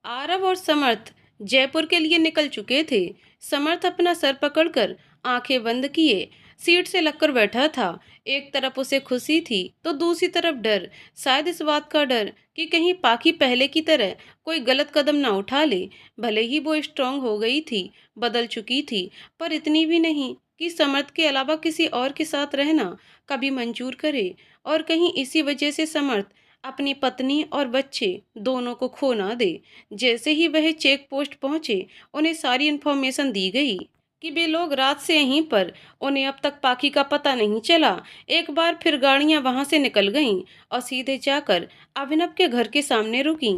आरव और समर्थ जयपुर के लिए निकल चुके थे। समर्थ अपना सर पकड़कर आंखें बंद किए सीट से लगकर बैठा था। एक तरफ उसे खुशी थी तो दूसरी तरफ डर। शायद इस बात का डर कि कहीं पाखी पहले की तरह कोई गलत कदम ना उठा ले। भले ही वो स्ट्रांग हो गई थी, बदल चुकी थी, पर इतनी भी नहीं कि समर्थ के अलावा किसी और के साथ रहना कभी मंजूर करे। और कहीं इसी वजह से समर्थ अपनी पत्नी और बच्चे दोनों को खो ना दे। जैसे ही वह चेक पोस्ट पहुंचे, उन्हें सारी इन्फॉर्मेशन दी गई कि वे लोग रात से यहीं पर। उन्हें अब तक पाखी का पता नहीं चला। एक बार फिर गाड़ियां वहां से निकल गईं और सीधे जाकर अभिनव के घर के सामने रुकीं।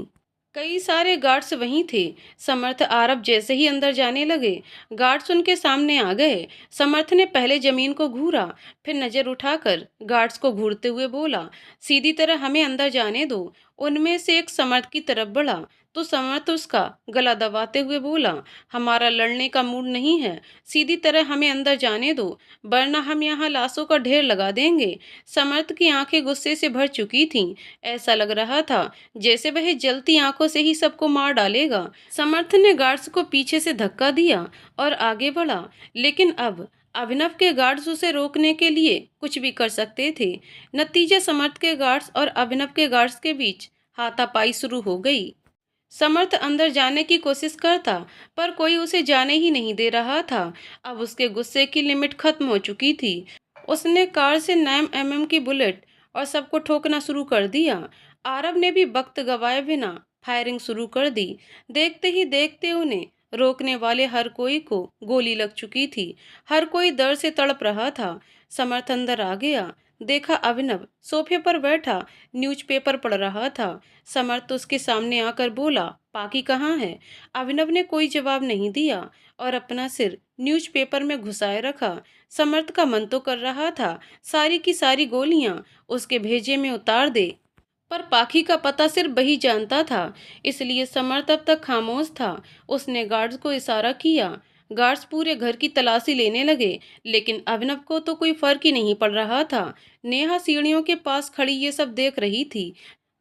कई सारे गार्ड्स वहीं थे। समर्थ आरब जैसे ही अंदर जाने लगे, गार्ड्स उनके सामने आ गए। समर्थ ने पहले जमीन को घूरा, फिर नजर उठाकर गार्ड्स को घूरते हुए बोला, सीधी तरह हमें अंदर जाने दो। उनमें से एक समर्थ की तरफ बढ़ा तो समर्थ उसका गला दबाते हुए बोला, हमारा लड़ने का मूड नहीं है, सीधी तरह हमें अंदर जाने दो, वरना हम यहाँ लाशों का ढेर लगा देंगे। समर्थ की आंखें गुस्से से भर चुकी थीं। ऐसा लग रहा था जैसे वह जलती आंखों से ही सबको मार डालेगा। समर्थ ने गार्ड्स को पीछे से धक्का दिया और आगे बढ़ा, लेकिन अब अभिनव के गार्ड्स उसे रोकने के लिए कुछ भी कर सकते थे। नतीजा समर्थ के गार्ड्स और अभिनव के गार्ड्स के बीच हाथापाई शुरू हो गई। समर्थ अंदर जाने की कोशिश करता, पर कोई उसे जाने ही नहीं दे रहा था। अब उसके गुस्से की लिमिट खत्म हो चुकी थी। उसने कार से 9mm की बुलेट और सबको ठोकना शुरू कर दिया। आरव ने भी वक्त गवाए बिना फायरिंग शुरू कर दी। देखते ही देखते उन्हें रोकने वाले हर कोई को गोली लग चुकी थी। हर कोई दर्द से तड़प रहा था। समर्थ अंदर आ गया। देखा अभिनव सोफे पर बैठा न्यूज़पेपर पढ़ रहा था। समर्थ उसके सामने आकर बोला, पाकी कहाँ है? अभिनव ने कोई जवाब नहीं दिया और अपना सिर न्यूज़पेपर में घुसाए रखा। समर्थ का मन तो कर रहा था सारी की सारी गोलियां उसके भेजे में उतार दे, पर पाखी का पता सिर्फ वही जानता था। इसलिए समर्थ अब तक खामोश था। उसने गार्ड्स को इशारा किया। गार्ड्स पूरे घर की तलाशी लेने लगे, लेकिन अभिनव को तो कोई फर्क ही नहीं पड़ रहा था। नेहा सीढ़ियों के पास खड़ी ये सब देख रही थी।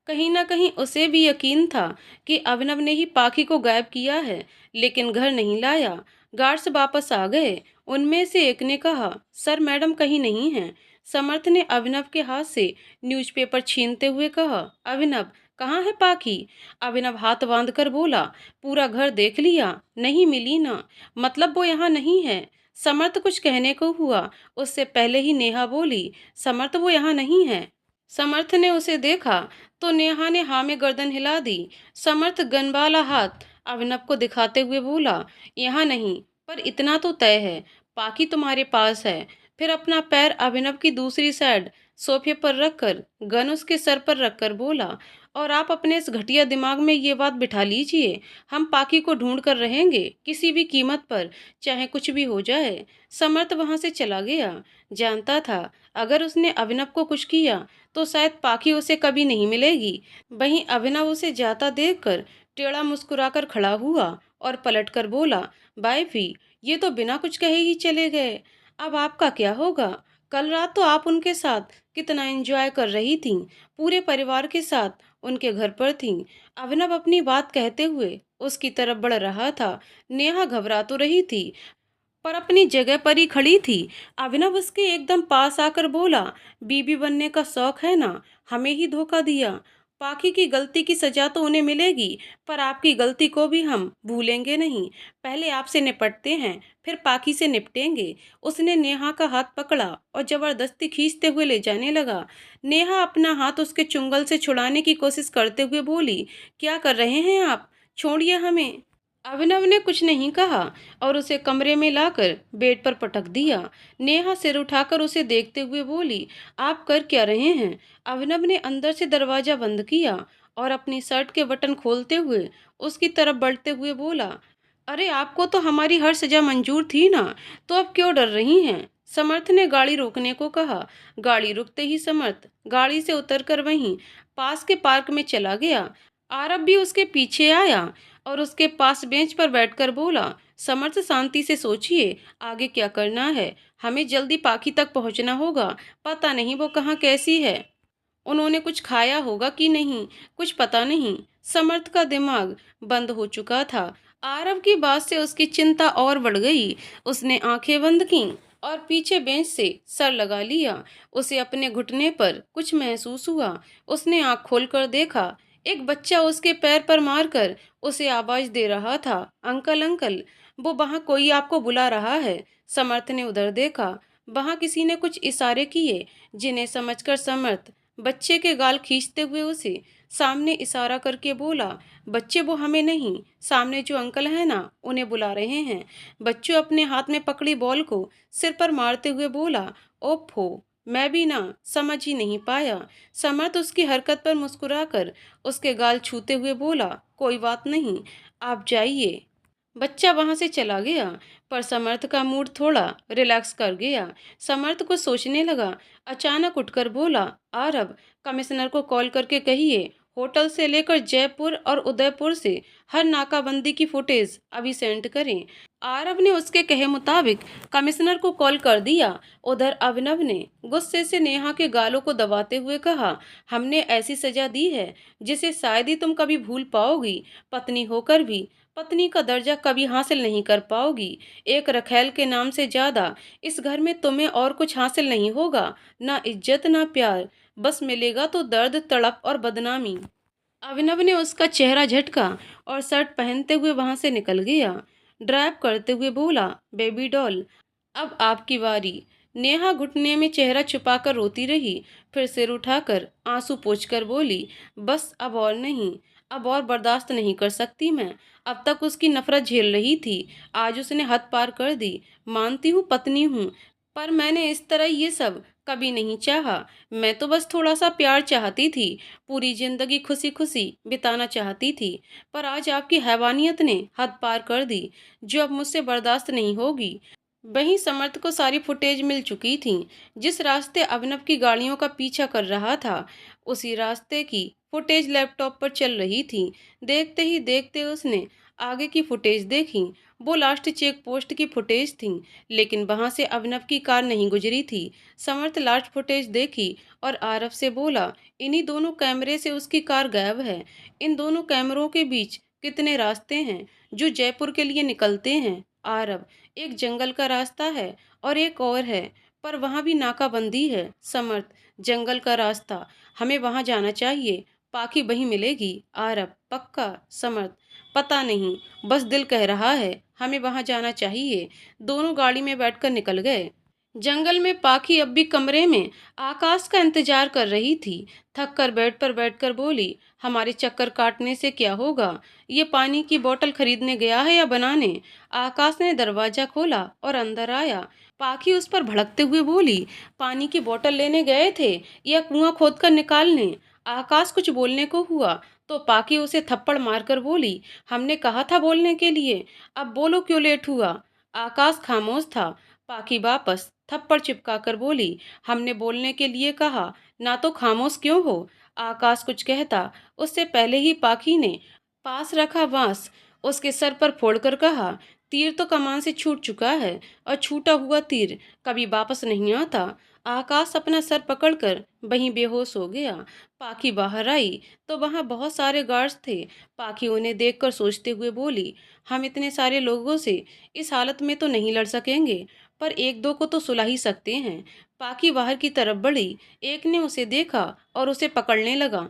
कहीं ना कहीं उसे भी यकीन था कि अभिनव ने ही पाखी को गायब किया है, लेकिन घर नहीं लाया। गार्ड्स वापस आ गए। उनमें से एक ने कहा, सर मैडम कहीं नहीं है। समर्थ ने अभिनव के हाथ से न्यूज़पेपर छीनते हुए कहा, अभिनव कहाँ है पाखी? अभिनव हाथ बांध कर बोला, पूरा घर देख लिया, नहीं मिली ना। मतलब वो यहाँ नहीं है। समर्थ कुछ कहने को हुआ, उससे पहले ही नेहा बोली, समर्थ वो यहाँ नहीं है। समर्थ ने उसे देखा तो नेहा ने हाँ में गर्दन हिला दी। समर्थ गन वाला हाथ अभिनव को दिखाते हुए बोला, यहाँ नहीं, पर इतना तो तय है, पाकि तुम्हारे पास है। फिर अपना पैर अभिनव की दूसरी साइड सोफे पर रखकर गन उसके सर पर रखकर बोला, और आप अपने इस घटिया दिमाग में ये बात बिठा लीजिए, हम पाकि को ढूंढ कर रहेंगे किसी भी कीमत पर, चाहे कुछ भी हो जाए। समर्थ वहां से चला गया। जानता था अगर उसने अभिनव को कुछ किया तो शायद पाखी उसे कभी नहीं मिलेगी। वहीं अभिनव उसे जाता देखकर टेढ़ा मुस्कुराकर खड़ा हुआ और पलटकर बोला, बाय भी, ये तो बिना कुछ कहे ही चले गए। अब आपका क्या होगा? कल रात तो आप उनके साथ कितना एंजॉय कर रही थीं, पूरे परिवार के साथ उनके घर पर थीं। अभिनव अपनी बात कहते हुए उसकी तरफ बढ़ रहा था। नेहा घबरा तो रही थी, पर अपनी जगह पर ही खड़ी थी। अभिनव उसके एकदम पास आकर बोला, बीबी बनने का शौक है ना, हमें ही धोखा दिया। पाखी की गलती की सजा तो उन्हें मिलेगी, पर आपकी गलती को भी हम भूलेंगे नहीं। पहले आपसे निपटते हैं, फिर पाखी से निपटेंगे। उसने नेहा का हाथ पकड़ा और जबरदस्ती खींचते हुए ले जाने लगा। नेहा अपना हाथ उसके चुंगल से छुड़ाने की कोशिश करते हुए बोली, क्या कर रहे हैं आप? छोड़िए हमें। अभिनव ने कुछ नहीं कहा और उसे कमरे में लाकर बेड पर पटक दिया। नेहा सिर उठाकर उसे देखते हुए बोली, आप कर क्या रहे हैं? अभिनव ने अंदर से दरवाजा बंद किया और अपनी शर्ट के बटन खोलते हुए उसकी तरफ बढ़ते हुए बोला, अरे आपको तो हमारी हर सजा मंजूर थी ना, तो अब क्यों डर रही हैं? समर्थ ने गाड़ी रोकने को कहा। गाड़ी रुकते ही समर्थ गाड़ी से उतरकर वहीं पास के पार्क में चला गया। आरब भी उसके पीछे आया और उसके पास बेंच पर बैठकर बोला, समर्थ शांति से सोचिए आगे क्या करना है। हमें जल्दी पाखी तक पहुंचना होगा। पता नहीं वो कहाँ कैसी है, उन्होंने कुछ खाया होगा कि नहीं, कुछ पता नहीं। समर्थ का दिमाग बंद हो चुका था। आरव की बात से उसकी चिंता और बढ़ गई। उसने आंखें बंद की और पीछे बेंच से सर लगा लिया। उसे अपने घुटने पर कुछ महसूस हुआ। उसने आंख खोलकर देखा। एक बच्चा उसके पैर पर मारकर उसे आवाज दे रहा था, अंकल अंकल, वो वहां कोई आपको बुला रहा है। समर्थ ने उधर देखा। वहां किसी ने कुछ इशारे किए, जिन्हें समझकर समर्थ बच्चे के गाल खींचते हुए उसे सामने इशारा करके बोला, बच्चे वो हमें नहीं, सामने जो अंकल है ना, उन्हें बुला रहे हैं। बच्चों अपने हाथ में पकड़ी बॉल को सिर पर मारते हुए बोला, ओफो, मैं भी ना समझ ही नहीं पाया। समर्थ उसकी हरकत पर मुस्कुराकर उसके गाल छूते हुए बोला, कोई बात नहीं, आप जाइए। बच्चा वहां से चला गया। पर समर्थ का मूड थोड़ा रिलैक्स कर गया। समर्थ कुछ सोचने लगा। अचानक उठकर बोला, आरब, कमिश्नर को कॉल करके कहिए होटल से लेकर जयपुर और उदयपुर से हर नाकाबंदी की फुटेज अभी सेंड करें। आरब ने उसके कहे मुताबिक कमिश्नर को कॉल कर दिया। उधर अभिनव ने गुस्से से नेहा के गालों को दबाते हुए कहा, हमने ऐसी सजा दी है जिसे शायद ही तुम कभी भूल पाओगी। पत्नी होकर भी पत्नी का दर्जा कभी हासिल नहीं कर पाओगी। एक रखैल के नाम से ज्यादा इस घर में तुम्हें और कुछ हासिल नहीं होगा, ना इज्जत ना प्यार, बस मिलेगा तो दर्द, तड़प और बदनामी। अभिनव ने उसका चेहरा झटका और शर्ट पहनते हुए वहां से निकल गया। ड्राइव करते हुए बोला, बेबी डॉल, अब आपकी बारी। नेहा घुटने में चेहरा छुपाकर रोती रही। फिर सिर उठाकर आंसू पोंछकर बोली, बस अब और नहीं, अब और बर्दाश्त नहीं कर सकती मैं। अब तक उसकी नफरत झेल रही थी, आज उसने हद पार कर दी। मानती हूँ पत्नी हूँ, पर मैंने इस तरह ये सब कभी नहीं चाहा। मैं तो बस थोड़ा सा प्यार चाहती थी, पूरी जिंदगी खुशी खुशी बिताना चाहती थी। पर आज आपकी हैवानियत ने हद पार कर दी, जो अब मुझसे बर्दाश्त नहीं होगी। वहीं समर्थ को सारी फुटेज मिल चुकी थी। जिस रास्ते अभिनव की गाड़ियों का पीछा कर रहा था, उसी रास्ते की फुटेज लैपटॉप पर चल रही थी। देखते ही देखते उसने आगे की फुटेज देखी। वो लास्ट चेक पोस्ट की फुटेज थी, लेकिन वहां से अभिनव की कार नहीं गुजरी थी। समर्थ लास्ट फुटेज देखी और आरव से बोला, इन्हीं दोनों कैमरे से उसकी कार गायब है। इन दोनों कैमरों के बीच कितने रास्ते हैं जो जयपुर के लिए निकलते हैं? आरव, एक जंगल का रास्ता है और एक और है, पर वहां भी नाकाबंदी है। समर्थ, जंगल का रास्ता, हमें वहां जाना चाहिए, पाकि वहीं मिलेगी। आरब, पक्का? समर्थ, पता नहीं, बस दिल कह रहा है हमें वहां जाना चाहिए। दोनों गाड़ी में बैठकर निकल गए। जंगल में पाखी अब भी कमरे में आकाश का इंतजार कर रही थी। थक कर बेड पर बैठकर बोली, हमारे चक्कर काटने से क्या होगा? ये पानी की बोतल खरीदने गया है या बनाने? आकाश ने दरवाजा खोला और अंदर आया। पाखी उस पर भड़कते हुए बोली, पानी की बोतल लेने गए थे या कुआं खोदकर निकालने? आकाश कुछ बोलने को हुआ तो पाखी उसे थप्पड़ मारकर बोली, हमने कहा था बोलने के लिए, अब बोलो क्यों लेट हुआ? आकाश खामोश था। पाखी वापस थप्पड़ चिपकाकर बोली, हमने बोलने के लिए कहा, ना तो खामोश क्यों हो? आकाश कुछ कहता उससे पहले ही पाखी ने पास रखा बांस उसके सर पर फोड़कर कहा, तीर तो कमान से छूट चुका है और छूटा हुआ तीर कभी वापस नहीं आता। आकाश अपना सर पकड़कर वहीं बेहोश हो गया। पाखी बाहर आई तो वहां बहुत सारे गार्ड्स थे। पाखी उन्हें देखकर सोचते हुए बोली, हम इतने सारे लोगों से इस हालत में तो नहीं लड़ सकेंगे, पर एक दो को तो सुला ही सकते हैं। पाखी बाहर की तरफ बढ़ी। एक ने उसे देखा और उसे पकड़ने लगा।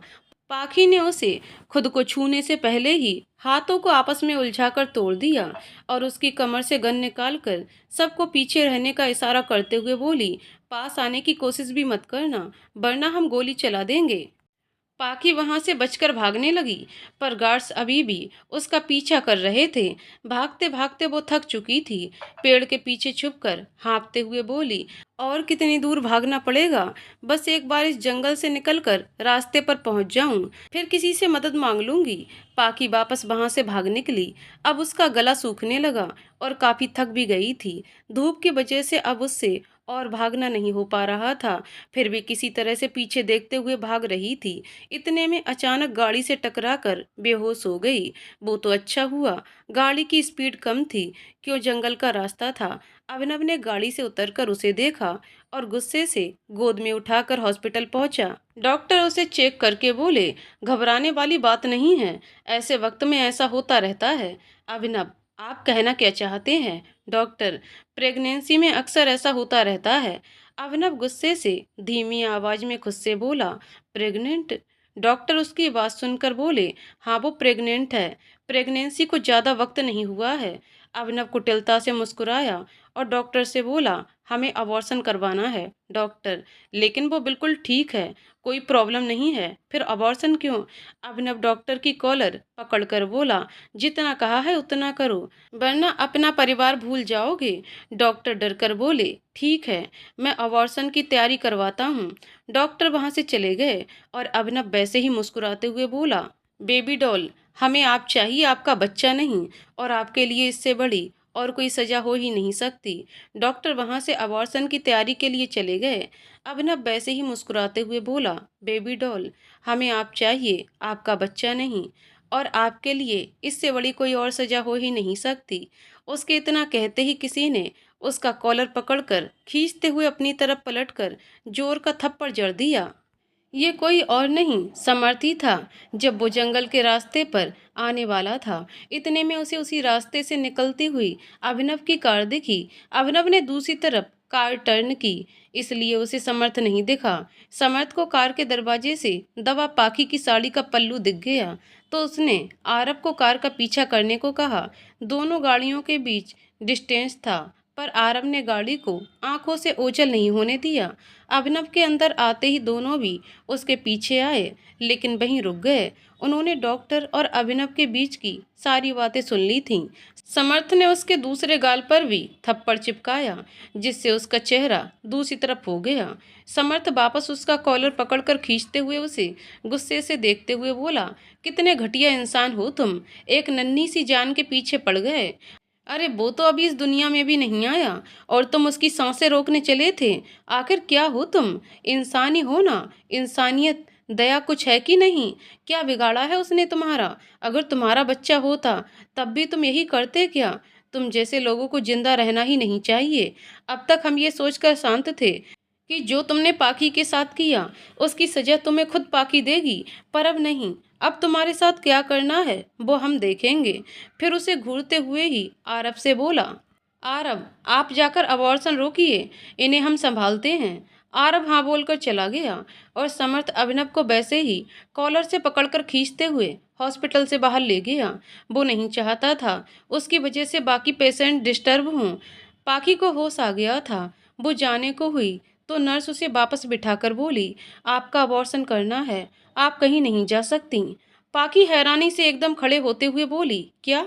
पाखी ने उसे खुद को छूने से पहले ही हाथों को आपस में उलझाकर तोड़ दिया और उसकी कमर से गन निकालकर सबको पीछे रहने का इशारा करते हुए बोली, पास आने की कोशिश भी मत करना, वरना हम गोली चला देंगे। पाखी वहां से बचकर भागने लगी, पर गार्ड्स अभी भी उसका पीछा कर रहे थे। भागते भागते वो थक चुकी थी। पेड़ के पीछे छुपकर हाँफते हुए बोली, और कितनी दूर भागना पड़ेगा? बस एक बार इस जंगल से निकलकर रास्ते पर पहुंच जाऊं, फिर किसी से मदद मांग लूंगी। पाखी वापस वहां से भाग निकली। अब उसका गला सूखने लगा और काफी थक भी गई थी। धूप की वजह से अब उससे और भागना नहीं हो पा रहा था, फिर भी किसी तरह से पीछे देखते हुए भाग रही थी। इतने में अचानक गाड़ी से टकराकर बेहोश हो गई। वो तो अच्छा हुआ, गाड़ी की स्पीड कम थी, क्यों जंगल का रास्ता था। अभिनव ने गाड़ी से उतरकर उसे देखा और गुस्से से गोद में उठाकर हॉस्पिटल पहुंचा। डॉक्टर उसे चेक करके बोले, घबराने वाली बात नहीं है, ऐसे वक्त में ऐसा होता रहता है। अभिनव, आप कहना क्या चाहते हैं? डॉक्टर, प्रेगनेंसी में अक्सर ऐसा होता रहता है। अभिनव गुस्से से धीमी आवाज में खुद से बोला, प्रेग्नेंट? डॉक्टर उसकी बात सुनकर बोले, हाँ वो प्रेग्नेंट है, प्रेगनेंसी को ज़्यादा वक्त नहीं हुआ है। अभिनव कुटिलता से मुस्कुराया और डॉक्टर से बोला, हमें अबॉर्शन करवाना है। डॉक्टर, लेकिन वो बिल्कुल ठीक है, कोई प्रॉब्लम नहीं है, फिर अबॉर्शन क्यों? अभिनव डॉक्टर की कॉलर पकड़कर बोला, जितना कहा है उतना करो, वरना अपना परिवार भूल जाओगे। डॉक्टर डरकर बोले, ठीक है, मैं अबॉर्शन की तैयारी करवाता हूँ। डॉक्टर वहाँ से चले गए और अभिनव वैसे ही मुस्कुराते हुए बोला, बेबी डॉल, हमें आप चाहिए, आपका बच्चा नहीं, और आपके लिए इससे बड़ी और कोई सजा हो ही नहीं सकती। डॉक्टर वहाँ से अबॉर्शन की तैयारी के लिए चले गए। अभिनव वैसे ही मुस्कुराते हुए बोला, बेबी डॉल, हमें आप चाहिए, आपका बच्चा नहीं, और आपके लिए इससे बड़ी कोई और सजा हो ही नहीं सकती। उसके इतना कहते ही किसी ने उसका कॉलर पकड़कर खींचते हुए अपनी तरफ पलटकर जोर का थप्पड़ जड़ दिया। ये कोई और नहीं, समर्थ ही था। जब वो जंगल के रास्ते पर आने वाला था, इतने में उसे उसी रास्ते से निकलती हुई अभिनव की कार दिखी। अभिनव ने दूसरी तरफ कार टर्न की, इसलिए उसे समर्थ नहीं दिखा। समर्थ को कार के दरवाजे से दबा पाखी की साड़ी का पल्लू दिख गया, तो उसने आरव को कार का पीछा करने को कहा। दोनों गाड़ियों के बीच डिस्टेंस था, पर आरव ने गाड़ी को आंखों से ओझल नहीं होने दिया। अभिनव के अंदर आते ही दोनों भी उसके पीछे आए, लेकिन वहीं रुक गए। उन्होंने डॉक्टर और अभिनव के बीच की सारी बातें सुन ली थीं। समर्थ ने उसके दूसरे गाल पर भी थप्पड़ चिपकाया, जिससे उसका चेहरा दूसरी तरफ हो गया। समर्थ वापस उसका कॉलर पकड़कर खींचते हुए उसे गुस्से से देखते हुए बोला, कितने घटिया इंसान हो तुम, एक नन्ही सी जान के पीछे पड़ गए। अरे वो तो अभी इस दुनिया में भी नहीं आया और तुम उसकी सांसें रोकने चले थे। आखिर क्या हो तुम? इंसान ही हो ना? इंसानियत, दया कुछ है कि नहीं? क्या बिगाड़ा है उसने तुम्हारा? अगर तुम्हारा बच्चा होता तब भी तुम यही करते क्या? तुम जैसे लोगों को जिंदा रहना ही नहीं चाहिए। अब तक हम ये सोचकर शांत थे कि जो तुमने पाकी के साथ किया उसकी सजा तुम्हें खुद पाकी देगी, पर अब नहीं। अब तुम्हारे साथ क्या करना है वो हम देखेंगे। फिर उसे घूरते हुए ही आरव से बोला, आरव, आप जाकर अबॉर्शन रोकिए, इन्हें हम संभालते हैं। आरव हाँ बोलकर चला गया और समर्थ अभिनव को वैसे ही कॉलर से पकड़कर खींचते हुए हॉस्पिटल से बाहर ले गया। वो नहीं चाहता था उसकी वजह से बाकी पेशेंट डिस्टर्ब हों। पाकी को होश आ गया था। वो जाने को हुई तो नर्स उसे वापस बिठाकर बोली, आपका अबॉर्शन करना है, आप कहीं नहीं जा सकती। पाकी हैरानी से एकदम खड़े होते हुए बोली, क्या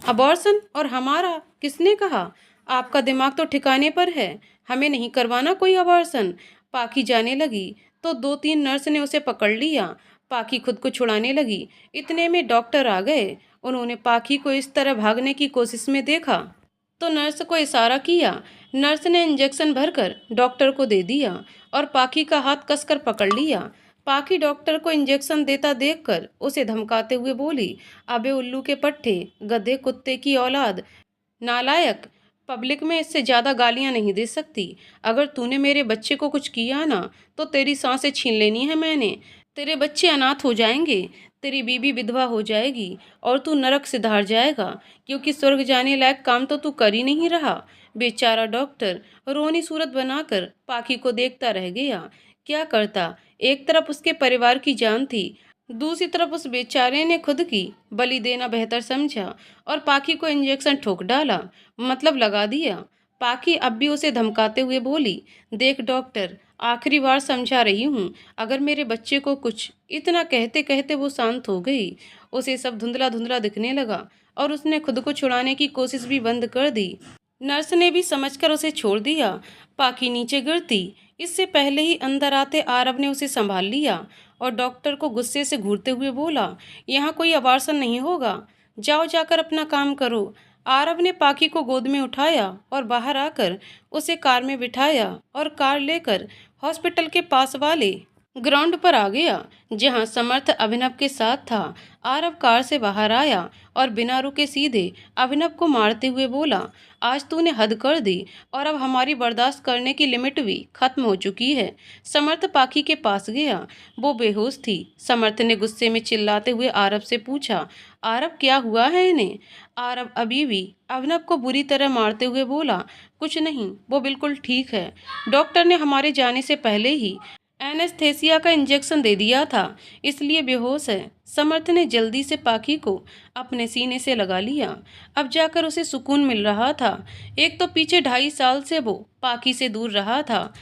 अबॉर्शन? और हमारा? किसने कहा? आपका दिमाग तो ठिकाने पर है, हमें नहीं करवाना कोई अबॉर्शन। पाकी जाने लगी तो दो तीन नर्स ने उसे पकड़ लिया। पाकी खुद को छुड़ाने लगी, इतने में डॉक्टर आ गए। उन्होंने पाकी को इस तरह भागने की कोशिश में देखा तो नर्स को इशारा किया। नर्स ने इंजेक्शन भरकर डॉक्टर को दे दिया और पाकी का हाथ कसकर पकड़ लिया। पाकी डॉक्टर को इंजेक्शन देता देखकर उसे धमकाते हुए बोली, अबे उल्लू के पट्टे, गधे कुत्ते की औलाद, नालायक, पब्लिक में इससे ज़्यादा गालियां नहीं दे सकती। अगर तूने मेरे बच्चे को कुछ किया ना तो तेरी सांसें छीन लेनी है मैंने। तेरे बच्चे अनाथ हो जाएंगे, तेरी बीवी विधवा हो जाएगी और तू नरक से धार जाएगा, क्योंकि स्वर्ग जाने लायक काम तो तू कर ही नहीं रहा। बेचारा डॉक्टर रोनी सूरत बनाकर पाखी को देखता रह गया। क्या करता? एक तरफ उसके परिवार की जान थी, दूसरी तरफ उस बेचारे ने खुद की बलि देना बेहतर समझा और पाखी को इंजेक्शन ठोक डाला, मतलब लगा दिया। पाखी अब भी उसे धमकाते हुए बोली, देख डॉक्टर, आखिरी बार समझा रही हूँ, अगर मेरे बच्चे को कुछ। इतना कहते कहते वो शांत हो गई। उसे सब धुंधला धुंधला दिखने लगा और उसने खुद को छुड़ाने की कोशिश भी बंद कर दी। नर्स ने भी समझकर उसे छोड़ दिया। पाखी नीचे गिरती इससे पहले ही अंदर आते आरव ने उसे संभाल लिया और डॉक्टर को गुस्से से घूरते हुए बोला, यहाँ कोई अबॉर्शन नहीं होगा, जाओ जाकर अपना काम करो। आरव ने पाखी को गोद में उठाया और बाहर आकर उसे कार में बिठाया और कार लेकर हॉस्पिटल के पास वाले ग्राउंड पर आ गया जहां समर्थ अभिनव के साथ था। आरव कार से बाहर आया और बिना रुके सीधे अभिनव को मारते हुए बोला, आज तूने हद कर दी और अब हमारी बर्दाश्त करने की लिमिट भी खत्म हो चुकी है। समर्थ पाखी के पास गया, वो बेहोश थी। समर्थ ने गुस्से में चिल्लाते हुए आरव से पूछा, आरव क्या हुआ है इन्हें? आरव अभी भी अभिनव को बुरी तरह मारते हुए बोला, कुछ नहीं, वो बिल्कुल ठीक है। डॉक्टर ने हमारे जाने से पहले ही एनेस्थेसिया का इंजेक्शन दे दिया था, इसलिए बेहोश है। समर्थ ने जल्दी से पाखी को अपने सीने से लगा लिया। अब जाकर उसे सुकून मिल रहा था। एक तो पीछे 2.5 साल से वो पाखी से दूर रहा था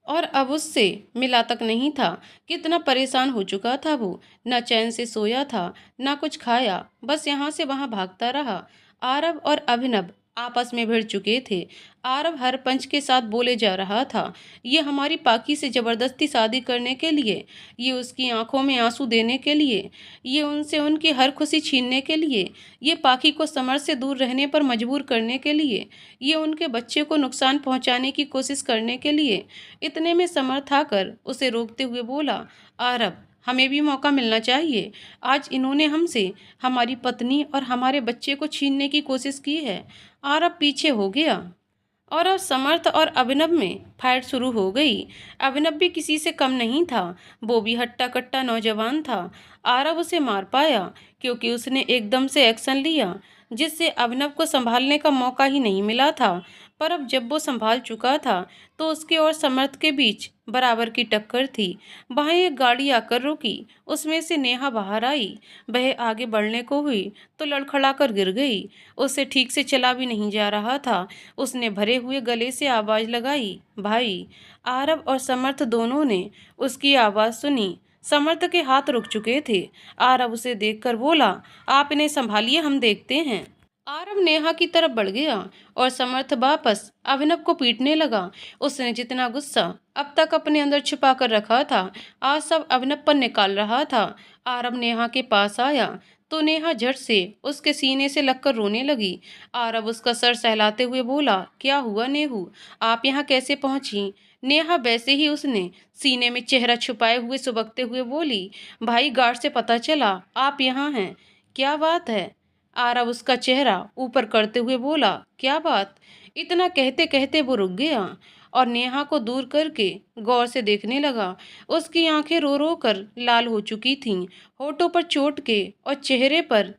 और अब उससे मिला तक नहीं था। कितना परेशान हो चुका था वो, न चैन से सोया था न कुछ खाया, बस यहाँ से वहाँ भागता रहा। आरव और अभिनव आपस में भिड़ चुके थे। आरव हर पंच के साथ बोले जा रहा था, ये हमारी पाखी से जबरदस्ती शादी करने के लिए, ये उसकी आंखों में आंसू देने के लिए, ये उनसे उनकी हर खुशी छीनने के लिए, ये पाखी को समर्थ से दूर रहने पर मजबूर करने के लिए, ये उनके बच्चे को नुकसान पहुंचाने की कोशिश करने के लिए। इतने में समर्थ आकर उसे रोकते हुए बोला, आरव हमें भी मौका मिलना चाहिए। आज इन्होंने हमसे हमारी पत्नी और हमारे बच्चे को छीनने की कोशिश की है। आरव पीछे हो गया और अब समर्थ और अभिनव में फाइट शुरू हो गई। अभिनव भी किसी से कम नहीं था, वो भी हट्टा कट्टा नौजवान था। आरव उसे मार पाया क्योंकि उसने एकदम से एक्शन लिया जिससे अभिनव को संभालने का मौका ही नहीं मिला था। पर अब जब वो संभाल चुका था तो उसके और समर्थ के बीच बराबर की टक्कर थी। वहाँ एक गाड़ी आकर रुकी, उसमें से नेहा बाहर आई। वह आगे बढ़ने को हुई तो लड़खड़ाकर गिर गई। उससे ठीक से चला भी नहीं जा रहा था। उसने भरे हुए गले से आवाज़ लगाई, भाई। आरव और समर्थ दोनों ने उसकी आवाज़ सुनी। समर्थ के हाथ रुक चुके थे। आरव उसे देखकर बोला, आप इन्हें संभालिए, हम देखते हैं। आरव नेहा की तरफ बढ़ गया और समर्थ वापस अभिनव को पीटने लगा। उसने जितना गुस्सा अब तक अपने अंदर छुपा कर रखा था, आज सब अभिनव पर निकाल रहा था। आरव नेहा के पास आया तो नेहा झट से उसके सीने से लगकर रोने लगी। आरव उसका सर सहलाते हुए बोला, क्या हुआ नेहू, आप यहाँ कैसे पहुंची? नेहा वैसे ही उसने सीने में चेहरा छुपाए हुए सुबकते हुए बोली, भाई गार्ड से पता चला आप यहाँ हैं। क्या बात है? आरव उसका चेहरा ऊपर करते हुए बोला, क्या बात? इतना कहते कहते वो रुक गया और नेहा को दूर करके गौर से देखने लगा। उसकी आंखें रो रो कर लाल हो चुकी थीं, होठों पर चोट के और चेहरे पर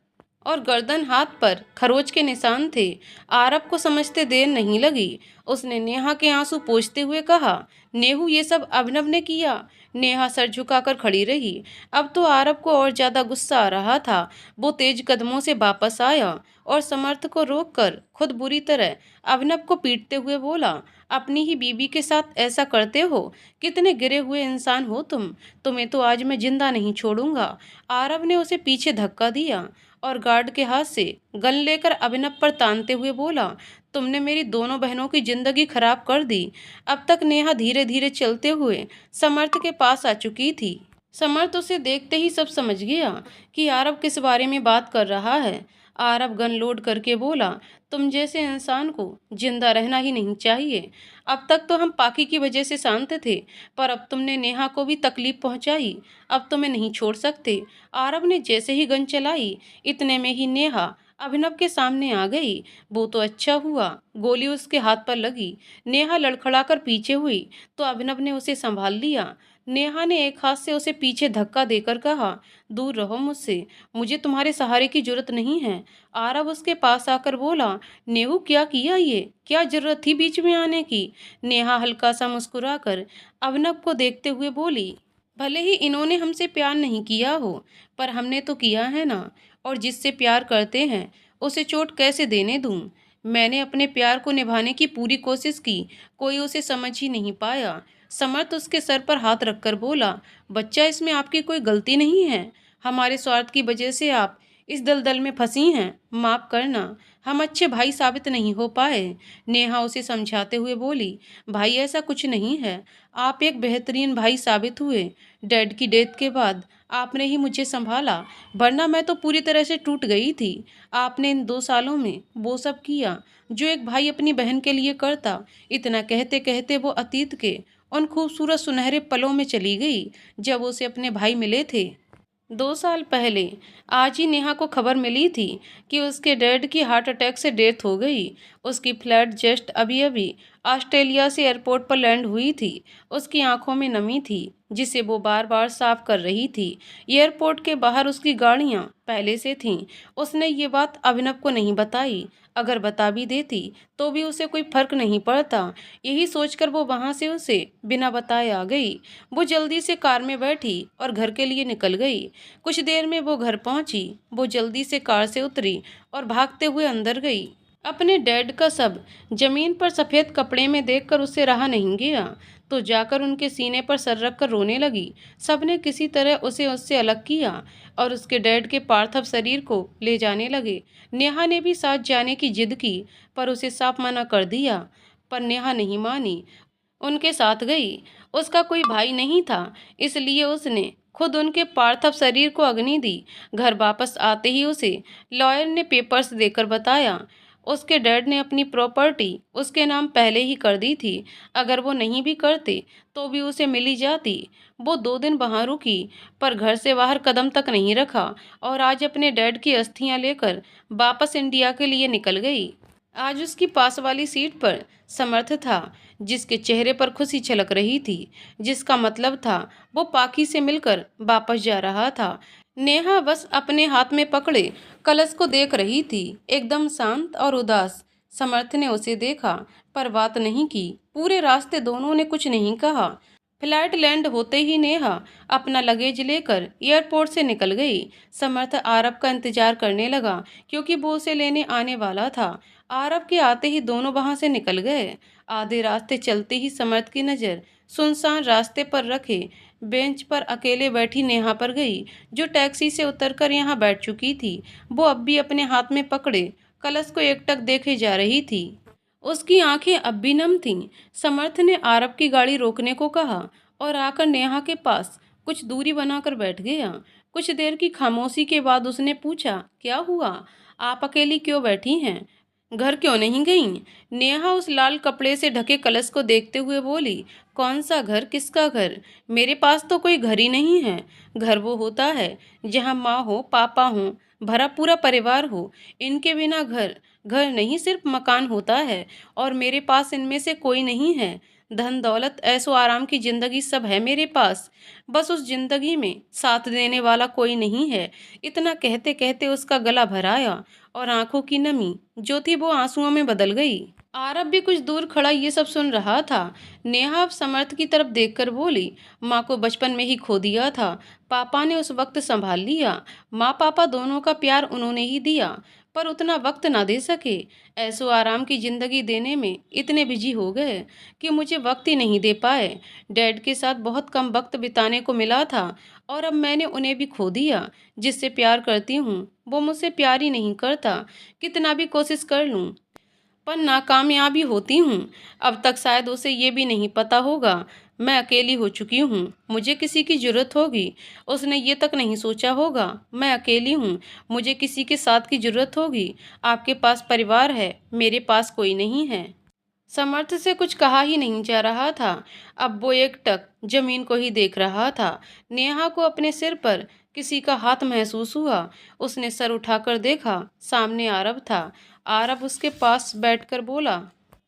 और गर्दन हाथ पर खरोच के निशान थे। आरव को समझते देर नहीं लगी। उसने नेहा के आंसू पोंछते हुए कहा, नेहू ये सब अभिनव ने किया। नेहा सर झुकाकर खड़ी रही। अब तो आरव को और ज्यादा गुस्सा आ रहा था। वो तेज कदमों से वापस आया और समर्थ को रोककर खुद बुरी तरह अभिनव को पीटते हुए बोला, अपनी ही बीबी के साथ ऐसा करते हो? कितने गिरे हुए इंसान हो तुम, तुम्हें तो आज मैं जिंदा नहीं छोड़ूंगा। आरव ने उसे पीछे धक्का दिया और गार्ड के हाथ से गन लेकर अभिनव पर तानते हुए बोला, तुमने मेरी दोनों बहनों की जिंदगी खराब कर दी। अब तक नेहा धीरे धीरे चलते हुए समर्थ के पास आ चुकी थी। समर्थ उसे देखते ही सब समझ गया कि आरव किस बारे में बात कर रहा है। आरव गन लोड करके बोला, तुम जैसे इंसान को जिंदा रहना ही नहीं चाहिए। अब तक तो हम पाखी की वजह से शांत थे, पर अब तुमने नेहा को भी तकलीफ पहुंचाई। अब तुम्हें नहीं छोड़ सकते। आरव ने जैसे ही गन चलाई, इतने में ही नेहा अभिनव के सामने आ गई। वो तो अच्छा हुआ गोली उसके हाथ पर लगी। नेहा लड़खड़ाकर पीछे हुई तो अभिनव ने उसे संभाल लिया। नेहा ने एक हाथ से उसे पीछे धक्का देकर कहा, दूर रहो मुझसे, मुझे तुम्हारे सहारे की जरूरत नहीं है। आरव उसके पास आकर बोला, नेहू क्या किया ये? क्या जरूरत थी बीच में आने की? नेहा हल्का सा मुस्कुराकर अभिनव को देखते हुए बोली, भले ही इन्होंने हमसे प्यार नहीं किया हो, पर हमने तो किया है ना। और जिससे प्यार करते हैं उसे चोट कैसे देने दूं? मैंने अपने प्यार को निभाने की पूरी कोशिश की, कोई उसे समझ ही नहीं पाया। समर्थ उसके सर पर हाथ रखकर बोला, बच्चा इसमें आपकी कोई गलती नहीं है। हमारे स्वार्थ की वजह से आप इस दलदल में फंसी हैं। माफ करना, हम अच्छे भाई साबित नहीं हो पाए। नेहा उसे समझाते हुए बोली, भाई ऐसा कुछ नहीं है, आप एक बेहतरीन भाई साबित हुए। डैड की डेथ के बाद आपने ही मुझे संभाला, वरना मैं तो पूरी तरह से टूट गई थी। आपने इन 2 सालों में वो सब किया जो एक भाई अपनी बहन के लिए करता। इतना कहते कहते वो अतीत के उन खूबसूरत सुनहरे पलों में चली गई जब उसे अपने भाई मिले थे। 2 साल पहले आज ही नेहा को खबर मिली थी कि उसके डैड की हार्ट अटैक से डेथ हो गई। उसकी फ्लाइट जस्ट अभी अभी ऑस्ट्रेलिया से एयरपोर्ट पर लैंड हुई थी। उसकी आंखों में नमी थी जिसे वो बार बार साफ कर रही थी। एयरपोर्ट के बाहर उसकी गाड़ियां पहले से थीं। उसने ये बात अभिनव को नहीं बताई। अगर बता भी देती तो भी उसे कोई फर्क नहीं पड़ता। यही सोचकर वो वहां से उसे बिना बताए आ गई। वो जल्दी से कार में बैठी और घर के लिए निकल गई। कुछ देर में वो घर पहुंची। वो जल्दी से कार से उतरी और भागते हुए अंदर गई। अपने डैड का शव जमीन पर सफेद कपड़े में देखकर उससे रहा नहीं गया, तो जाकर उनके सीने पर सर रखकर रोने लगी। सबने किसी तरह उसे उससे अलग किया और उसके डैड के पार्थिव शरीर को ले जाने लगे। नेहा ने भी साथ जाने की जिद की, पर उसे साफ मना कर दिया। पर नेहा नहीं मानी, उनके साथ गई। उसका कोई भाई नहीं था, इसलिए उसने खुद उनके पार्थिव शरीर को अग्नि दी। घर वापस आते ही उसे लॉयर ने पेपर्स देकर बताया, उसके डैड ने अपनी प्रॉपर्टी उसके नाम पहले ही कर दी थी। अगर वो नहीं भी करते तो भी उसे मिली जाती। वो 2 दिन वहाँ रुकी, पर घर से बाहर कदम तक नहीं रखा और आज अपने डैड की अस्थियां लेकर वापस इंडिया के लिए निकल गई। आज उसकी पास वाली सीट पर समर्थ था, जिसके चेहरे पर खुशी छलक रही थी, जिसका मतलब था वो पाकी से मिलकर वापस जा रहा था। नेहा बस अपने हाथ में पकड़े कलश को देख रही थी, एकदम शांत और उदास। समर्थ ने उसे देखा पर बात नहीं की। पूरे रास्ते दोनों ने कुछ नहीं कहा। फ्लाइट लैंड होते ही नेहा अपना लगेज लेकर एयरपोर्ट से निकल गई। समर्थ आरव का इंतजार करने लगा, क्योंकि वो उसे लेने आने वाला था। आरव के आते ही दोनों वहां से निकल गए। आधे रास्ते चलते ही समर्थ की नज़र सुनसान रास्ते पर रखे बेंच पर अकेले बैठी नेहा पर गई, जो टैक्सी से उतरकर यहाँ बैठ चुकी थी। वो अब भी अपने हाथ में पकड़े कलश को एकटक देखे जा रही थी। उसकी आंखें अब भी नम थीं। समर्थ ने आरव की गाड़ी रोकने को कहा और आकर नेहा के पास कुछ दूरी बनाकर बैठ गया। कुछ देर की खामोशी के बाद उसने पूछा, क्या हुआ? आप अकेली क्यों बैठी हैं? घर क्यों नहीं गईं? नेहा उस लाल कपड़े से ढके कलश को देखते हुए बोली, कौन सा घर? किसका घर? मेरे पास तो कोई घर ही नहीं है। घर वो होता है जहाँ माँ हो, पापा हो, भरा पूरा परिवार हो। इनके बिना घर घर नहीं, सिर्फ मकान होता है, और मेरे पास इनमें से कोई नहीं है। धन दौलत ऐशो आराम की जिंदगी सब है मेरे पास, बस उस जिंदगी में साथ देने वाला कोई नहीं है। इतना कहते कहते उसका गला भर आया और आंखों की नमी जो थी वो आंसुओं में बदल गई। आरब भी कुछ दूर खड़ा ये सब सुन रहा था। नेहा अब समर्थ की तरफ देखकर बोली, माँ को बचपन में ही खो दिया था, पापा ने उस वक्त संभाल लिया। माँ पापा दोनों का प्यार उन्होंने ही दिया, पर उतना वक्त ना दे सके। ऐसो आराम की जिंदगी देने में इतने बिजी हो गए कि मुझे वक्त ही नहीं दे पाए। डैड के साथ बहुत कम वक्त बिताने को मिला था, और अब मैंने उन्हें भी खो दिया। जिससे प्यार करती हूँ वो मुझसे प्यार ही नहीं करता। कितना भी कोशिश कर लूँ पर नाकामयाबी होती हूँ। अब तक शायद उसे ये भी नहीं पता होगा मैं अकेली हो चुकी हूँ, मुझे किसी की ज़रूरत होगी। उसने ये तक नहीं सोचा होगा मैं अकेली हूँ, मुझे किसी के साथ की ज़रूरत होगी। आपके पास परिवार है, मेरे पास कोई नहीं है। समर्थ से कुछ कहा ही नहीं जा रहा था। अब वो एकटक जमीन को ही देख रहा था। नेहा को अपने सिर पर किसी का हाथ महसूस हुआ। उसने सर उठाकर देखा, सामने आरव था। आरव उसके पास बैठकर बोला,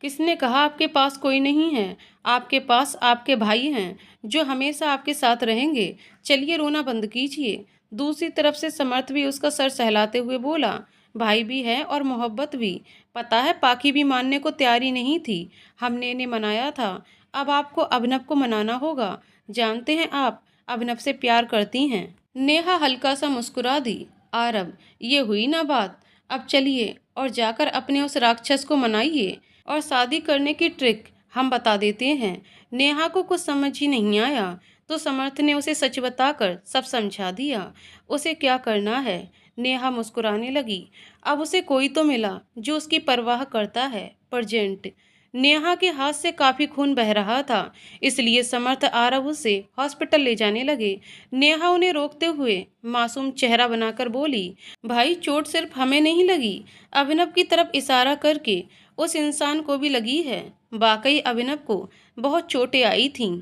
किसने कहा आपके पास कोई नहीं है? आपके पास आपके भाई हैं जो हमेशा आपके साथ रहेंगे। चलिए रोना बंद कीजिए। दूसरी तरफ से समर्थ भी उसका सर सहलाते हुए बोला, भाई भी है और मोहब्बत भी। पता है पाकी भी मानने को तैयारी नहीं थी, हमने इन्हें मनाया था। अब आपको अभिनव को मनाना होगा। जानते हैं आप अभिनव से प्यार करती हैं। नेहा हल्का सा मुस्कुरा दी। आरव, ये हुई ना बात। अब चलिए और जाकर अपने उस राक्षस को मनाइए, और शादी करने की ट्रिक हम बता देते हैं। नेहा को कुछ समझ ही नहीं आया, तो समर्थ ने उसे सच बताकर सब समझा दिया। उसे क्या करना है। नेहा मुस्कुराने लगी। अब उसे कोई तो मिला जो उसकी परवाह करता है। प्रजेंट। नेहा के हाथ से काफी खून बह रहा था, इसलिए समर्थ आरव उसे हॉस्पिटल ले जाने लगे। नेहा उन्हें रोकते हुए मासूम चेहरा बनाकर बोली, भाई चोट सिर्फ हमें नहीं लगी, अभिनव की तरफ इशारा करके उस इंसान को भी लगी है। वाकई अभिनव को बहुत चोटें आई थीं।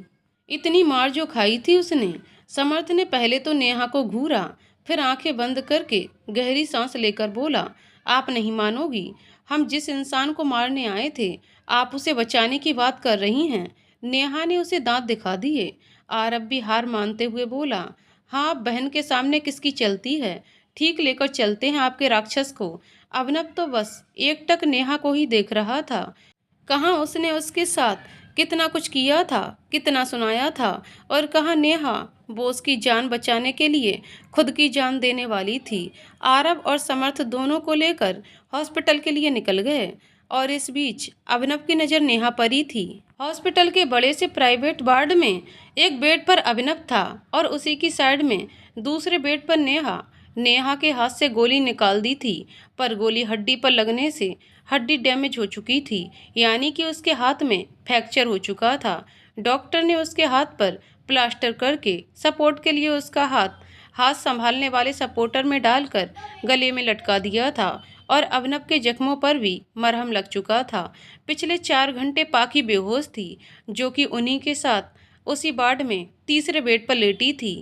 इतनी मार जो खाई थी उसने। समर्थ ने पहले तो नेहा को घूरा, फिर आंखें बंद करके गहरी सांस लेकर बोला, आप नहीं मानोगी, हम जिस इंसान को मारने आए थे, आप उसे बचाने की बात कर रही हैं। नेहा ने उसे दांत दिखा दिए। आरब भी हार मानते हुए बोला, हाँ आप बहन के सामने किसकी चलती है, ठीक लेकर चलते हैं आपके राक्षस को। अभिनव तो बस एकटक नेहा को ही देख रहा था। कहाँ उसने उसके साथ कितना कुछ किया था, कितना सुनाया था, और कहाँ नेहा वो उसकी जान बचाने के लिए खुद की जान देने वाली थी। आरव और समर्थ दोनों को लेकर हॉस्पिटल के लिए निकल गए और इस बीच अभिनव की नज़र नेहा पर ही थी। हॉस्पिटल के बड़े से प्राइवेट वार्ड में एक बेड पर अभिनव था और उसी की साइड में दूसरे बेड पर नेहा। नेहा के हाथ से गोली निकाल दी थी, पर गोली हड्डी पर लगने से हड्डी डैमेज हो चुकी थी, यानी कि उसके हाथ में फ्रैक्चर हो चुका था। डॉक्टर ने उसके हाथ पर प्लास्टर करके सपोर्ट के लिए उसका हाथ हाथ संभालने वाले सपोर्टर में डालकर गले में लटका दिया था और अभिनव के जख्मों पर भी मरहम लग चुका था। पिछले 4 घंटे पाखी बेहोश थी, जो कि उन्हीं के साथ उसी वार्ड में तीसरे बेड पर लेटी थी।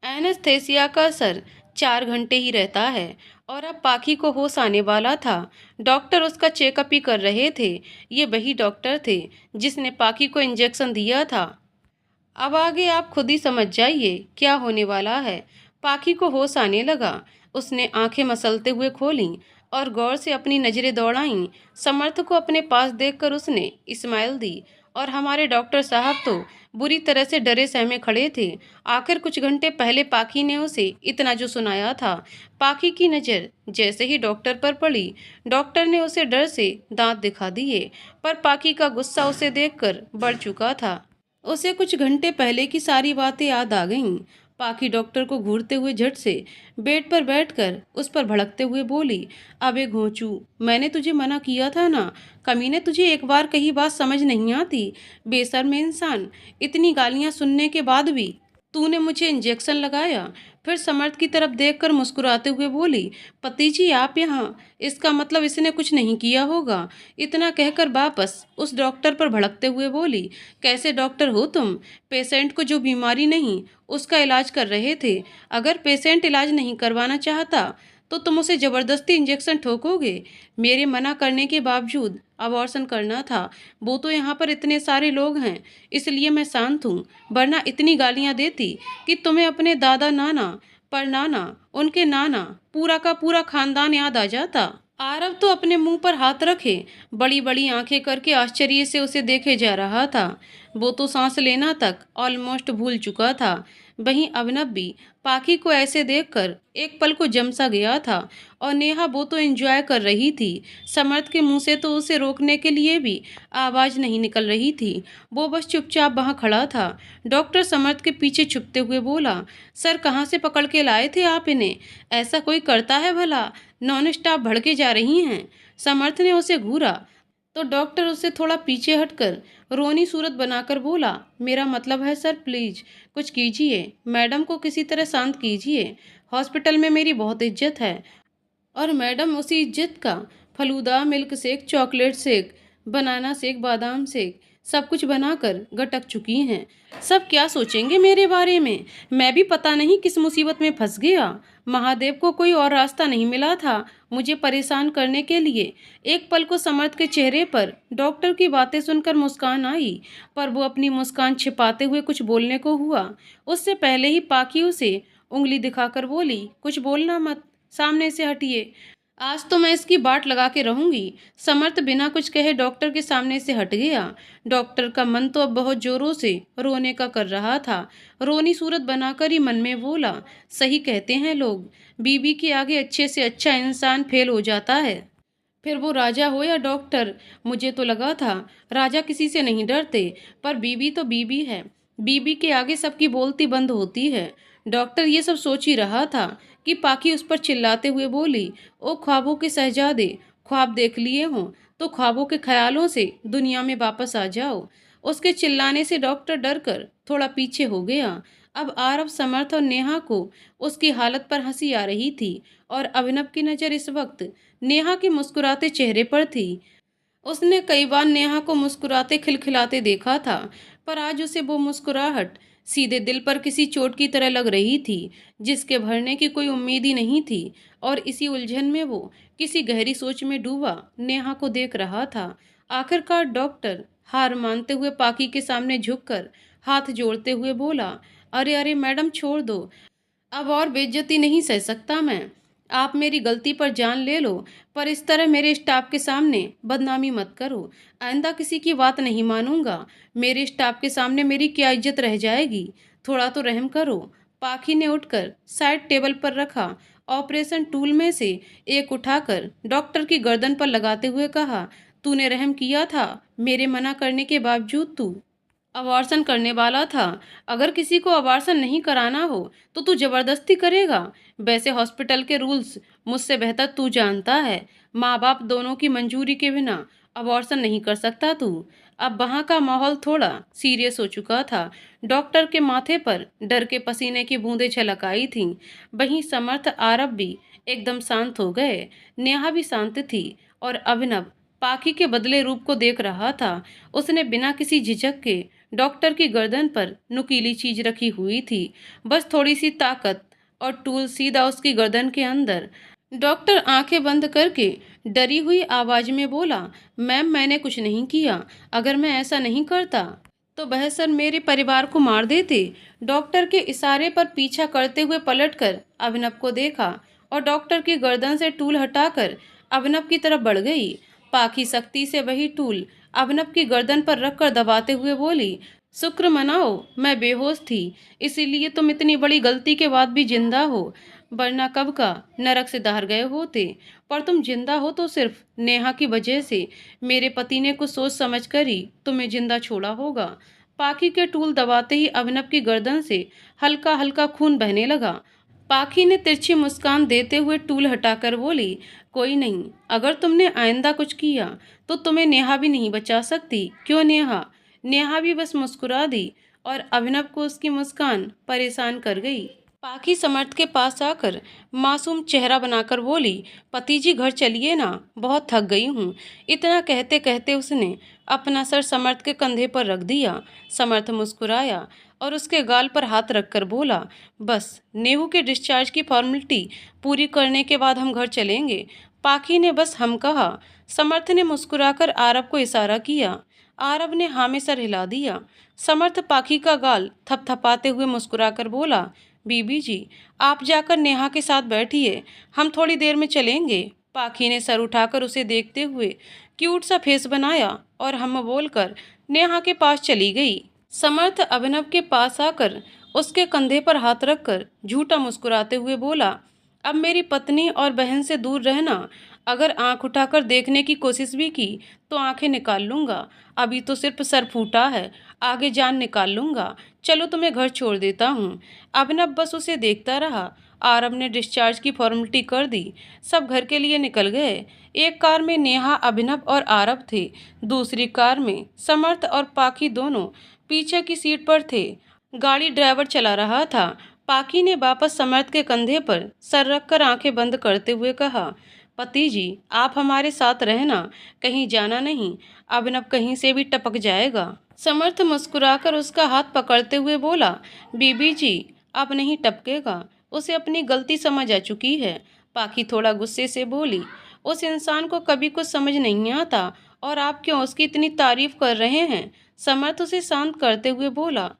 एनेस्थेसिया का असर 4 घंटे ही रहता है और अब पाखी को होश आने वाला था। डॉक्टर उसका चेकअप ही कर रहे थे। ये वही डॉक्टर थे जिसने पाखी को इंजेक्शन दिया था। अब आगे आप खुद ही समझ जाइए क्या होने वाला है। पाखी को होश आने लगा। उसने आंखें मसलते हुए खोलीं और गौर से अपनी नजरें दौड़ाईं। समर्थ को अपने पास देखकर उसने स्माइल दी और हमारे डॉक्टर साहब तो बुरी तरह से डरे सहमे खड़े थे। आखिर कुछ घंटे पहले पाखी ने उसे इतना जो सुनाया था। पाखी की नज़र जैसे ही डॉक्टर पर पड़ी, डॉक्टर ने उसे डर से दांत दिखा दिए, पर पाखी का गुस्सा उसे देखकर बढ़ चुका था। उसे कुछ घंटे पहले की सारी बातें याद आ गईं। पाखी डॉक्टर को घूरते हुए झट से बेड पर बैठकर उस पर भड़कते हुए बोली, अबे घोंचू, मैंने तुझे मना किया था ना, कमीने, तुझे एक बार कही बात समझ नहीं आती। बेशर्म इंसान, इतनी गालियां सुनने के बाद भी तूने मुझे इंजेक्शन लगाया। फिर समर्थ की तरफ देखकर मुस्कुराते हुए बोली, पति जी आप यहाँ, इसका मतलब इसने कुछ नहीं किया होगा। इतना कहकर वापस उस डॉक्टर पर भड़कते हुए बोली, कैसे डॉक्टर हो तुम? पेशेंट को जो बीमारी नहीं उसका इलाज कर रहे थे। अगर पेशेंट इलाज नहीं करवाना चाहता तो तुम उसे जबरदस्ती इंजेक्शन ठोकोगे। मेरे मना करने के बावजूद अबॉर्शन करना था। वो तो यहाँ पर इतने सारे लोग हैं, इसलिए मैं शांत हूँ, वरना इतनी गालियाँ देती कि तुम्हें अपने दादा नाना, परनाना, उनके नाना, पूरा का पूरा खानदान याद आ जाता। आरव तो अपने मुंह पर हाथ रखे बड़ी बड़ी आंखें करके आश्चर्य से उसे देखे जा रहा था। वो तो सांस लेना तक ऑलमोस्ट भूल चुका था। वहीं अभिनव भी पाखी को ऐसे देखकर एक पल को जम सा गया था और नेहा वो तो एंजॉय कर रही थी। समर्थ के मुंह से तो उसे रोकने के लिए भी आवाज़ नहीं निकल रही थी। वो बस चुपचाप वहाँ खड़ा था। डॉक्टर समर्थ के पीछे छुपते हुए बोला, सर कहाँ से पकड़ के लाए थे आप इन्हें? ऐसा कोई करता है भला? नॉन स्टॉप भड़के जा रही हैं। समर्थ ने उसे घूरा तो डॉक्टर उससे थोड़ा पीछे हटकर रोनी सूरत बनाकर बोला, मेरा मतलब है सर, प्लीज कुछ कीजिए, मैडम को किसी तरह शांत कीजिए। हॉस्पिटल में मेरी बहुत इज्जत है और मैडम उसी इज्जत का falooda, milk shake, chocolate shake, banana shake, बादाम शेक सब कुछ बनाकर गटक चुकी हैं। सब क्या सोचेंगे मेरे बारे में? मैं भी पता नहीं किस मुसीबत में फंस गया। महादेव को कोई और रास्ता नहीं मिला था मुझे परेशान करने के लिए। एक पल को समर्थ के चेहरे पर डॉक्टर की बातें सुनकर मुस्कान आई, पर वो अपनी मुस्कान छिपाते हुए कुछ बोलने को हुआ उससे पहले ही पाखी उसे उंगली दिखाकर बोली, कुछ बोलना मत, सामने से हटिए, आज तो मैं इसकी बाट लगा के रहूंगी। समर्थ बिना कुछ कहे डॉक्टर के सामने से हट गया। डॉक्टर का मन तो अब बहुत जोरों से रोने का कर रहा था। रोनी सूरत बनाकर ही मन में बोला, सही कहते हैं लोग, बीबी के आगे अच्छे से अच्छा इंसान फेल हो जाता है, फिर वो राजा हो या डॉक्टर। मुझे तो लगा था राजा किसी से नहीं डरते, पर बीबी तो बीबी है, बीबी के आगे सबकी बोलती बंद होती है। डॉक्टर ये सब सोच ही रहा था कि पाकी उस पर चिल्लाते हुए बोली, ओ ख्वाबों के शहजादे, ख्वाब देख लिए हों तो ख्वाबों के ख्यालों से दुनिया में वापस आ जाओ। उसके चिल्लाने से डॉक्टर डर कर थोड़ा पीछे हो गया। अब आरव, समर्थ और नेहा को उसकी हालत पर हंसी आ रही थी और अभिनव की नज़र इस वक्त नेहा के मुस्कुराते चेहरे पर थी। उसने कई बार नेहा को मुस्कुराते खिलखिलाते देखा था, पर आज उसे वो मुस्कुराहट सीधे दिल पर किसी चोट की तरह लग रही थी, जिसके भरने की कोई उम्मीद ही नहीं थी। और इसी उलझन में वो किसी गहरी सोच में डूबा नेहा को देख रहा था। आखिरकार डॉक्टर हार मानते हुए पाकी के सामने झुककर हाथ जोड़ते हुए बोला, अरे अरे मैडम, छोड़ दो, अब और बेइज्जती नहीं सह सकता मैं। आप मेरी गलती पर जान ले लो, पर इस तरह मेरे स्टाफ के सामने बदनामी मत करो। आइंदा किसी की बात नहीं मानूंगा। मेरे स्टाफ के सामने मेरी क्या इज्जत रह जाएगी? थोड़ा तो रहम करो। पाखी ने उठकर साइड टेबल पर रखा ऑपरेशन टूल में से एक उठाकर डॉक्टर की गर्दन पर लगाते हुए कहा, तूने रहम किया था, मेरे मना करने के बावजूद तू अबॉर्शन करने वाला था। अगर किसी को अबॉर्शन नहीं कराना हो तो तू जबरदस्ती करेगा। वैसे हॉस्पिटल के रूल्स मुझसे बेहतर तू जानता है। माँ बाप दोनों की मंजूरी के बिना अबॉर्शन नहीं कर सकता तू। अब वहाँ का माहौल थोड़ा सीरियस हो चुका था। डॉक्टर के माथे पर डर के पसीने की बूंदें छलक आई थीं। वहीं समर्थ, आरब भी एकदम शांत हो गए। नेहा भी शांत थी और अभिनव पाखी के बदले रूप को देख रहा था। उसने बिना किसी झिझक के डॉक्टर की गर्दन पर नुकीली चीज रखी हुई थी। बस थोड़ी सी ताकत और टूल सीधा उसकी गर्दन के अंदर। डॉक्टर आंखें बंद करके डरी हुई आवाज में बोला, मैम, मैंने कुछ नहीं किया। अगर मैं ऐसा नहीं करता तो वह सर मेरे परिवार को मार देते। डॉक्टर के इशारे पर पीछा करते हुए पलटकर अभिनव को देखा और डॉक्टर की गर्दन से टूल हटाकर अभिनव की तरफ बढ़ गई। पाखी सख्ती से वही टूल अभिनव की गर्दन पर रखकर दबाते हुए बोली, शुक्र मनाओ मैं बेहोश थी, इसीलिए तुम इतनी बड़ी गलती के बाद भी जिंदा हो, वरना कब का नरक से दाहर गए होते। पर तुम जिंदा हो तो सिर्फ नेहा की वजह से। मेरे पति ने कुछ सोच समझ कर ही तुम्हें जिंदा छोड़ा होगा। पाखी के टूल दबाते ही अभिनव की गर्दन से हल्का हल्का खून बहने लगा। पाखी ने तिरछी मुस्कान देते हुए टूल हटाकर बोली, कोई नहीं, अगर तुमने आइंदा कुछ किया तो तुम्हें नेहा भी नहीं बचा सकती। क्यों नेहा? नेहा भी बस मुस्कुरा दी और अभिनव को उसकी मुस्कान परेशान कर गई। पाखी समर्थ के पास आकर मासूम चेहरा बनाकर बोली, पति जी घर चलिए ना, बहुत थक गई हूँ। इतना कहते कहते उसने अपना सर समर्थ के कंधे पर रख दिया। समर्थ मुस्कुराया और उसके गाल पर हाथ रखकर बोला, बस नेहू के डिस्चार्ज की फॉर्मेलिटी पूरी करने के बाद हम घर चलेंगे। पाखी ने बस हम कहा। समर्थ ने मुस्कुराकर आरव को इशारा किया। आरव ने हाँ में सर हिला दिया। समर्थ पाखी का गाल थपथपाते हुए मुस्कुराकर बोला, बीबी जी, आप जाकर नेहा के साथ बैठिए, हम थोड़ी देर में चलेंगे। पाखी ने सर उठाकर उसे देखते हुए क्यूट सा फेस बनाया और हम बोलकर नेहा के पास चली गई। समर्थ अभिनव के पास आकर उसके कंधे पर हाथ रखकर झूठा मुस्कुराते हुए बोला, अब मेरी पत्नी और बहन से दूर रहना। अगर आंख उठाकर देखने की कोशिश भी की तो आंखें निकाल लूंगा। अभी तो सिर्फ सर फूटा है, आगे जान निकाल लूंगा। चलो तुम्हें घर छोड़ देता हूँ। अभिनव बस उसे देखता रहा। आरव ने डिस्चार्ज की फॉर्मेलिटी कर दी। सब घर के लिए निकल गए। एक कार में नेहा, अभिनव और आरव थे। दूसरी कार में समर्थ और पाखी दोनों पीछे की सीट पर थे। गाड़ी ड्राइवर चला रहा था। पाखी ने वापस समर्थ के कंधे पर सर रखकर आंखें बंद करते हुए कहा, पति जी, आप हमारे साथ रहना, कहीं जाना नहीं, अभिनव कहीं से भी टपक जाएगा। समर्थ मुस्कुराकर उसका हाथ पकड़ते हुए बोला, बीबी जी, अब नहीं टपकेगा, उसे अपनी गलती समझ आ चुकी है। पाखी थोड़ा गुस्से से बोली, उस इंसान को कभी कुछ समझ नहीं आता और आप क्यों उसकी इतनी तारीफ कर रहे हैं? समर्थ उसे शांत करते हुए बोला,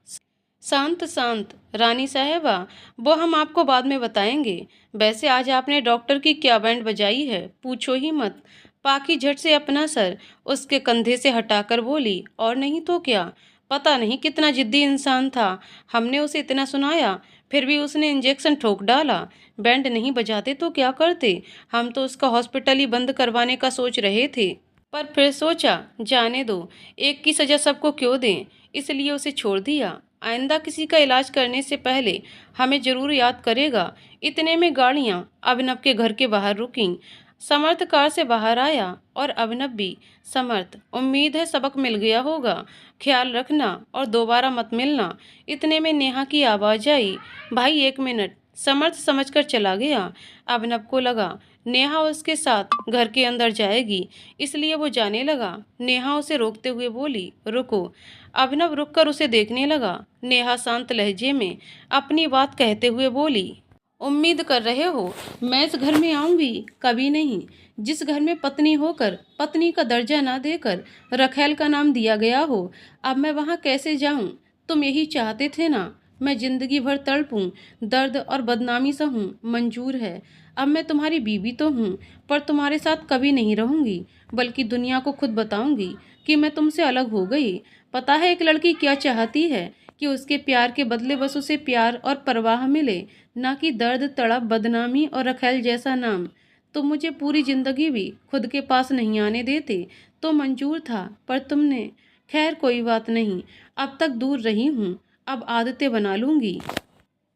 शांत शांत रानी साहेबा, वो हम आपको बाद में बताएंगे। वैसे आज आपने डॉक्टर की क्या बैंड बजाई है, पूछो ही मत। पाखी झट से अपना सर उसके कंधे से हटाकर बोली, और नहीं तो क्या, पता नहीं कितना जिद्दी इंसान था। हमने उसे इतना सुनाया, फिर भी उसने इंजेक्शन ठोक डाला। बैंड नहीं बजाते तो क्या करते? हम तो उसका हॉस्पिटल ही बंद करवाने का सोच रहे थे, पर फिर सोचा जाने दो, एक की सजा सबको क्यों दें, इसलिए उसे छोड़ दिया। आइंदा किसी का इलाज करने से पहले हमें जरूर याद करेगा। इतने में गाड़ियां अभिनव के घर के बाहर रुकीं। समर्थ कार से बाहर आया और अभिनव भी। समर्थ, उम्मीद है सबक मिल गया होगा, ख्याल रखना और दोबारा मत मिलना। इतने में नेहा की आवाज आई, भाई 1 मिनट। समर्थ समझकर चला गया। अभिनव को लगा नेहा उसके साथ घर के अंदर जाएगी, इसलिए वो जाने लगा। नेहा उसे रोकते हुए बोली, रुको। अभिनव रुककर उसे देखने लगा। नेहा शांत लहजे में अपनी बात कहते हुए बोली, उम्मीद कर रहे हो मैं इस घर में आऊंगी? कभी नहीं। जिस घर में पत्नी होकर पत्नी का दर्जा ना देकर रखैल का नाम दिया गया हो, अब मैं वहां कैसे जाऊं? तुम यही चाहते थे ना, मैं जिंदगी भर तड़पूं, दर्द और बदनामी सहूं, मंजूर है। अब मैं तुम्हारी बीवी तो हूँ, पर तुम्हारे साथ कभी नहीं रहूंगी, बल्कि दुनिया को खुद बताऊंगी कि मैं तुमसे अलग हो गई। पता है एक लड़की क्या चाहती है? कि उसके प्यार के बदले बस उसे प्यार और परवाह मिले, ना कि दर्द, तड़प, बदनामी और रखैल जैसा नाम। तुम मुझे पूरी जिंदगी भी खुद के पास नहीं आने देते तो मंजूर था, पर तुमने। खैर कोई बात नहीं, अब तक दूर रही हूँ, अब आदतें बना लूंगी।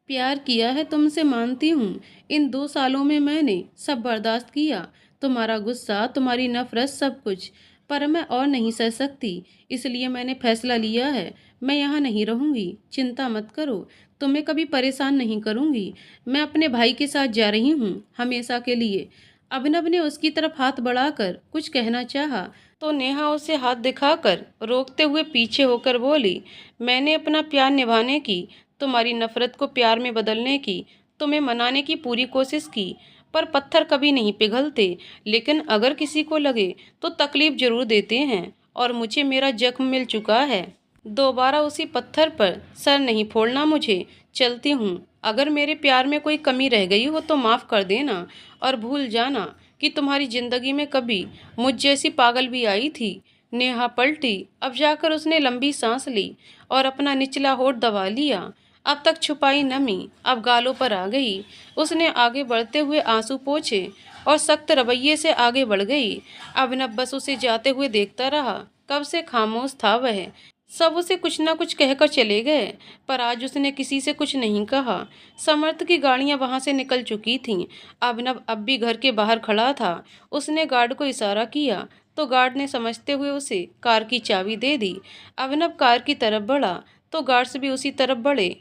प्यार किया है तुमसे, मानती हूँ। इन 2 सालों में मैंने सब बर्दाश्त किया, तुम्हारा गुस्सा, तुम्हारी नफरत, सब कुछ। पर मैं और नहीं सह सकती, इसलिए मैंने फैसला लिया है, मैं यहाँ नहीं रहूँगी। चिंता मत करो, तुम्हें कभी परेशान नहीं करूँगी। मैं अपने भाई के साथ जा रही हूँ, हमेशा के लिए। अभिनव ने उसकी तरफ हाथ बढ़ाकर कुछ कहना चाहा, तो नेहा उसे हाथ दिखाकर रोकते हुए पीछे होकर बोली, मैंने अपना प्यार निभाने की, तुम्हारी नफरत को प्यार में बदलने की, तुम्हें मनाने की पूरी कोशिश की, पर पत्थर कभी नहीं पिघलते। लेकिन अगर किसी को लगे तो तकलीफ जरूर देते हैं, और मुझे मेरा जख्म मिल चुका है। दोबारा उसी पत्थर पर सर नहीं फोड़ना मुझे। चलती हूँ। अगर मेरे प्यार में कोई कमी रह गई हो तो माफ़ कर देना, और भूल जाना कि तुम्हारी जिंदगी में कभी मुझ जैसी पागल भी आई थी। नेहा पलटी। अब जाकर उसने लंबी सांस ली और अपना निचला होठ दबा लिया। अब तक छुपाई नमी अब गालों पर आ गई। उसने आगे बढ़ते हुए आंसू पोंछे और सख्त रवैये से आगे बढ़ गई। अभिनव बस उसे जाते हुए देखता रहा। कब से खामोश था वह। सब उसे कुछ न कुछ कहकर चले गए, पर आज उसने किसी से कुछ नहीं कहा। समर्थ की गाड़ियां वहां से निकल चुकी थीं। अभिनव अब भी घर के बाहर खड़ा था। उसने गार्ड को इशारा किया तो गार्ड ने समझते हुए उसे कार की चाबी दे दी। अभिनव कार की तरफ बढ़ा तो गार्ड्स भी उसी तरफ बढ़े।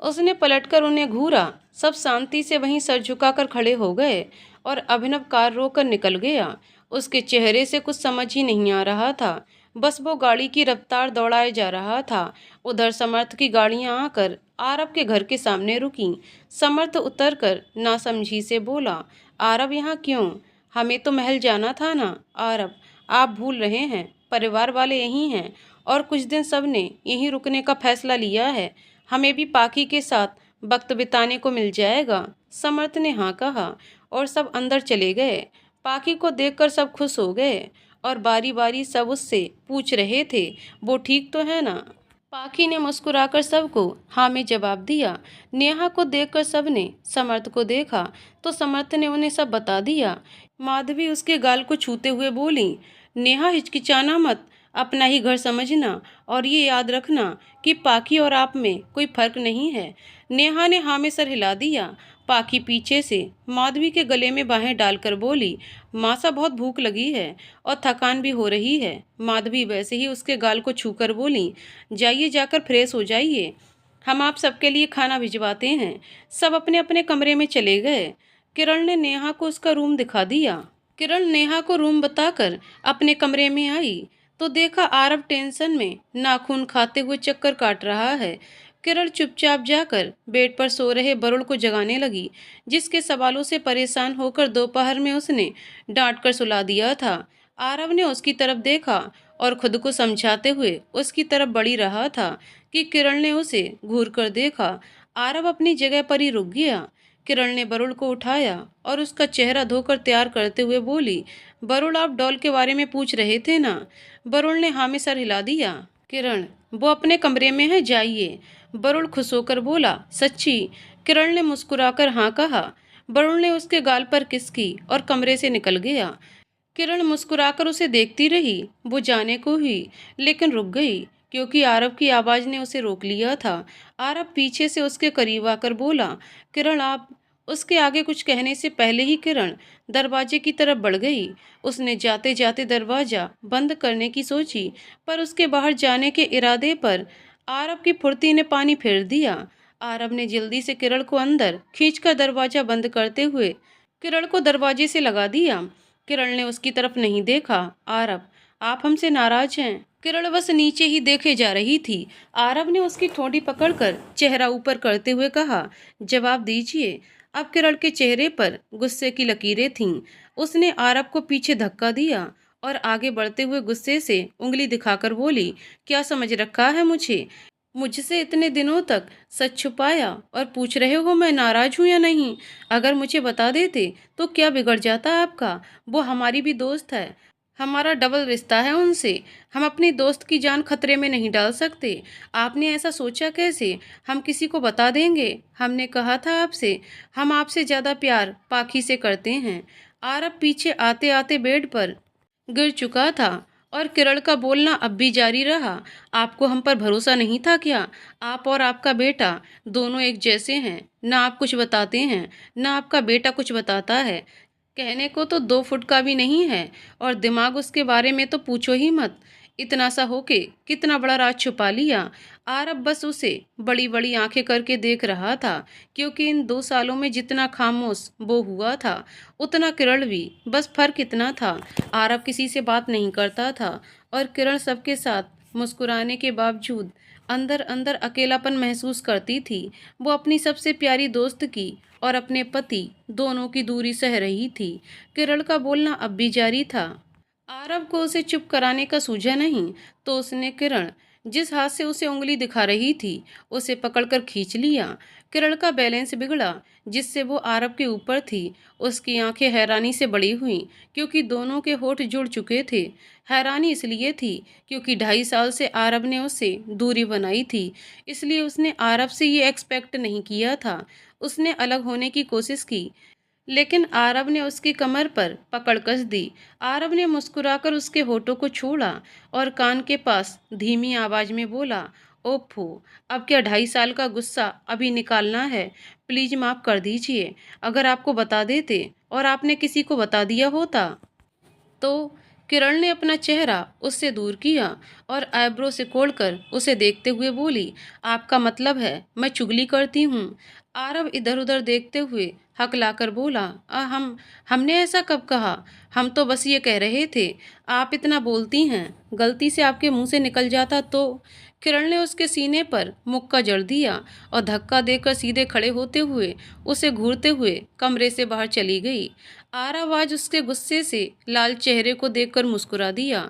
उसने पलटकर उन्हें घूरा। सब शांति से वहीं सर झुकाकर खड़े हो गए और अभिनव कार रोककर निकल गया। उसके चेहरे से कुछ समझ ही नहीं आ रहा था, बस वो गाड़ी की रफ्तार दौड़ाए जा रहा था। उधर समर्थ की गाड़ियां आकर आरव के घर के सामने रुकीं। समर्थ उतरकर नासमझी से बोला, आरव यहाँ क्यों? हमें तो महल जाना था ना। आरव, आप भूल रहे हैं, परिवार वाले यहीं हैं और कुछ दिन सबने यहीं रुकने का फैसला लिया है। हमें भी पाखी के साथ वक्त बिताने को मिल जाएगा। समर्थ ने हाँ कहा और सब अंदर चले गए। पाखी को देखकर सब खुश हो गए और बारी बारी सब उससे पूछ रहे थे, वो ठीक तो है ना। पाखी ने मुस्कुराकर सबको हाँ में जवाब दिया। नेहा को देखकर सबने समर्थ को देखा तो समर्थ ने उन्हें सब बता दिया। माधवी उसके गाल को छूते हुए बोली, नेहा हिचकिचाना मत, अपना ही घर समझना और ये याद रखना कि पाखी और आप में कोई फर्क नहीं है। नेहा ने हाँ में सर हिला दिया। पाखी पीछे से माधवी के गले में बाहें डालकर बोली, मासा बहुत भूख लगी है और थकान भी हो रही है। माधवी वैसे ही उसके गाल को छूकर बोली, जाइए जाकर फ्रेश हो जाइए, हम आप सबके लिए खाना भिजवाते हैं। सब अपने अपने कमरे में चले गए। किरण ने नेहा को उसका रूम दिखा दिया। किरण नेहा को रूम बताकर अपने कमरे में आई तो देखा आरव टेंशन में नाखून खाते हुए चक्कर काट रहा है। किरण चुपचाप जाकर बेड पर सो रहे वरुण को जगाने लगी, जिसके सवालों से परेशान होकर दोपहर में उसने डांट कर सुला दिया था। आरव ने उसकी तरफ देखा और खुद को समझाते हुए उसकी तरफ बढ़ी रहा था कि किरण ने उसे घूर कर देखा। आरव अपनी जगह पर ही रुक गया। किरण ने वरुण को उठाया और उसका चेहरा धोकर तैयार करते हुए बोली, वरुण आप डॉल के बारे में पूछ रहे थे ना। वरुण ने हाँ में सर हिला दिया। किरण, वो अपने कमरे में है, जाइए। वरुण खुश होकर बोला, सच्ची? किरण ने मुस्कुराकर हाँ कहा। वरुण ने उसके गाल पर किस की और कमरे से निकल गया। किरण मुस्कुराकर उसे देखती रही। वो जाने को हुई लेकिन रुक गई क्योंकि आरव की आवाज़ ने उसे रोक लिया था। आरव पीछे से उसके करीब आकर बोला, किरण आप। उसके आगे कुछ कहने से पहले ही किरण दरवाजे की तरफ बढ़ गई। उसने जाते जाते दरवाजा बंद करने की सोची, पर उसके बाहर जाने के इरादे पर आरव की फुर्ती ने पानी फेर दिया। आरव ने जल्दी से किरण को अंदर खींचकर दरवाजा बंद करते हुए किरण को दरवाजे से लगा दिया। किरण ने उसकी तरफ नहीं देखा। आरव, आप हमसे नाराज हैं? किरण बस नीचे ही देखे जा रही थी। आरव ने उसकी ठोड़ी पकड़कर चेहरा ऊपर करते हुए कहा, जवाब दीजिए। अब किरण के चेहरे पर गुस्से की लकीरें थीं। उसने आरव को पीछे धक्का दिया और आगे बढ़ते हुए गुस्से से उंगली दिखाकर बोली, क्या समझ रखा है मुझे? मुझसे इतने दिनों तक सच छुपाया और पूछ रहे हो मैं नाराज हूं या नहीं? अगर मुझे बता देते तो क्या बिगड़ जाता आपका? वो हमारी भी दोस्त है। हमारा डबल रिश्ता है उनसे। हम अपनी दोस्त की जान खतरे में नहीं डाल सकते। आपने ऐसा सोचा कैसे? हम किसी को बता देंगे? हमने कहा था आपसे, हम आपसे ज्यादा प्यार पाखी से करते हैं। आरब पीछे आते आते बेड पर गिर चुका था और किरण का बोलना अब भी जारी रहा। आपको हम पर भरोसा नहीं था क्या? आप और आपका बेटा दोनों एक जैसे हैं। ना आप कुछ बताते हैं, ना आपका बेटा कुछ बताता है। कहने को तो 2 फुट का भी नहीं है और दिमाग उसके बारे में तो पूछो ही मत। इतना सा होके कितना बड़ा राज छुपा लिया। आरब बस उसे बड़ी बड़ी आंखें करके देख रहा था, क्योंकि इन 2 सालों में जितना खामोश वो हुआ था उतना किरण भी। बस फर्क इतना था, आरब किसी से बात नहीं करता था और किरण सबके साथ मुस्कुराने के बावजूद अंदर अंदर अकेलापन महसूस करती थी। वो अपनी सबसे प्यारी दोस्त की और अपने पति दोनों की दूरी सह रही थी। किरण का बोलना अब भी जारी था। आरव को उसे चुप कराने का सूझा नहीं, तो उसने किरण जिस हाथ से उसे उंगली दिखा रही थी उसे पकड़कर खींच लिया। किरण का बैलेंस बिगड़ा, जिससे वो आरव के ऊपर थी। उसकी आंखें हैरानी से बड़ी हुईं, क्योंकि दोनों के होठ जुड़ चुके थे। हैरानी इसलिए थी क्योंकि 2.5 साल से आरव ने उससे दूरी बनाई थी, इसलिए उसने आरव से ये एक्सपेक्ट नहीं किया था। उसने अलग होने की कोशिश की, लेकिन आरव ने उसकी कमर पर पकड़ कस दी। आरव ने मुस्कुराकर उसके होठों को छुआ और कान के पास धीमी आवाज में बोला, ओफो, अब क्या 2.5 साल का गुस्सा अभी निकालना है? प्लीज माफ कर दीजिए। अगर आपको बता देते और आपने किसी को बता दिया होता तो। किरण ने अपना चेहरा उससे दूर किया और आईब्रो से कोड़कर उसे देखते हुए बोली, आपका मतलब है मैं चुगली करती हूँ? आरव इधर उधर देखते हुए हकलाकर बोला, हमने ऐसा कब कहा? हम तो बस ये कह रहे थे, आप इतना बोलती हैं, गलती से आपके मुंह से निकल जाता तो। किरण ने उसके सीने पर मुक्का जड़ दिया और धक्का देकर सीधे खड़े होते हुए उसे घूरते हुए कमरे से बाहर चली गई। आरव आज उसके गुस्से से लाल चेहरे को देखकर मुस्कुरा दिया,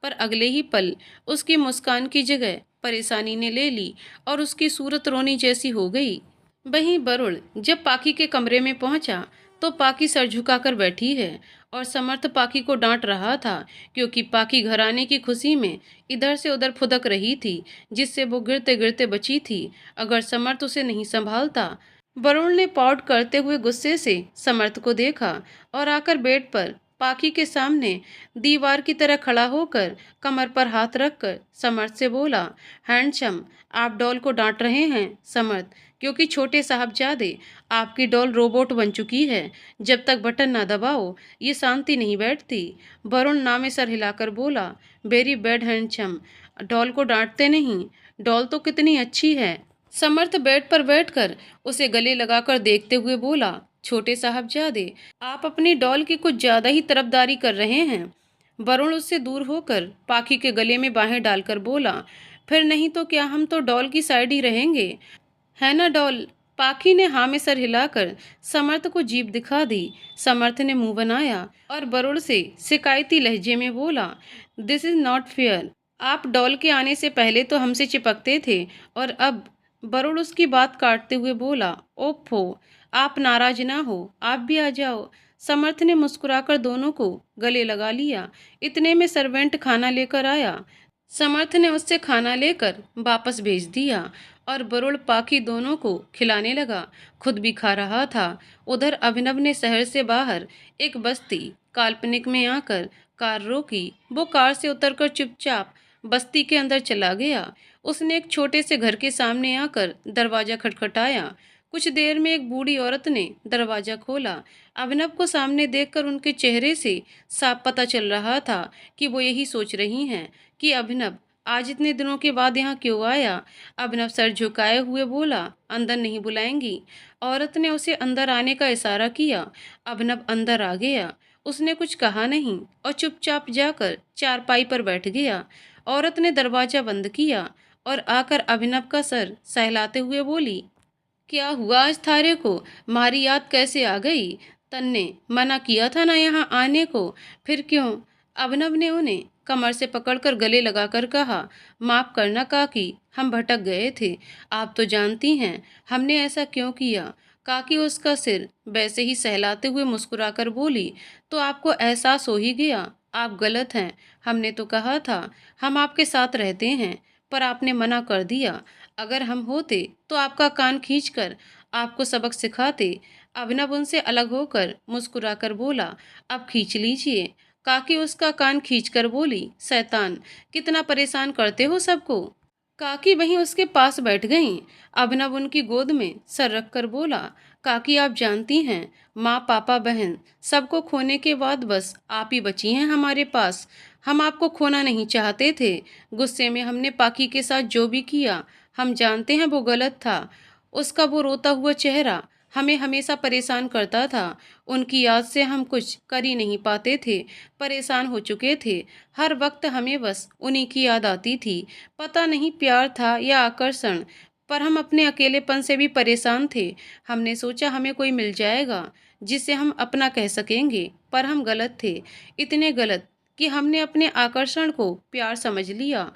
पर अगले ही पल उसकी मुस्कान की जगह परेशानी ने ले ली और उसकी सूरत रोनी जैसी हो गई। वहीं वरुण जब पाकी के कमरे में पहुंचा तो पाकी सर झुकाकर बैठी है और समर्थ पाकी को डांट रहा था, क्योंकि पाकी घर आने की खुशी में इधर से उधर फुदक रही थी, जिससे वो गिरते गिरते बची थी अगर समर्थ उसे नहीं संभालता। वरुण ने पॉट करते हुए गुस्से से समर्थ को देखा और आकर बेड पर पाकी के सामने दीवार की तरह खड़ा होकर कमर पर हाथ रखकर समर्थ से बोला, हैंडसम, आप डॉल को डांट रहे हैं समर्थ, क्योंकि छोटे साहबजादे आपकी डॉल रोबोट बन चुकी है। जब तक बटन ना दबाओ ये शांति नहीं बैठती। वरुण नामे सर हिलाकर बोला, वेरी बैड हैंडसम, डॉल को डांटते नहीं, डॉल तो कितनी अच्छी है। समर्थ बेड पर बैठकर उसे गले लगाकर देखते हुए बोला, छोटे साहबजादे, आप अपनी डॉल की कुछ ज्यादा ही तरफदारी कर रहे हैं। वरुण उससे दूर होकर पाखी के गले में बाहें डालकर बोला, फिर नहीं तो क्या, हम तो डॉल की साइड ही रहेंगे, है ना डॉल? पाखी ने हाँ में सर हिलाकर समर्थ को जीभ दिखा दी। समर्थ ने मुंह बनाया और वरुण से शिकायती लहजे में बोला, दिस इज नॉट फेयर। आप डॉल के आने से पहले तो हमसे चिपकते थे और अब। वरुण उसकी बात काटते हुए बोला, ओफो, आप नाराज ना हो, आप भी आ जाओ। समर्थ ने मुस्कुराकर दोनों को गले लगा लिया। इतने में सर्वेंट खाना लेकर आया। समर्थ ने उससे खाना लेकर वापस भेज दिया और वरुण पाखी दोनों को खिलाने लगा, खुद भी खा रहा था। उधर अभिनव ने शहर से बाहर एक बस्ती काल्पनिक में आकर कार रोकी। वो कार से उतरकर चुपचाप बस्ती के अंदर चला गया। उसने एक छोटे से घर के सामने आकर दरवाजा खटखटाया। कुछ देर में एक बूढ़ी औरत ने दरवाजा खोला। अभिनव को सामने देखकर उनके चेहरे से साफ पता चल रहा था कि वो यही सोच रही हैं कि अभिनव आज इतने दिनों के बाद यहाँ क्यों आया। अभिनव सर झुकाए हुए बोला, अंदर नहीं बुलाएंगी। औरत ने उसे अंदर आने का इशारा किया। अभिनव अंदर आ गया। उसने कुछ कहा नहीं और चुपचाप जाकर चारपाई पर बैठ गया। औरत ने दरवाजा बंद किया और आकर अभिनव का सर सहलाते हुए बोली, क्या हुआ आज थारे को? मारी याद कैसे आ गई? तन्ने मना किया था ना यहाँ आने को, फिर क्यों? अभिनव ने उन्हें कमर से पकड़कर गले लगाकर कहा, माफ करना काकी, हम भटक गए थे। आप तो जानती हैं हमने ऐसा क्यों किया। काकी उसका सिर वैसे ही सहलाते हुए मुस्कुराकर बोली, तो आपको एहसास हो ही गया, आप गलत हैं। हमने तो कहा था हम आपके साथ रहते हैं, पर आपने मना कर दिया। अगर हम होते तो आपका कान खींचकर आपको सबक सिखाते। अभिनव उनसे अलग होकर मुस्कुराकर बोला, अब खींच लीजिए। काकी उसका कान खींचकर बोली, शैतान, कितना परेशान करते हो सबको। काकी वहीं उसके पास बैठ गईं। अभिनव उनकी गोद में सर रखकर बोला, काकी आप जानती हैं माँ पापा बहन सबको खोने के बाद बस आप ही बची हैं हमारे पास। हम आपको खोना नहीं चाहते थे। गुस्से में हमने पाकी के साथ जो भी किया हम जानते हैं वो गलत था। उसका वो रोता हुआ चेहरा हमें हमेशा परेशान करता था। उनकी याद से हम कुछ कर ही नहीं पाते थे, परेशान हो चुके थे। हर वक्त हमें बस उन्हीं की याद आती थी। पता नहीं प्यार था या आकर्षण, पर हम अपने अकेलेपन से भी परेशान थे। हमने सोचा हमें कोई मिल जाएगा जिसे हम अपना कह सकेंगे, पर हम गलत थे। इतने गलत कि हमने अपने आकर्षण को प्यार समझ लिया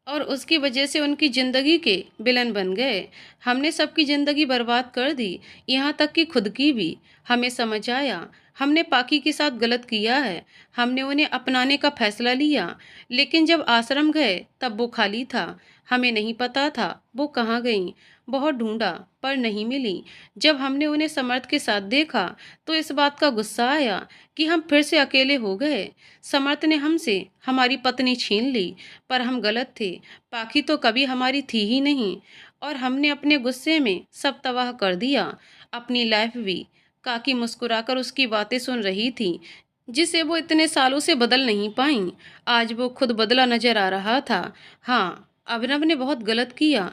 और उसकी वजह से उनकी ज़िंदगी के विलन बन गए। हमने सबकी ज़िंदगी बर्बाद कर दी, यहाँ तक कि खुद की भी। हमें समझ आया हमने पाकी के साथ गलत किया है। हमने उन्हें अपनाने का फैसला लिया, लेकिन जब आश्रम गए तब वो खाली था। हमें नहीं पता था वो कहाँ गईं। बहुत ढूंढा पर नहीं मिली। जब हमने उन्हें समर्थ के साथ देखा तो इस बात का गुस्सा आया कि हम फिर से अकेले हो गए। समर्थ ने हमसे हमारी पत्नी छीन ली, पर हम गलत थे। पाखी तो कभी हमारी थी ही नहीं और हमने अपने गुस्से में सब तबाह कर दिया, अपनी लाइफ भी। काकी मुस्कुराकर उसकी बातें सुन रही थी, जिसे वो इतने सालों से बदल नहीं पाई। आज वो खुद बदला नजर आ रहा था। हाँ, अभिनव ने बहुत गलत किया,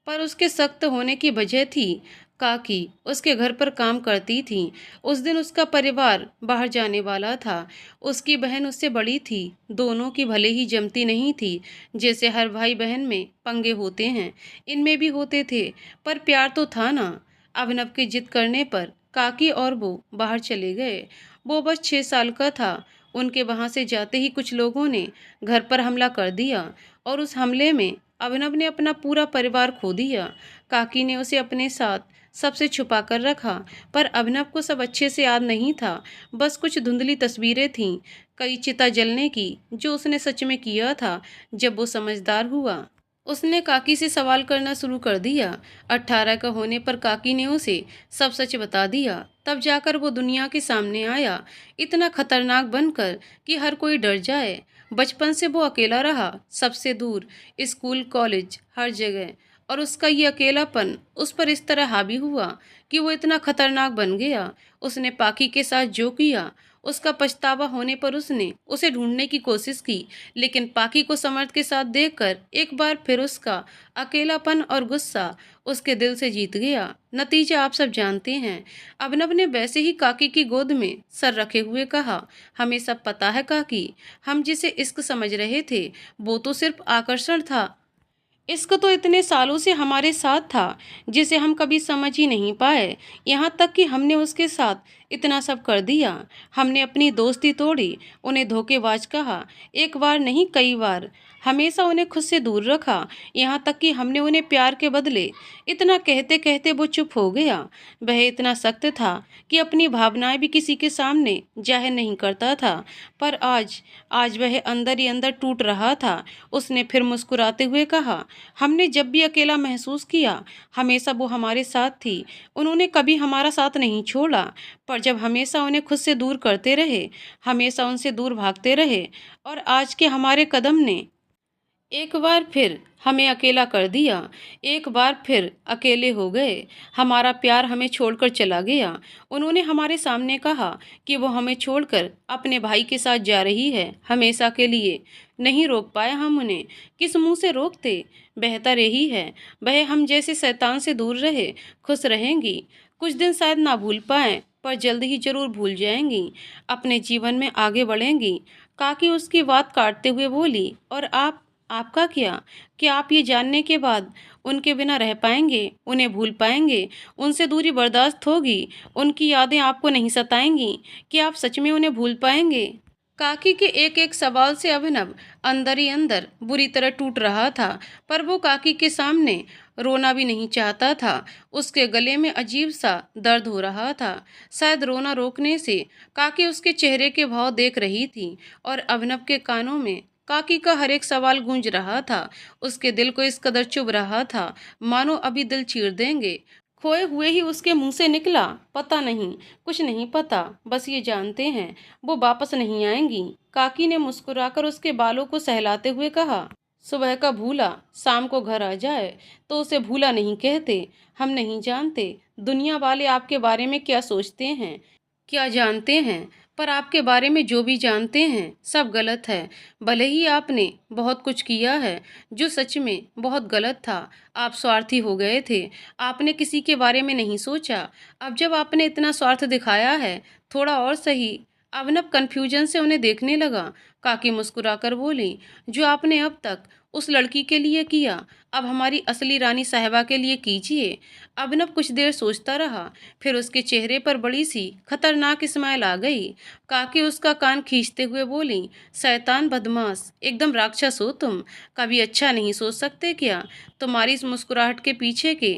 पर उसके सख्त होने की वजह थी। काकी उसके घर पर काम करती थी। उस दिन उसका परिवार बाहर जाने वाला था। उसकी बहन उससे बड़ी थी। दोनों की भले ही जमती नहीं थी, जैसे हर भाई बहन में पंगे होते हैं, इनमें भी होते थे, पर प्यार तो था ना। अभिनव की जिद करने पर काकी और वो बाहर चले गए। वो बस 6 साल का था। उनके वहां से जाते ही कुछ लोगों ने घर पर हमला कर दिया और उस हमले में अभिनव ने अपना पूरा परिवार खो दिया। काकी ने उसे अपने साथ सबसे छुपा कर रखा, पर अभिनव को सब अच्छे से याद नहीं था। बस कुछ धुंधली तस्वीरें थीं, कई चिता जलने की, जो उसने सच में किया था। जब वो समझदार हुआ उसने काकी से सवाल करना शुरू कर दिया। 18 का होने पर काकी ने उसे सब सच बता दिया। तब जाकर वो दुनिया के सामने आया, इतना खतरनाक बनकर कि हर कोई डर जाए। बचपन से वो अकेला रहा, सबसे दूर, स्कूल कॉलेज हर जगह, और उसका ये अकेलापन उस पर इस तरह हावी हुआ कि वो इतना खतरनाक बन गया। उसने पाकी के साथ जो किया, उसका पछतावा होने पर उसने उसे ढूंढने की कोशिश की, लेकिन पाकी को समर्थ के साथ देखकर एक बार फिर उसका अकेलापन और गुस्सा उसके दिल से जीत गया। नतीजा आप सब जानते हैं। अभिनव ने वैसे ही काकी की गोद में सर रखे हुए कहा, हमें सब पता है काकी, हम जिसे इश्क समझ रहे थे वो तो सिर्फ आकर्षण था। इश्क तो इतने सालों से हमारे साथ था, जिसे हम कभी समझ ही नहीं पाए। यहाँ तक कि हमने उसके साथ इतना सब कर दिया। हमने अपनी दोस्ती तोड़ी, उन्हें धोखेबाज कहा, एक बार नहीं कई बार। हमेशा उन्हें खुद से दूर रखा। यहाँ तक कि हमने उन्हें प्यार के बदले इतना कहते कहते वो चुप हो गया। वह इतना सख्त था कि अपनी भावनाएं भी किसी के सामने जाहिर नहीं करता था। पर आज आज वह अंदर ही अंदर टूट रहा था। उसने फिर मुस्कुराते हुए कहा, हमने जब भी अकेला महसूस किया हमेशा वो हमारे साथ थी। उन्होंने कभी हमारा साथ नहीं छोड़ा, पर जब हमेशा उन्हें खुद से दूर करते रहे, हमेशा उनसे दूर भागते रहे, और आज के हमारे कदम ने एक बार फिर हमें अकेला कर दिया, एक बार फिर अकेले हो गए, हमारा प्यार हमें छोड़कर चला गया। उन्होंने हमारे सामने कहा कि वो हमें छोड़कर अपने भाई के साथ जा रही है, हमेशा के लिए। नहीं रोक पाए हम उन्हें, किस मुंह से रोकते? बेहतर यही है, वह हम जैसे शैतान से दूर रहे, खुश रहेंगी। कुछ दिन शायद ना भूल पाए, पर जल्द ही जरूर भूल जाएंगी, अपने जीवन में आगे बढ़ेंगी। काकी उसकी बात काटते हुए बोली, और आपका क्या? क्या आप ये जानने के बाद उनके बिना रह पाएंगे, उन्हें भूल पाएंगे, उनसे दूरी बर्दाश्त होगी, उनकी यादें आपको नहीं सताएंगी? क्या आप सच में उन्हें भूल पाएंगे? काकी के एक एक सवाल से अभिनव अंदर ही अंदर बुरी तरह टूट रहा था, पर वो काकी के सामने रोना भी नहीं चाहता था। उसके गले में अजीब सा दर्द हो रहा था। शायद रोना रोकने से काकी उसके चेहरे के भाव देख रही थी, और अभिनव के कानों में काकी का हर एक सवाल गूंज रहा था। उसके दिल को इस कदर चुभ रहा था, मानो अभी दिल चीर देंगे। खोए हुए ही उसके मुंह से निकला, पता नहीं, कुछ नहीं पता, बस ये जानते हैं वो वापस नहीं आएंगी। काकी ने मुस्कुराकर उसके बालों को सहलाते हुए कहा, सुबह का भूला शाम को घर आ जाए तो उसे भूला नहीं कहते। हम नहीं जानते दुनिया वाले आपके बारे में क्या सोचते हैं, क्या जानते हैं, पर आपके बारे में जो भी जानते हैं सब गलत है। भले ही आपने बहुत कुछ किया है जो सच में बहुत गलत था। आप स्वार्थी हो गए थे, आपने किसी के बारे में नहीं सोचा। अब जब आपने इतना स्वार्थ दिखाया है, थोड़ा और सही। अभिनव कन्फ्यूजन से उन्हें देखने लगा। काकी मुस्कुराकर बोली, जो आपने अब तक उस लड़की के लिए किया, अब हमारी असली रानी साहिबा के लिए कीजिए। अभिनव कुछ देर सोचता रहा, फिर उसके चेहरे पर बड़ी सी खतरनाक स्माइल आ गई। काकी उसका कान खींचते हुए बोली, शैतान बदमाश, एकदम राक्षस हो तुम। कभी अच्छा नहीं सोच सकते क्या? तुम्हारी इस मुस्कुराहट के पीछे के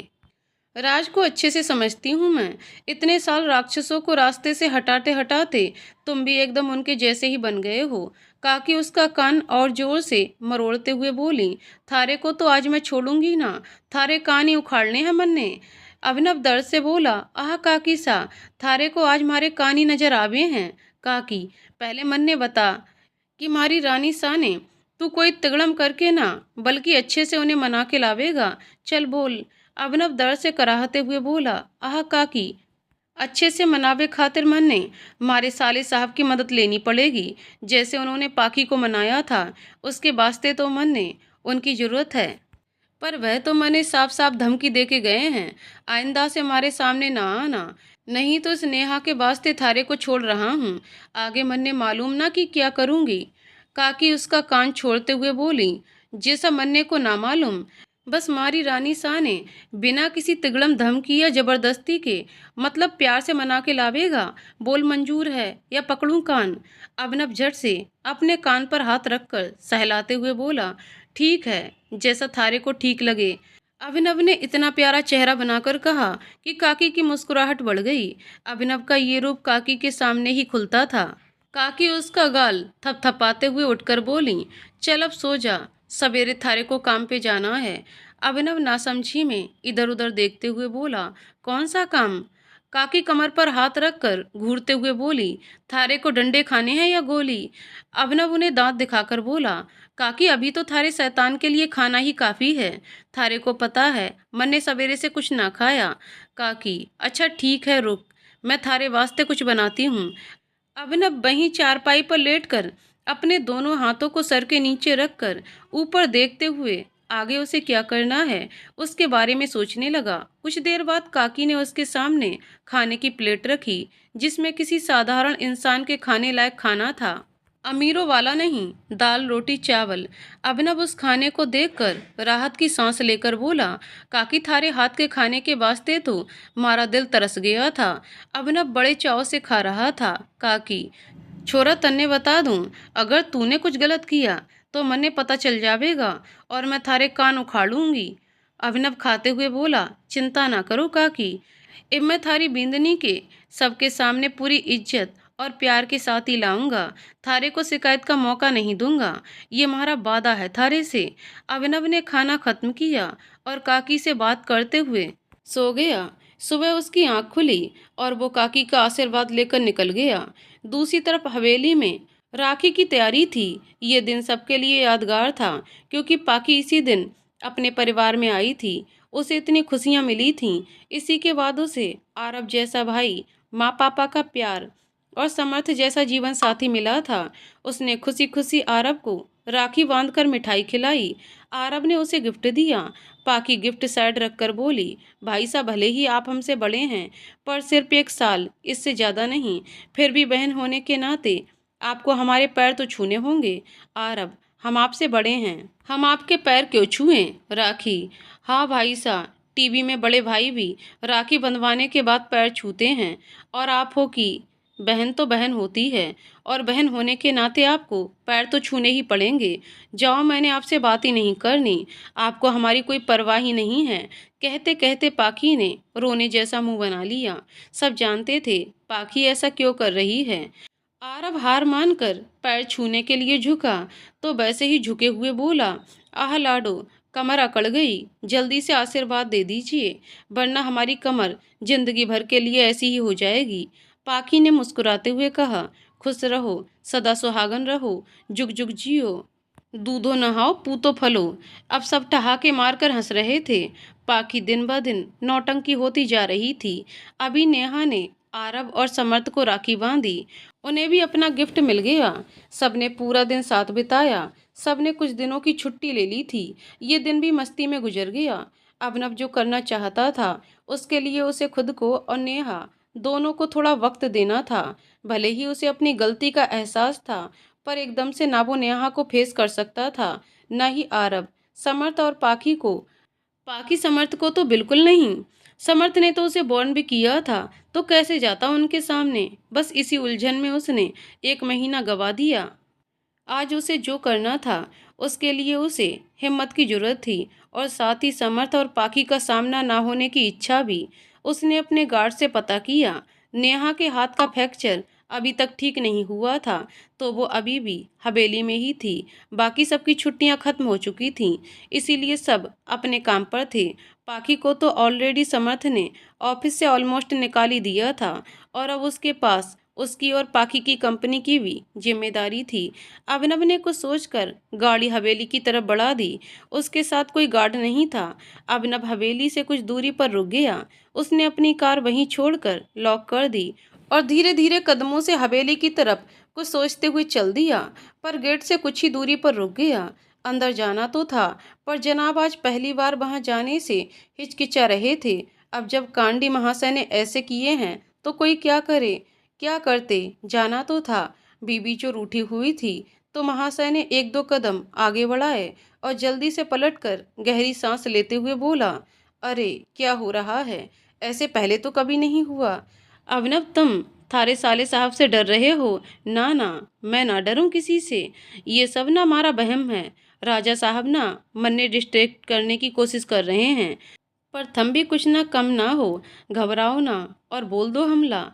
राज को अच्छे से समझती हूँ मैं। इतने साल राक्षसों को रास्ते से हटाते हटाते तुम भी एकदम उनके जैसे ही बन गए हो। काकी उसका कान और जोर से मरोड़ते हुए बोली, थारे को तो आज मैं छोड़ूंगी ना, थारे कान ही उखाड़ने हैं मन ने। अभिनव दर्द से बोला, आह काकी सा, थारे को आज मारे कान ही नजर आवे हैं। काकी, पहले मन ने बता कि मारी रानी सा ने तू कोई तिगड़म करके ना, बल्कि अच्छे से उन्हें मना के लावेगा। चल बोल। अभिनव दर्द से कराहते हुए बोला, आह काकी, अच्छे से मनावे खातिर मन ने मारे साले साहब की मदद लेनी पड़ेगी, जैसे उन्होंने पाकी को मनाया था। उसके वास्ते तो मन ने उनकी जरूरत है, पर वह तो मैंने साफ साफ धमकी दे के गए हैं, आइंदा से हमारे सामने ना आना, नहीं तो इस नेहा के वास्ते थारे को छोड़ रहा हूँ। आगे मन ने मालूम ना कि क्या करूँगी। काकी उसका कान छोड़ते हुए बोली, जैसा मन्ने को ना मालूम, बस मारी रानी सा ने बिना किसी तिगड़म धमकी या जबरदस्ती के, मतलब प्यार से मना के लावेगा। बोल मंजूर है या पकड़ूं कान? अभिनव झट से अपने कान पर हाथ रखकर सहलाते हुए बोला, ठीक है, जैसा थारे को ठीक लगे। अभिनव ने इतना प्यारा चेहरा बनाकर कहा कि काकी की मुस्कुराहट बढ़ गई। अभिनव का ये रूप काकी के सामने ही खुलता था। काकी उसका गाल थपथपाते हुए उठकर बोली, चल अब सो जा, सवेरे थारे को काम पे जाना है। अभिनव नासमझी में इधर उधर देखते हुए बोला, कौन सा काम? काकी कमर पर हाथ रखकर घूरते हुए बोली, थारे को डंडे खाने हैं या गोली? अभिनव उन्हें दांत दिखाकर बोला, काकी अभी तो थारे शैतान के लिए खाना ही काफी है। थारे को पता है मन ने सवेरे से कुछ ना खाया। काकी, अच्छा ठीक है रुक, मैं थारे वास्ते कुछ बनाती हूँ। अभिनव वहीं चारपाई पर लेटकर अपने दोनों हाथों को सर के नीचे रखकर ऊपर देखते हुए आगे उसे क्या करना है उसके बारे में सोचने लगा। कुछ देर बाद काकी ने उसके सामने खाने की प्लेट रखी, जिसमें किसी साधारण इंसान के खाने लायक खाना था, अमीरों वाला नहीं, दाल रोटी चावल। अभिनव उस खाने को देखकर राहत की सांस लेकर बोला, काकी थारे हाथ के खाने के वास्ते तो हमारा दिल तरस गया था। अभिनव बड़े चाव से खा रहा था। काकी, छोरा तन्ने बता दूं, अगर तूने कुछ गलत किया तो मन्ने पता चल जावेगा और मैं थारे कान उखाड़ लूंगी। अभिनव खाते हुए बोला, चिंता ना करो काकी, अब मैं थारी बिंदनी के सबके सामने पूरी इज्जत और प्यार के साथ ही लाऊंगा, थारे को शिकायत का मौका नहीं दूंगा, ये हमारा वादा है थारे से। अभिनव ने खाना खत्म किया और काकी से बात करते हुए सो गया। सुबह उसकी आंख खुली और वो काकी का आशीर्वाद लेकर निकल गया। दूसरी तरफ हवेली में राखी की तैयारी थी। ये दिन सबके लिए यादगार था, क्योंकि पाकी इसी दिन अपने परिवार में आई थी। उसे इतनी खुशियां मिली थीं। इसी के बाद उसे आरब जैसा भाई, माँ पापा का प्यार और समर्थ जैसा जीवन साथी मिला था। उसने खुशी खुशी आरब को राखी बांधकर मिठाई खिलाई। आरब ने उसे गिफ्ट दिया। पाकी गिफ्ट साइड रखकर बोली, भाई साहब, भले ही आप हमसे बड़े हैं, पर सिर्फ 1 साल, इससे ज़्यादा नहीं। फिर भी बहन होने के नाते आपको हमारे पैर तो छूने होंगे। आरब, हम आपसे बड़े हैं, हम आपके पैर क्यों छुएं? राखी, हाँ भाई साहब, टीवी में बड़े भाई भी राखी बंधवाने के बाद पैर छूते हैं, और आप हो कि बहन तो बहन होती है, और बहन होने के नाते आपको पैर तो छूने ही पड़ेंगे। जाओ, मैंने आपसे बात ही नहीं करनी, आपको हमारी कोई परवाह ही नहीं है। कहते कहते पाखी ने रोने जैसा मुंह बना लिया। सब जानते थे पाखी ऐसा क्यों कर रही है। आरव हार मानकर पैर छूने के लिए झुका, तो वैसे ही झुके हुए बोला, आह लाडो, कमर अकड़ गई, जल्दी से आशीर्वाद दे दीजिए, वरना हमारी कमर जिंदगी भर के लिए ऐसी ही हो जाएगी। पाखी ने मुस्कुराते हुए कहा, खुश रहो, सदा सुहागन रहो, जुग जुग जियो, दूधो नहाओ, पूतो फलो। अब सब ठहाके मारकर हंस रहे थे। पाखी दिन ब दिन नौटंकी होती जा रही थी। अभी नेहा ने आरव और समर्थ को राखी बांधी। उन्हें भी अपना गिफ्ट मिल गया। सबने पूरा दिन साथ बिताया। सबने कुछ दिनों की छुट्टी ले ली थी। ये दिन भी मस्ती में गुजर गया। अभिनव जो करना चाहता था, उसके लिए उसे खुद को और नेहा दोनों को थोड़ा वक्त देना था। भले ही उसे अपनी गलती का एहसास था, पर एकदम से ना वो नेहा को फेस कर सकता था, न ही आरब, समर्थ और पाखी को। पाकि समर्थ को तो बिल्कुल नहीं। समर्थ ने तो उसे बॉर्न भी किया था, तो कैसे जाता उनके सामने। बस इसी उलझन में उसने 1 महीना गवा दिया। आज उसे जो करना था, उसके लिए उसे हिम्मत की जरूरत थी, और साथ ही समर्थ और पाकी का सामना ना होने की इच्छा भी। उसने अपने गार्ड से पता किया। नेहा के हाथ का फ्रैक्चर अभी तक ठीक नहीं हुआ था, तो वो अभी भी हवेली में ही थी। बाकी सबकी छुट्टियां खत्म हो चुकी थीं, इसीलिए सब अपने काम पर थे। पाकी को तो ऑलरेडी समर्थ ने ऑफिस से ऑलमोस्ट निकाल ही दिया था, और अब उसके पास उसकी और पाकी की कंपनी की भी जिम्मेदारी थी। अभिनव ने कुछ सोचकर गाड़ी हवेली की तरफ बढ़ा दी। उसके साथ कोई गार्ड नहीं था। अभिनव हवेली से कुछ दूरी पर रुक गया। उसने अपनी कार वहीं छोड़कर लॉक कर दी और धीरे धीरे कदमों से हवेली की तरफ कुछ सोचते हुए चल दिया, पर गेट से कुछ ही दूरी पर रुक गया। अंदर जाना तो था, पर जनाब आज पहली बार वहां जाने से हिचकिचा रहे थे। अब जब कांडी महाशय ने ऐसे किए हैं, तो कोई क्या करे। क्या करते, जाना तो था। बीबी जो रूठी हुई थी, तो महाशय ने 1-2 कदम आगे बढ़ाए और जल्दी से पलटकर गहरी सांस लेते हुए बोला, अरे क्या हो रहा है, ऐसे पहले तो कभी नहीं हुआ। अभिनव, तुम थारे साले साहब से डर रहे हो? ना ना, मैं ना डरूं किसी से। ये सब ना हमारा वहम है। राजा साहब ना मन ने डिस्ट्रैक्ट करने की कोशिश कर रहे हैं, पर थम भी कुछ ना कम ना हो। घबराओ ना और बोल दो हमला।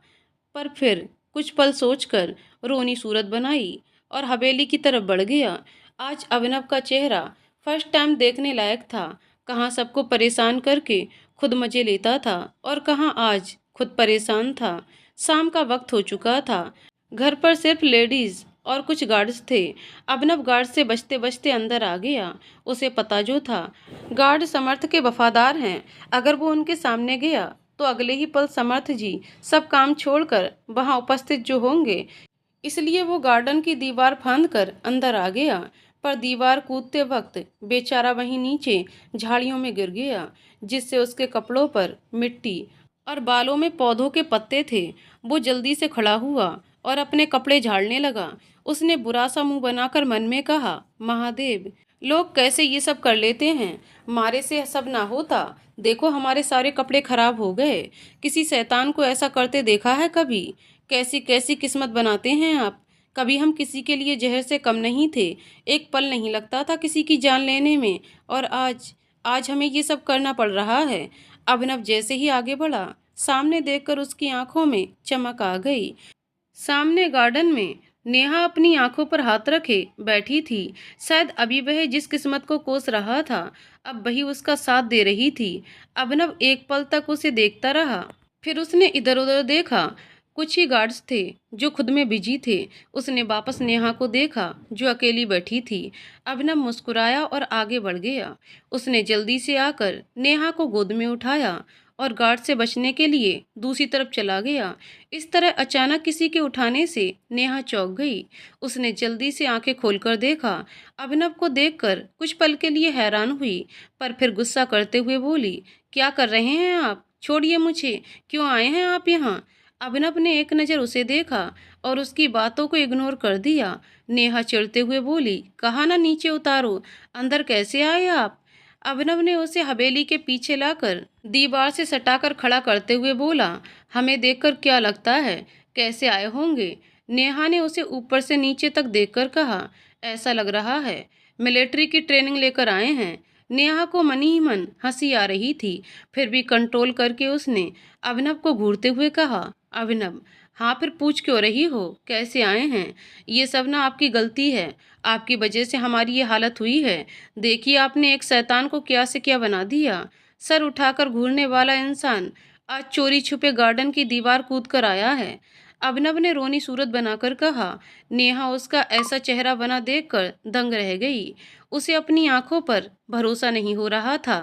पर फिर कुछ पल सोचकर रोनी सूरत बनाई और हवेली की तरफ बढ़ गया। आज अभिनव का चेहरा फर्स्ट टाइम देखने लायक था। कहाँ सबको परेशान करके खुद मजे लेता था, और कहाँ आज खुद परेशान था। शाम का वक्त हो चुका था। घर पर सिर्फ लेडीज और कुछ गार्ड्स थे। अभिनव गार्ड से बचते बचते अंदर आ गया। उसे पता जो था, गार्ड समर्थ के वफादार हैं। अगर वो उनके सामने गया, तो अगले ही पल समर्थ जी सब काम छोड़कर वहां उपस्थित जो होंगे। इसलिए वो गार्डन की दीवार फांदकर अंदर आ गया, पर दीवार कूदते वक्त बेचारा वहीं नीचे झाड़ियों में गिर गया, जिससे उसके कपड़ों पर मिट्टी और बालों में पौधों के पत्ते थे। वो जल्दी से खड़ा हुआ और अपने कपड़े झाड़ने लगा। उसने बुरा सा मुंह बनाकर मन में कहा, महादेव, लोग कैसे ये सब कर लेते हैं। मारे से सब ना होता। देखो, हमारे सारे कपड़े खराब हो गए। किसी शैतान को ऐसा करते देखा है कभी? कैसी कैसी किस्मत बनाते हैं आप। कभी हम किसी के लिए जहर से कम नहीं थे। एक पल नहीं लगता था किसी की जान लेने में, और आज आज हमें ये सब करना पड़ रहा है। अभिनव जैसे ही आगे बढ़ा, सामने देखकर उसकी आंखों में चमक आ गई। सामने गार्डन में नेहा अपनी आंखों पर हाथ रखे बैठी थी। शायद अभी वह जिस किस्मत को कोस रहा था, अब वही उसका साथ दे रही थी। अभिनव एक पल तक उसे देखता रहा, फिर उसने इधर उधर देखा, कुछ ही गार्ड्स थे जो खुद में बिजी थे। उसने वापस नेहा को देखा जो अकेली बैठी थी। अभिनव मुस्कुराया और आगे बढ़ गया। उसने जल्दी से आकर नेहा को गोद में उठाया और गार्ड से बचने के लिए दूसरी तरफ चला गया। इस तरह अचानक किसी के उठाने से नेहा चौंक गई। उसने जल्दी से आंखें खोलकर देखा। अभिनव को देखकर कुछ पल के लिए हैरान हुई, पर फिर गुस्सा करते हुए बोली, क्या कर रहे हैं आप? छोड़िए मुझे, क्यों आए हैं आप यहाँ? अभिनव ने एक नज़र उसे देखा और उसकी बातों को इग्नोर कर दिया। नेहा चिढ़ते हुए बोली, कहा ना नीचे उतारो, अंदर कैसे आए आप? अभिनव ने उसे हवेली के पीछे लाकर दीवार से सटाकर खड़ा करते हुए बोला, हमें देखकर क्या लगता है, कैसे आए होंगे? नेहा ने उसे ऊपर से नीचे तक देखकर कहा, ऐसा लग रहा है मिलिट्री की ट्रेनिंग लेकर आए हैं। नेहा को मन ही मन हंसी आ रही थी, फिर भी कंट्रोल करके उसने अभिनव को घूरते हुए कहा, अभिनव, हाँ फिर पूछ क्यों रही हो, कैसे आए हैं? ये सब ना आपकी गलती है, आपकी वजह से हमारी ये हालत हुई है। देखिए आपने एक शैतान को क्या से क्या बना दिया। सर उठाकर घूरने वाला इंसान आज चोरी छुपे गार्डन की दीवार कूद कर आया है। अभिनव ने रोनी सूरत बनाकर कहा। नेहा उसका ऐसा चेहरा बना देखकर दंग रह गई। उसे अपनी आंखों पर भरोसा नहीं हो रहा था।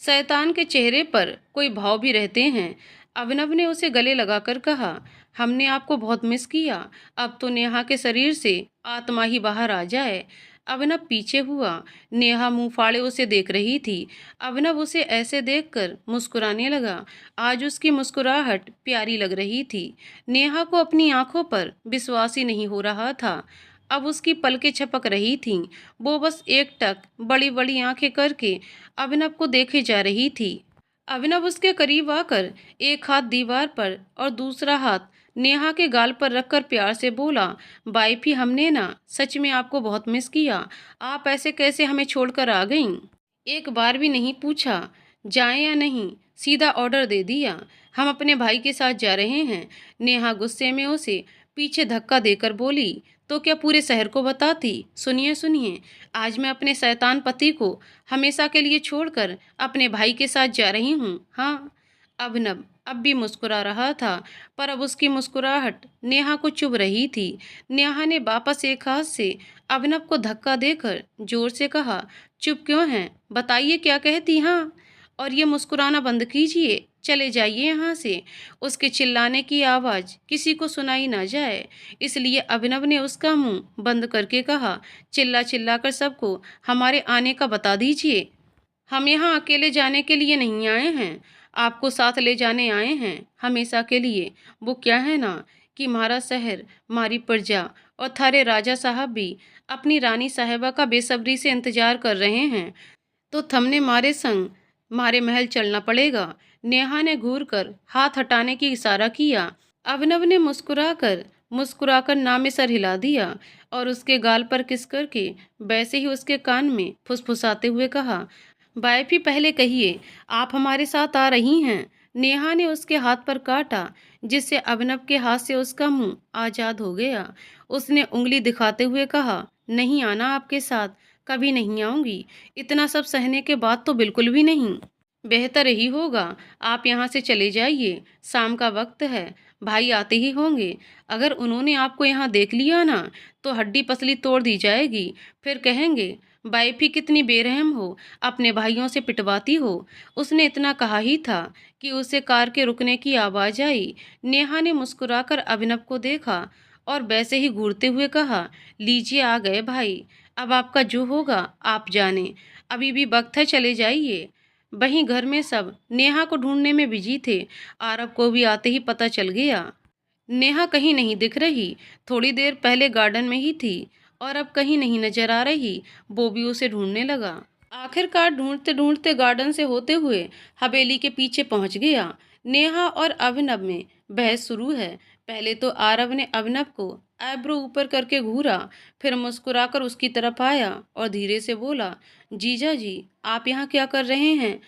शैतान के चेहरे पर कोई भाव भी रहते हैं। अभिनव ने उसे गले लगाकर कहा, हमने आपको बहुत मिस किया, अब तो नेहा के शरीर से आत्मा ही बाहर आ जाए। अभिनव पीछे हुआ। नेहा मुंह फाड़े उसे देख रही थी। अभिनव उसे ऐसे देखकर मुस्कुराने लगा। आज उसकी मुस्कुराहट प्यारी लग रही थी। नेहा को अपनी आंखों पर विश्वास ही नहीं हो रहा था। अब उसकी पलकें छपक रही थीं। वो बस एकटक बड़ी बड़ी आंखें करके अभिनव को देखे जा रही थी। अभिनव उसके करीब आकर एक हाथ दीवार पर और दूसरा हाथ नेहा के गाल पर रखकर प्यार से बोला, वाइफी, हमने ना सच में आपको बहुत मिस किया। आप ऐसे कैसे हमें छोड़कर आ गईं? एक बार भी नहीं पूछा जाएं या नहीं, सीधा ऑर्डर दे दिया। हम अपने भाई के साथ जा रहे हैं। नेहा गुस्से में उसे पीछे धक्का देकर बोली, तो क्या पूरे शहर को बताती? सुनिए सुनिए, आज मैं अपने शैतान पति को हमेशा के लिए छोड़कर अपने भाई के साथ जा रही हूँ। हाँ। अभिनव अब भी मुस्कुरा रहा था, पर अब उसकी मुस्कुराहट नेहा को चुभ रही थी। नेहा ने वापस एक हाथ से अभिनव को धक्का देकर जोर से कहा, चुप क्यों हैं? बताइए क्या कहती? हाँ, और ये मुस्कुराना बंद कीजिए, चले जाइए यहाँ से। उसके चिल्लाने की आवाज़ किसी को सुनाई ना जाए, इसलिए अभिनव ने उसका मुंह बंद करके कहा, चिल्ला चिल्ला कर सबको हमारे आने का बता दीजिए। हम यहाँ अकेले जाने के लिए नहीं आए हैं, आपको साथ ले जाने आए हैं, हमेशा के लिए। वो क्या है ना कि हमारा शहर, हमारी प्रजा और थारे राजा साहब भी अपनी रानी साहिबा का बेसब्री से इंतजार कर रहे हैं, तो थमने मारे संग मारे महल चलना पड़ेगा। नेहा ने घूर कर हाथ हटाने की इशारा किया। अभिनव ने मुस्कुराकर ना में सर हिला दिया और उसके गाल पर किस करके वैसे ही उसके कान में फुसफुसाते हुए कहा, वाइफी, पहले कहिए आप हमारे साथ आ रही हैं? नेहा ने उसके हाथ पर काटा, जिससे अभिनव के हाथ से उसका मुंह आजाद हो गया। उसने उंगली दिखाते हुए कहा, नहीं आना आपके साथ, कभी नहीं आऊंगी। इतना सब सहने के बाद तो बिल्कुल भी नहीं। बेहतर यही होगा आप यहाँ से चले जाइए, शाम का वक्त है, भाई आते ही होंगे। अगर उन्होंने आपको यहाँ देख लिया ना, तो हड्डी पसली तोड़ दी जाएगी। फिर कहेंगे, वाइफी कितनी बेरहम हो, अपने भाइयों से पिटवाती हो। उसने इतना कहा ही था कि उसे कार के रुकने की आवाज़ आई। नेहा ने मुस्कुराकर अभिनव को देखा और वैसे ही घूरते हुए कहा, लीजिए आ गए भाई, अब आपका जो होगा आप जाने, अभी भी वक्त है, चले जाइए। वहीं घर में सब नेहा को ढूंढने में बिजी थे। आरव को भी आते ही पता चल गया। नेहा कहीं नहीं दिख रही, थोड़ी देर पहले गार्डन में ही थी और अब कहीं नहीं नजर आ रही। वो भी उसे ढूंढने लगा। आखिरकार ढूंढते ढूंढते गार्डन से होते हुए हवेली के पीछे पहुंच गया। नेहा और अभिनव में बहस शुरू है। पहले तो आरव ने अभिनव को आईब्रो ऊपर करके घूरा, फिर मुस्कुराकर उसकी तरफ आया और धीरे से बोला, जीजा जी, आप यहाँ क्या कर रहे हैं?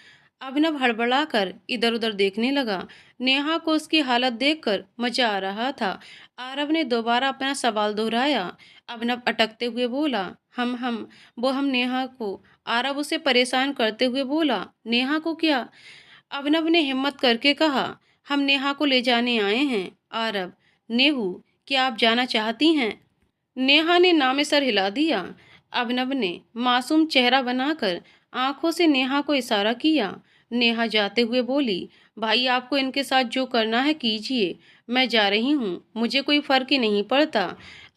अभिनव हड़बड़ाकर इधर उधर देखने लगा। नेहा को उसकी हालत देखकर मजा आ रहा था। आरव ने दोबारा अपना सवाल दोहराया। अभिनव अटकते हुए बोला, हम नेहा को। आरव उसे परेशान करते हुए बोला, नेहा को क्या? अभिनव ने हिम्मत करके कहा, हम नेहा को ले जाने आए हैं। आरव, नेहू, क्या आप जाना चाहती हैं? नेहा ने ना में सर हिला दिया। अभिनव ने मासूम चेहरा बनाकर आंखों से नेहा को इशारा किया। नेहा जाते हुए बोली, भाई आपको इनके साथ जो करना है कीजिए, मैं जा रही हूँ, मुझे कोई फर्क ही नहीं पड़ता।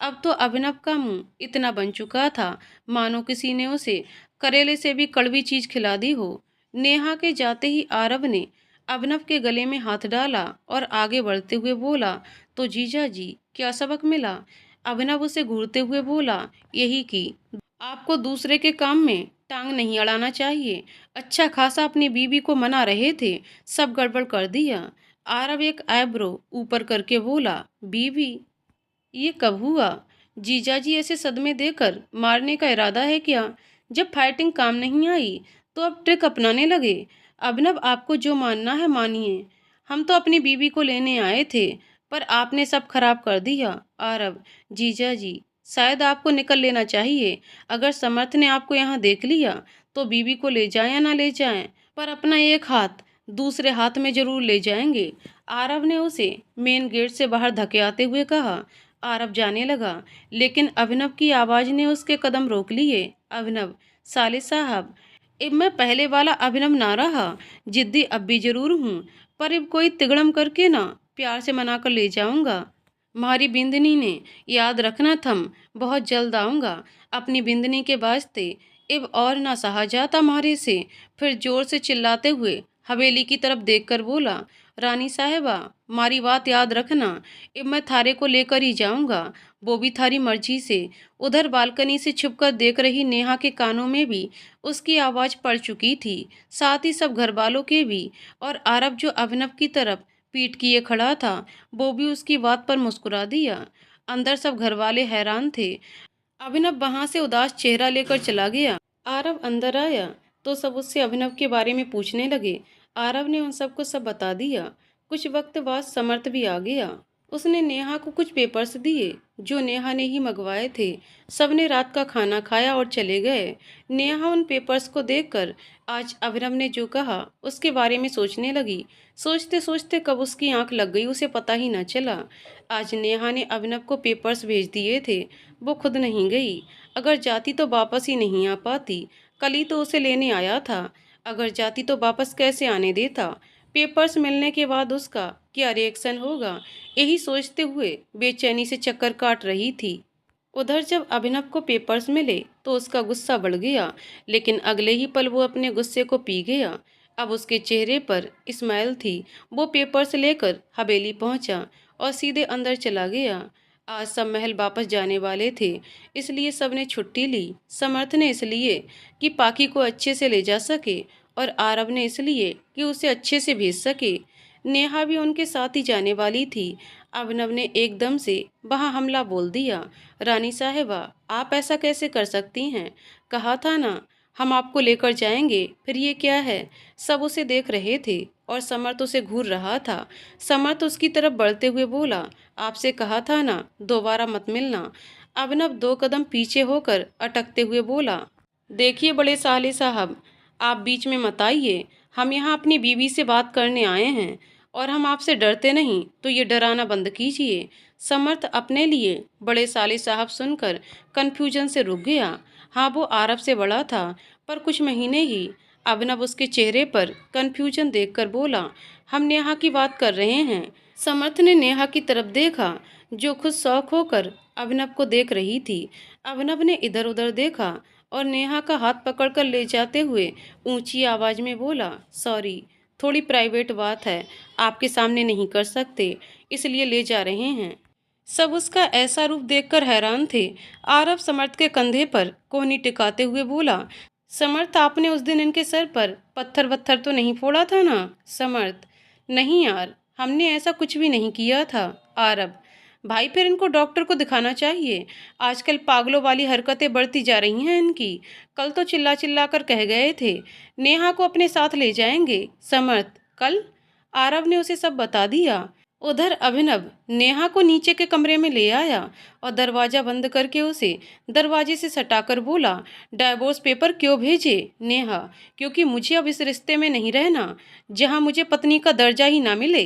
अब तो अभिनव का मुंह इतना बन चुका था मानो किसी ने उसे करेले से भी कड़वी चीज खिला दी हो। नेहा के जाते ही आरव ने अभिनव के गले में हाथ डाला और आगे बढ़ते हुए बोला, तो जीजा जी क्या सबक मिला? अभिनव उसे घूरते हुए बोला, यही कि आपको दूसरे के काम में टांग नहीं अड़ाना चाहिए। अच्छा खासा अपनी बीवी को मना रहे थे, सब गड़बड़ कर दिया। आरव एक आईब्रो ऊपर करके बोला, बीवी? ये कब हुआ? जीजाजी ऐसे सदमे देकर मारने का इरादा है क्या? जब फाइटिंग काम नहीं आई तो अब ट्रिक अपनाने लगे। अभिनव, आपको जो मानना है मानिए, हम तो अपनी बीवी को लेने आए थे, पर आपने सब खराब कर दिया। आरव, जीजाजी शायद आपको निकल लेना चाहिए। अगर समर्थ ने आपको यहाँ देख लिया तो बीवी को ले जाएं या ना ले जाएं, पर अपना एक हाथ दूसरे हाथ में जरूर ले जाएंगे। आरव ने उसे मेन गेट से बाहर धकेलते हुए कहा। आरव जाने लगा, लेकिन अभिनव की आवाज ने उसके कदम रोक लिए। अभिनव, साले साहब, अब मैं पहले वाला अभिनव ना रहा। जिद्दी अब भी जरूर हूँ, पर अब कोई तिगड़म करके ना प्यार से मनाकर ले जाऊंगा। मारी बिंदनी ने याद रखना, थम बहुत जल्द आऊंगा। अपनी बिंदनी के वास्ते अब और ना सहा जाता मारे से। फिर जोर से चिल्लाते हुए हवेली की तरफ देखकर बोला, रानी साहिबा, मारी बात याद रखना, अब मैं थारे को लेकर ही जाऊंगा, वो भी थारी मर्जी से। उधर बालकनी से छुपकर देख रही नेहा के कानों में भी उसकी आवाज पड़ चुकी थी, साथ ही सब घर वालों के भी। और आरव जो अभिनव की तरफ पीठ किए खड़ा था, वो भी उसकी बात पर मुस्कुरा दिया। अंदर सब घर वाले हैरान थे। अभिनव वहां से उदास चेहरा लेकर चला गया। आरव अंदर आया तो सब उससे अभिनव के बारे में पूछने लगे। आरव ने उन सबको सब बता दिया। कुछ वक्त बाद समर्थ भी आ गया। उसने नेहा को कुछ पेपर्स दिए जो नेहा ने ही मंगवाए थे। सबने रात का खाना खाया और चले गए। नेहा उन पेपर्स को देखकर आज अभिनव ने जो कहा उसके बारे में सोचने लगी। सोचते सोचते कब उसकी आंख लग गई उसे पता ही न चला। आज नेहा ने अभिनव को पेपर्स भेज दिए थे, वो खुद नहीं गई। अगर जाती तो वापस ही नहीं आ पाती। कल ही तो उसे लेने आया था। अगर जाती तो वापस कैसे आने देता? पेपर्स मिलने के बाद उसका क्या रिएक्शन होगा, यही सोचते हुए बेचैनी से चक्कर काट रही थी। उधर जब अभिनव को पेपर्स मिले तो उसका गुस्सा बढ़ गया, लेकिन अगले ही पल वो अपने गुस्से को पी गया। अब उसके चेहरे पर स्माइल थी। वो पेपर्स लेकर हवेली पहुंचा और सीधे अंदर चला गया। आज सब महल वापस जाने वाले थे, इसलिए सबने छुट्टी ली। समर्थ ने इसलिए कि पाकी को अच्छे से ले जा सके, और आरव ने इसलिए कि उसे अच्छे से भेज सके। नेहा भी उनके साथ ही जाने वाली थी। अभिनव ने एकदम से वहां हमला बोल दिया, रानी साहिबा, आप ऐसा कैसे कर सकती हैं? कहा था ना हम आपको लेकर जाएंगे, फिर ये क्या है? सब उसे देख रहे थे और समर्थ उसे घूर रहा था। समर्थ उसकी तरफ बढ़ते हुए बोला, आपसे कहा था ना दोबारा मत मिलना। अभिनव 2 कदम पीछे होकर अटकते हुए बोला, देखिए बड़े साले साहब, आप बीच में मत आइए। हम यहाँ अपनी बीवी से बात करने आए हैं और हम आपसे डरते नहीं, तो ये डराना बंद कीजिए। समर्थ अपने लिए बड़े साले साहब सुनकर कन्फ्यूजन से रुक गया। हाँ, वो आरव से बड़ा था, पर कुछ महीने ही। अभिनव उसके चेहरे पर कन्फ्यूजन देखकर बोला, हम नेहा की बात कर रहे हैं। समर्थ ने नेहा की तरफ देखा, जो खुद शौक होकर अभिनव को देख रही थी। अभिनव ने इधर उधर देखा और नेहा का हाथ पकड़कर ले जाते हुए ऊंची आवाज में बोला, सॉरी, थोड़ी प्राइवेट बात है, आपके सामने नहीं कर सकते, इसलिए ले जा रहे हैं। सब उसका ऐसा रूप देखकर हैरान थे। आरव समर्थ के कंधे पर कोहनी टिकाते हुए बोला, समर्थ, आपने उस दिन इनके सर पर पत्थर वत्थर तो नहीं फोड़ा था ना? समर्थ, नहीं यार, हमने ऐसा कुछ भी नहीं किया था। आरव, भाई फिर इनको डॉक्टर को दिखाना चाहिए। आजकल पागलों वाली हरकतें बढ़ती जा रही हैं इनकी। कल तो चिल्ला चिल्ला कर कह गए थे नेहा को अपने साथ ले जाएंगे। समर्थ, कल? आरव ने उसे सब बता दिया। उधर अभिनव नेहा को नीचे के कमरे में ले आया और दरवाजा बंद करके उसे दरवाजे से सटाकर बोला, डाइवोर्स पेपर क्यों भेजे? नेहा, क्योंकि मुझे अब इस रिश्ते में नहीं रहना जहां मुझे पत्नी का दर्जा ही ना मिले।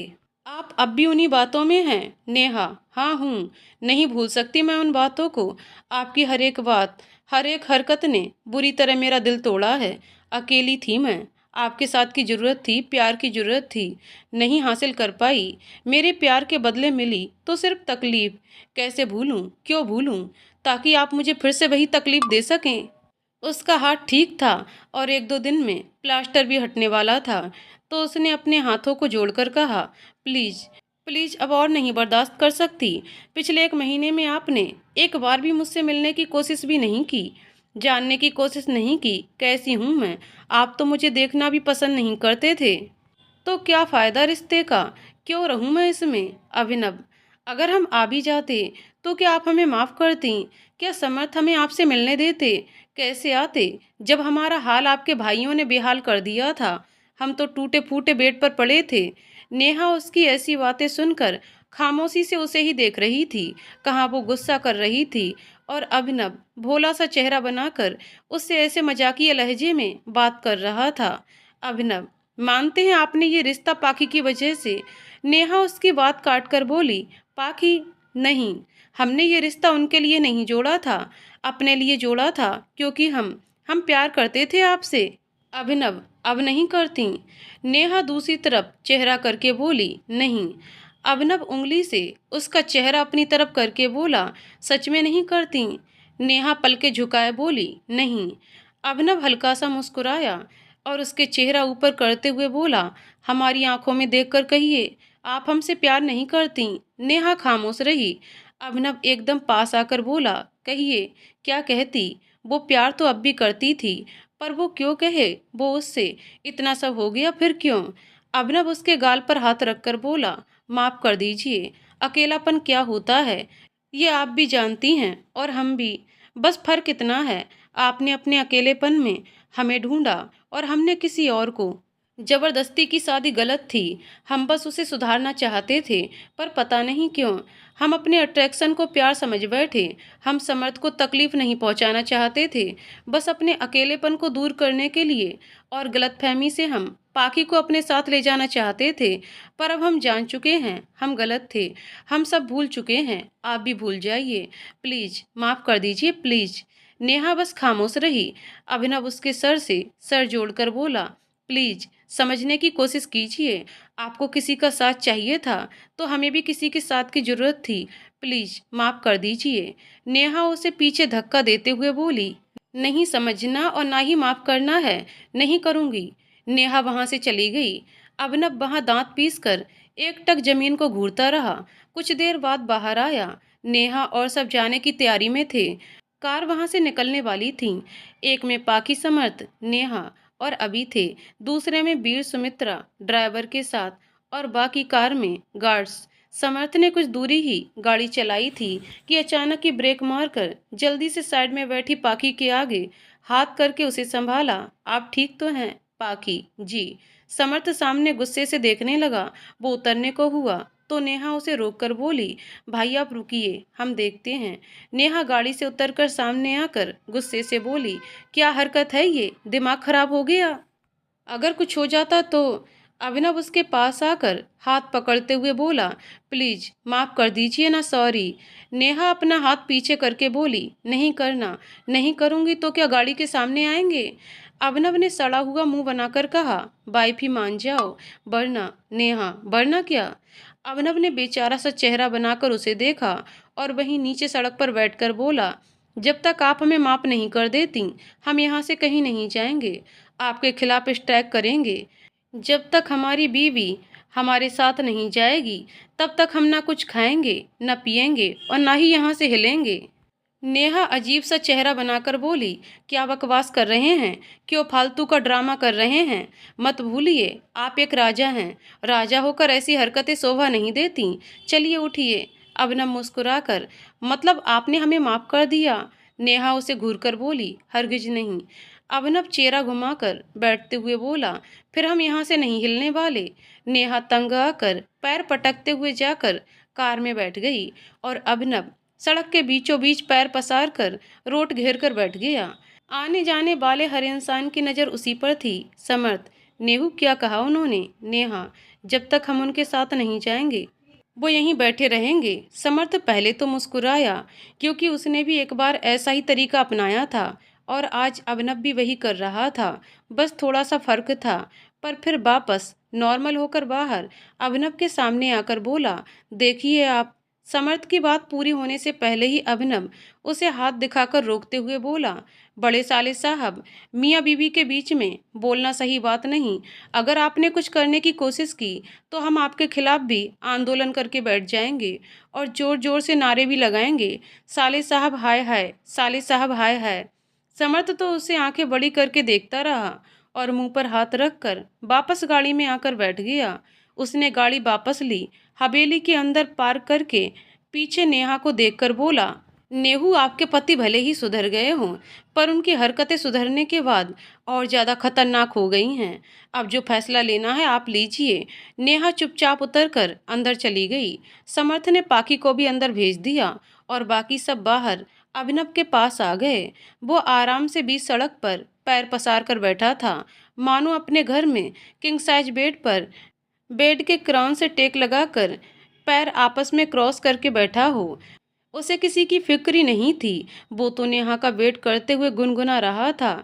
आप अब भी उन्हीं बातों में हैं? नेहा, हाँ हूँ। नहीं भूल सकती मैं उन बातों को। आपकी हर एक बात, हर एक हरकत ने बुरी तरह मेरा दिल तोड़ा है। अकेली थी मैं, आपके साथ की ज़रूरत थी, प्यार की ज़रूरत थी, नहीं हासिल कर पाई। मेरे प्यार के बदले मिली तो सिर्फ तकलीफ़। कैसे भूलूँ, क्यों भूलूँ, ताकि आप मुझे फिर से वही तकलीफ़ दे सकें। उसका हाथ ठीक था और 1-2 दिन में प्लास्टर भी हटने वाला था, तो उसने अपने हाथों को जोड़कर कहा, प्लीज़, प्लीज़ अब और नहीं बर्दाश्त कर सकती। पिछले 1 महीने में आपने एक बार भी मुझसे मिलने की कोशिश भी नहीं की, जानने की कोशिश नहीं की कैसी हूँ मैं। आप तो मुझे देखना भी पसंद नहीं करते थे। तो क्या फ़ायदा रिश्ते का? क्यों रहूं मैं इसमें? अभिनव, अगर हम आ भी जाते तो क्या आप हमें माफ़ करती? क्या समर्थ हमें आपसे मिलने देते? कैसे आते जब हमारा हाल आपके भाइयों ने बेहाल कर दिया था? हम तो टूटे फूटे बेड पर पड़े थे। नेहा उसकी ऐसी बातें सुनकर खामोशी से उसे ही देख रही थी। कहाँ वो गुस्सा कर रही थी और अभिनव भोला सा चेहरा बनाकर उससे ऐसे मजाकिया लहजे में बात कर रहा था। अभिनव, मानते हैं आपने ये रिश्ता पाखी की वजह से। नेहा उसकी बात काट कर बोली, पाखी? नहीं, हमने ये रिश्ता उनके लिए नहीं जोड़ा था, अपने लिए जोड़ा था, क्योंकि हम प्यार करते थे आपसे। अभिनव, अब नहीं करती। नेहा दूसरी तरफ चेहरा करके बोली, नहीं। अभिनव उंगली से उसका चेहरा अपनी तरफ करके बोला, सच में नहीं करती? नेहा पलके झुकाए बोली, नहीं। अभिनव हल्का सा मुस्कुराया और उसके चेहरा ऊपर करते हुए बोला, हमारी आंखों में देखकर कहिए, आप हमसे प्यार नहीं करती। नेहा खामोश रही। अभिनव एकदम पास आकर बोला, कहिए, क्या कहती? वो प्यार तो अब भी करती थी, पर वो क्यों कहे? वो उससे इतना सब हो गया फिर क्यों? अभिनव उसके गाल पर हाथ रखकर बोला, माफ कर दीजिए। अकेलापन क्या होता है ये आप भी जानती हैं और हम भी। बस फर्क इतना है, आपने अपने अकेलेपन में हमें ढूंढा और हमने किसी और को। जबरदस्ती की शादी गलत थी। हम बस उसे सुधारना चाहते थे, पर पता नहीं क्यों हम अपने अट्रैक्शन को प्यार समझ बैठे। हम समर्थ को तकलीफ नहीं पहुंचाना चाहते थे, बस अपने अकेलेपन को दूर करने के लिए। और गलतफहमी से हम पाखी को अपने साथ ले जाना चाहते थे, पर अब हम जान चुके हैं हम गलत थे। हम सब भूल चुके हैं, आप भी भूल जाइए। प्लीज माफ कर दीजिए, प्लीज। नेहा बस खामोश रही। अभिनव उसके सर से सर जोड़कर बोला, प्लीज समझने की कोशिश कीजिए। आपको किसी का साथ चाहिए था, तो हमें भी किसी के साथ की जरूरत थी। प्लीज माफ कर दीजिए। नेहा उसे पीछे धक्का देते हुए बोली, नहीं समझना और ना ही माफ करना है, नहीं करूंगी। नेहा वहां से चली गई। अभिनव वहां दांत पीसकर एकटक जमीन को घूरता रहा। कुछ देर बाद बाहर आया। नेहा और सब जाने की तैयारी में थे। कार वहां से निकलने वाली थी। एक में पाकी समर्थ, नेहा और अभी थे, दूसरे में वीर सुमित्रा ड्राइवर के साथ, और बाकी कार में गार्ड्स। समर्थ ने कुछ दूरी ही गाड़ी चलाई थी कि अचानक ही ब्रेक मारकर जल्दी से साइड में बैठी पाकी के आगे हाथ करके उसे संभाला। आप ठीक तो हैं? पाकी, जी। समर्थ सामने गुस्से से देखने लगा। वो उतरने को हुआ तो नेहा उसे रोककर बोली, भाई आप रुकिए, हम देखते हैं। नेहा गाड़ी से उतरकर सामने आकर गुस्से से बोली, क्या हरकत है ये? दिमाग खराब हो गया? अगर कुछ हो जाता तो? अभिनव उसके पास आकर हाथ पकड़ते हुए बोला, प्लीज माफ कर दीजिए ना, सॉरी। नेहा अपना हाथ पीछे करके बोली, नहीं करना। नहीं करूंगी तो क्या गाड़ी के सामने आएंगे? अभिनव ने सड़ा हुआ मुंह बनाकर कहा, वाइफ ही मान जाओ, वरना। नेहा, वरना क्या? अभिनव ने बेचारा सा चेहरा बनाकर उसे देखा और वहीं नीचे सड़क पर बैठकर बोला, जब तक आप हमें माफ नहीं कर देती, हम यहाँ से कहीं नहीं जाएंगे। आपके खिलाफ स्ट्राइक करेंगे। जब तक हमारी बीवी हमारे साथ नहीं जाएगी, तब तक हम ना कुछ खाएंगे, न पिएंगे और ना ही यहाँ से हिलेंगे। नेहा अजीब सा चेहरा बनाकर बोली, क्या बकवास कर रहे हैं? क्यों फालतू का ड्रामा कर रहे हैं? मत भूलिए आप एक राजा हैं। राजा होकर ऐसी हरकतें शोभा नहीं देती। चलिए उठिए। अभिनव मुस्कुराकर, मतलब आपने हमें माफ कर दिया? नेहा उसे घूरकर बोली, हरगिज नहीं। अभिनव चेहरा घुमाकर बैठते हुए बोला, फिर हम यहाँ से नहीं हिलने वाले। नेहा तंग आकर पैर पटकते हुए जाकर कार में बैठ गई और अभिनव सड़क के बीचों बीच पैर पसार कर रोड घेर कर बैठ गया। आने जाने वाले हर इंसान की नज़र उसी पर थी। समर्थ, नेहू क्या कहा उन्होंने? नेहा, जब तक हम उनके साथ नहीं जाएंगे वो यहीं बैठे रहेंगे। समर्थ पहले तो मुस्कुराया, क्योंकि उसने भी एक बार ऐसा ही तरीका अपनाया था और आज अभिनव भी वही कर रहा था। बस थोड़ा सा फर्क था। पर फिर वापस नॉर्मल होकर बाहर अभिनव के सामने आकर बोला, देखिए आप। समर्थ की बात पूरी होने से पहले ही अभिनव उसे हाथ दिखाकर रोकते हुए बोला, बड़े साले साहब, मियाँ बीवी के बीच में बोलना सही बात नहीं। अगर आपने कुछ करने की कोशिश की तो हम आपके खिलाफ भी आंदोलन करके बैठ जाएंगे और जोर जोर से नारे भी लगाएंगे, साले साहब हाय हाय, साले साहब हाय हाय। समर्थ तो उसे आंखें बड़ी करके देखता रहा और मुंह पर हाथ रखकर वापस गाड़ी में आकर बैठ गया। उसने गाड़ी वापस ली, हवेली के अंदर पार्क करके पीछे नेहा को देखकर बोला, नेहू, आपके पति भले ही सुधर गए हों, पर उनकी हरकतें सुधरने के बाद और ज़्यादा खतरनाक हो गई हैं। अब जो फैसला लेना है आप लीजिए। नेहा चुपचाप उतरकर अंदर चली गई। समर्थ ने पाकी को भी अंदर भेज दिया और बाकी सब बाहर अभिनव के पास आ गए। वो आराम से बीच सड़क पर पैर पसार कर बैठा था, मानो अपने घर में किंग साइज बेड पर बेड के क्राउन से टेक लगाकर पैर आपस में क्रॉस करके बैठा हो। उसे किसी की फिक्र ही नहीं थी। वो तो नेहा का वेट करते हुए गुनगुना रहा था,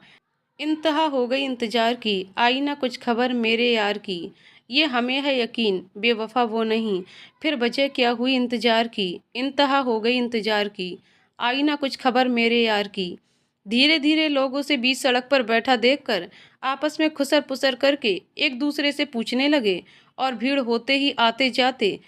इंतहा हो गई इंतजार की, आई ना कुछ खबर मेरे यार की। ये हमें है यकीन, बेवफा वो नहीं, फिर वजह क्या हुई इंतजार की, इंतहा हो गई इंतजार की, आई ना कुछ खबर मेरे यार की। धीरे धीरे लोग उसे बीच सड़क पर बैठा देखकर आपस में खुसर पुसर करके एक दूसरे से पूछने लगे और भीड़ होते ही आते जाते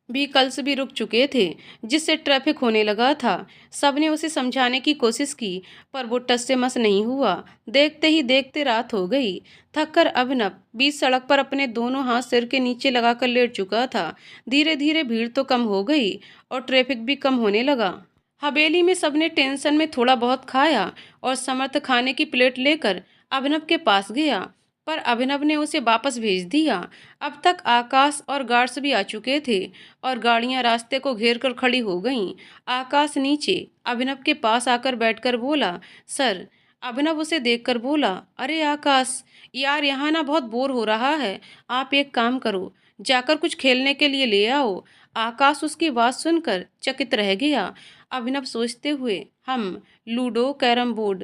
व्हीकल्स भी रुक चुके थे, जिससे ट्रैफिक होने लगा था। सबने उसे समझाने की कोशिश की, पर वो टस से मस नहीं हुआ। देखते ही देखते रात हो गई। थककर अभिनव बीच सड़क पर अपने दोनों हाथ सिर के नीचे लगाकर लेट चुका था। धीरे धीरे भीड़ तो कम हो गई और ट्रैफिक भी कम होने लगा। हवेली में सबने टेंशन में थोड़ा बहुत खाया और समर्थ खाने की प्लेट लेकर अभिनव के पास गया, पर अभिनव ने उसे वापस भेज दिया। अब तक आकाश और गार्ड्स भी आ चुके थे और गाड़ियां रास्ते को घेर कर खड़ी हो गईं। आकाश नीचे अभिनव के पास आकर बैठकर बोला, सर। अभिनव उसे देखकर बोला, अरे आकाश यार, यहाँ ना बहुत बोर हो रहा है, आप एक काम करो, जाकर कुछ खेलने के लिए ले आओ। आकाश उसकी बात सुनकर चकित रह गया। अभिनव सोचते हुए, हम लूडो, कैरम बोर्ड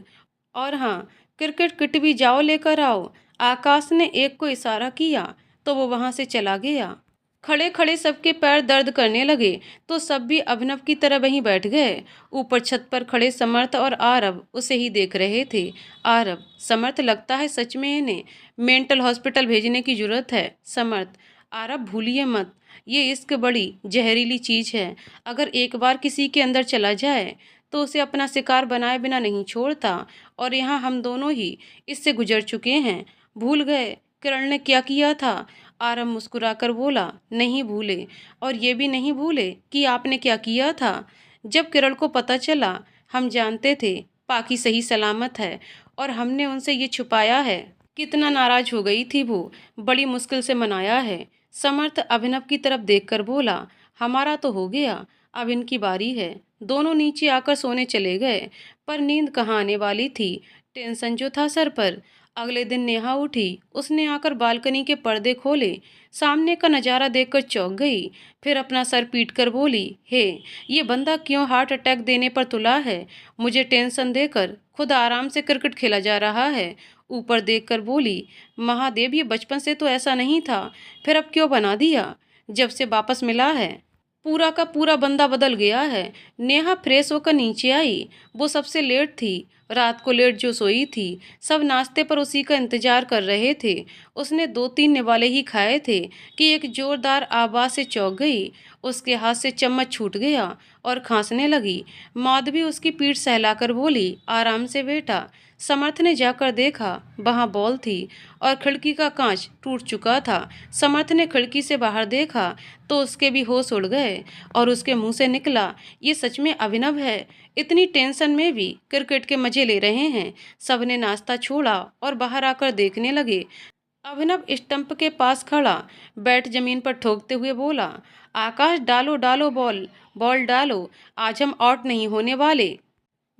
और हाँ, क्रिकेट किट भी जाओ लेकर आओ। आकाश ने एक को इशारा किया तो वो वहां से चला गया। खड़े खड़े सबके पैर दर्द करने लगे तो सब भी अभिनव की तरह वहीं बैठ गए। ऊपर छत पर खड़े समर्थ और आरव उसे ही देख रहे थे। आरव, समर्थ, लगता है सच में इन्हें मेंटल हॉस्पिटल भेजने की जरूरत है। समर्थ, आरव, भूलिए मत, ये इश्क बड़ी जहरीली चीज है। अगर एक बार किसी के अंदर चला जाए तो उसे अपना शिकार बनाए बिना नहीं छोड़ता, और यहाँ हम दोनों ही इससे गुजर चुके हैं। भूल गए किरण ने क्या किया था? आरव मुस्कुराकर बोला, नहीं भूले, और ये भी नहीं भूले कि आपने क्या किया था। जब किरण को पता चला, हम जानते थे पाकी सही सलामत है और हमने उनसे ये छुपाया है। कितना नाराज हो गई थी वो, बड़ी मुश्किल से मनाया है। समर्थ अभिनव की तरफ देखकर बोला, हमारा तो हो गया, अब इनकी बारी है। दोनों नीचे आकर सोने चले गए, पर नींद कहाँ आने वाली थी। टेंशन जो था सर पर। अगले दिन नेहा उठी, उसने आकर बालकनी के पर्दे खोले, सामने का नज़ारा देखकर चौंक गई। फिर अपना सर पीट कर बोली, हे, ये बंदा क्यों हार्ट अटैक देने पर तुला है? मुझे टेंशन देकर खुद आराम से क्रिकेट खेला जा रहा है। ऊपर देखकर बोली, महादेव, ये बचपन से तो ऐसा नहीं था, फिर अब क्यों बना दिया? जब से वापस मिला है पूरा का पूरा बंदा बदल गया है। नेहा फ्रेश होकर नीचे आई। वो सबसे लेट थी, रात को लेट जो सोई थी। सब नाश्ते पर उसी का इंतजार कर रहे थे। उसने 2-3 निवाले ही खाए थे कि एक जोरदार आवाज से चौंक गई। उसके हाथ से चम्मच छूट गया और खांसने लगी। माधवी उसकी पीठ सहलाकर बोली, आराम से बेटा। समर्थ ने जाकर देखा, वहां बॉल थी और खिड़की का कांच टूट चुका था। समर्थ ने खिड़की से बाहर देखा तो उसके भी होश उड़ गए और उसके मुंह से निकला, ये सच में अभिनव है? इतनी टेंशन में भी क्रिकेट के मजे ले रहे हैं। सबने नाश्ता छोड़ा और बाहर आकर देखने लगे। अभिनव स्टंप के पास खड़ा बैट जमीन पर ठोकते हुए बोला, आकाश, डालो डालो बॉल, बॉल डालो, आज हम आउट नहीं होने वाले।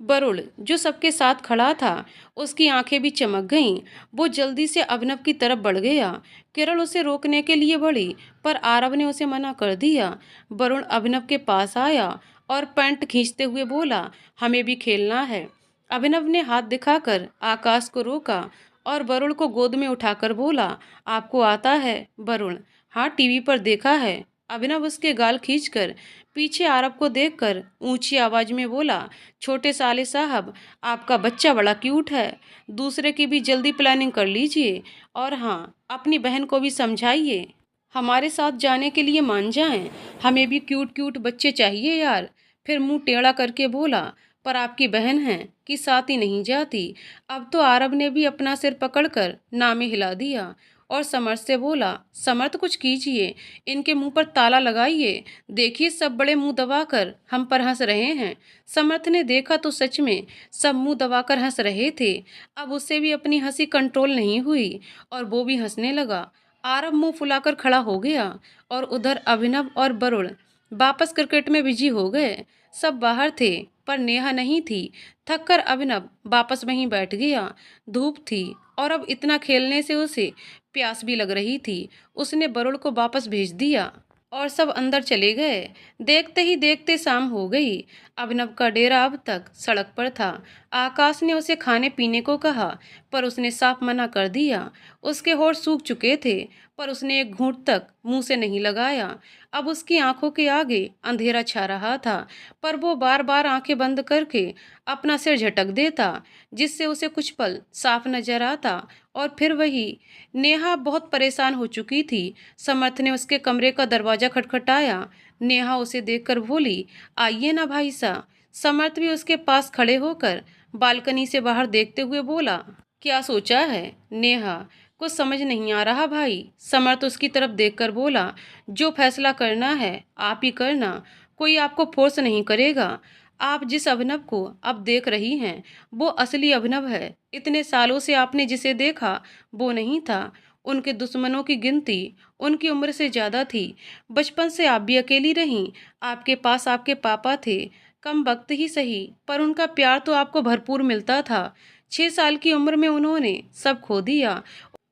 वरुण, जो सबके साथ खड़ा था, उसकी आंखें भी चमक गईं। वो जल्दी से अभिनव की तरफ बढ़ गया। किरण उसे रोकने के लिए बढ़ी, पर आरव ने उसे मना कर दिया। वरुण अभिनव के पास आया और पैंट खींचते हुए बोला, हमें भी खेलना है। अभिनव ने हाथ दिखाकर आकाश को रोका और वरुण को गोद में उठाकर बोला, आपको आता है? वरुण, हाँ, टीवी पर देखा है। अभिनव उसके गाल खींचकर पीछे आरव को देखकर ऊंची आवाज में बोला, छोटे साले साहब, आपका बच्चा बड़ा क्यूट है। दूसरे की भी जल्दी प्लानिंग कर लीजिए और हाँ, अपनी बहन को भी समझाइए हमारे साथ जाने के लिए मान जाएं। हमें भी क्यूट क्यूट बच्चे चाहिए यार। फिर मुंह टेढ़ा करके बोला, पर आपकी बहन है कि साथ ही नहीं जाती। अब तो आरव ने भी अपना सिर पकड़कर नामे हिला दिया और समर्थ से बोला, समर्थ कुछ कीजिए, इनके मुंह पर ताला लगाइए। देखिए सब बड़े मुंह दबाकर हम पर हंस रहे हैं। समर्थ ने देखा तो सच में सब मुंह दबाकर हंस रहे थे। अब उससे भी अपनी हंसी कंट्रोल नहीं हुई और वो भी हंसने लगा। आरव मुंह फुलाकर खड़ा हो गया और उधर अभिनव और वरुण वापस क्रिकेट में बिजी हो गए। सब बाहर थे पर नेहा नहीं थी। थककर अभिनव वापस वहीं बैठ गया। धूप थी और अब इतना खेलने से उसे प्यास भी लग रही थी। उसने वरुण को वापस भेज दिया और सब अंदर चले गए। देखते ही देखते शाम हो गई। अभिनव का डेरा अब तक सड़क पर था। आकाश ने उसे खाने पीने को कहा, पर उसने साफ मना कर दिया। उसके होठ सूख चुके थे, पर उसने एक घूंट तक मुंह से नहीं लगाया। अब उसकी आंखों के आगे अंधेरा छा रहा था, पर वो बार बार आंखें बंद करके अपना सिर झटक देता, जिससे उसे कुछ पल साफ नजर आता और फिर वही। नेहा बहुत परेशान हो चुकी थी। समर्थ ने उसके कमरे का दरवाजा खटखटाया। नेहा उसे देखकर बोली, आइए ना भाई साहब। समर्थ भी उसके पास खड़े होकर बालकनी से बाहर देखते हुए बोला, क्या सोचा है? नेहा, कुछ समझ नहीं आ रहा भाई। समर्थ उसकी तरफ देखकर बोला, जो फैसला करना है आप ही करना, कोई आपको फोर्स नहीं करेगा। आप जिस अभिनव को अब देख रही हैं वो असली अभिनव है। इतने सालों से आपने जिसे देखा वो नहीं था। उनके दुश्मनों की गिनती उनकी उम्र से ज़्यादा थी। बचपन से आप भी अकेली रहीं। आपके पास आपके पापा थे, कम वक्त ही सही, पर उनका प्यार तो आपको भरपूर मिलता था। 6 साल की उम्र में उन्होंने सब खो दिया।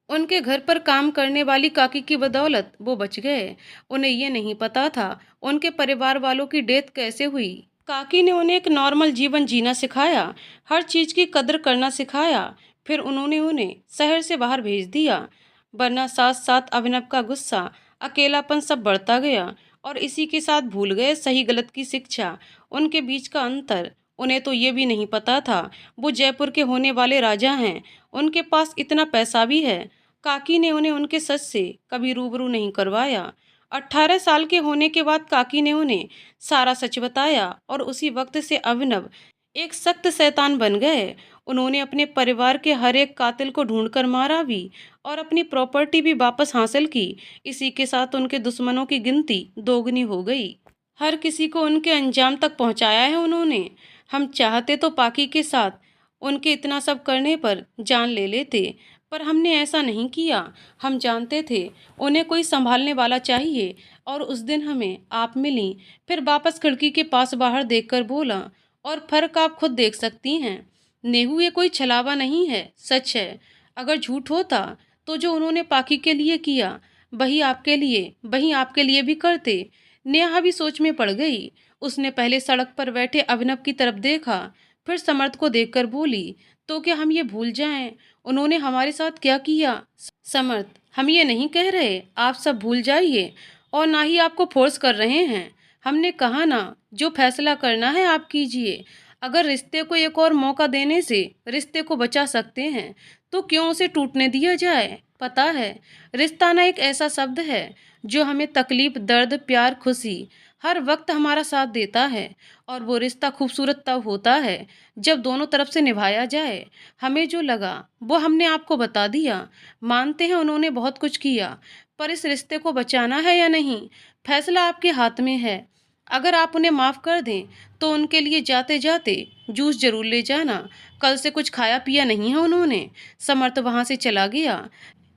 उनके घर पर काम करने वाली काकी की बदौलत वो बच गए। उन्हें ये नहीं पता था उनके परिवार वालों की डेथ कैसे हुई। काकी ने उन्हें एक नॉर्मल जीवन जीना सिखाया, हर चीज की कदर करना सिखाया। फिर उन्होंने उन्हें शहर से बाहर भेज दिया। वरना साथ साथ अभिनव का गुस्सा, अकेलापन सब बढ़ता गया और इसी के साथ भूल गए सही गलत की शिक्षा, उनके बीच का अंतर। उन्हें तो ये भी नहीं पता था वो जयपुर के होने वाले राजा हैं। उनके पास इतना पैसा भी है। काकी ने उन्हें उनके सच से कभी रूबरू नहीं करवाया। 18 साल के होने के बाद काकी ने उन्हें सारा सच बताया और उसी वक्त से अभिनव एक सख्त शैतान बन गए। उन्होंने अपने परिवार के हर एक कातिल को ढूंढकर मारा भी और अपनी प्रॉपर्टी भी वापस हासिल की। इसी के साथ उनके दुश्मनों की गिनती दोगुनी हो गई। हर किसी को उनके अंजाम तक पहुंचाया है उन्होंने। हम चाहते तो पाकी के साथ उनके इतना सब करने पर जान ले लेते, पर हमने ऐसा नहीं किया। हम जानते थे उन्हें कोई संभालने वाला चाहिए और उस दिन हमें आप मिली। फिर वापस खिड़की के पास बाहर देखकर बोला, और फर्क आप खुद देख सकती हैं। नेहू, ये कोई छलावा नहीं है, सच है। अगर झूठ होता तो जो उन्होंने पाकी के लिए किया वही आपके लिए भी करते। नेहा भी सोच में पड़ गई। उसने पहले सड़क पर बैठे अभिनव की तरफ देखा, फिर समर्थ को देखकर बोली, तो क्या हम ये भूल जाएं उन्होंने हमारे साथ क्या किया? समर्थ, हम ये नहीं कह रहे आप सब भूल जाइए और ना ही आपको फोर्स कर रहे हैं। हमने कहा ना, जो फैसला करना है आप कीजिए। अगर रिश्ते को एक और मौका देने से रिश्ते को बचा सकते हैं तो क्यों उसे टूटने दिया जाए? पता है, रिश्ता ना एक ऐसा शब्द है जो हमें तकलीफ, दर्द, प्यार, खुशी हर वक्त हमारा साथ देता है। और वो रिश्ता खूबसूरत तब होता है जब दोनों तरफ से निभाया जाए। हमें जो लगा वो हमने आपको बता दिया। मानते हैं उन्होंने बहुत कुछ किया, पर इस रिश्ते को बचाना है या नहीं, फैसला आपके हाथ में है। अगर आप उन्हें माफ़ कर दें तो उनके लिए जाते जाते जूस जरूर ले जाना। कल से कुछ खाया पिया नहीं है उन्होंने। समर्थ वहाँ से चला गया।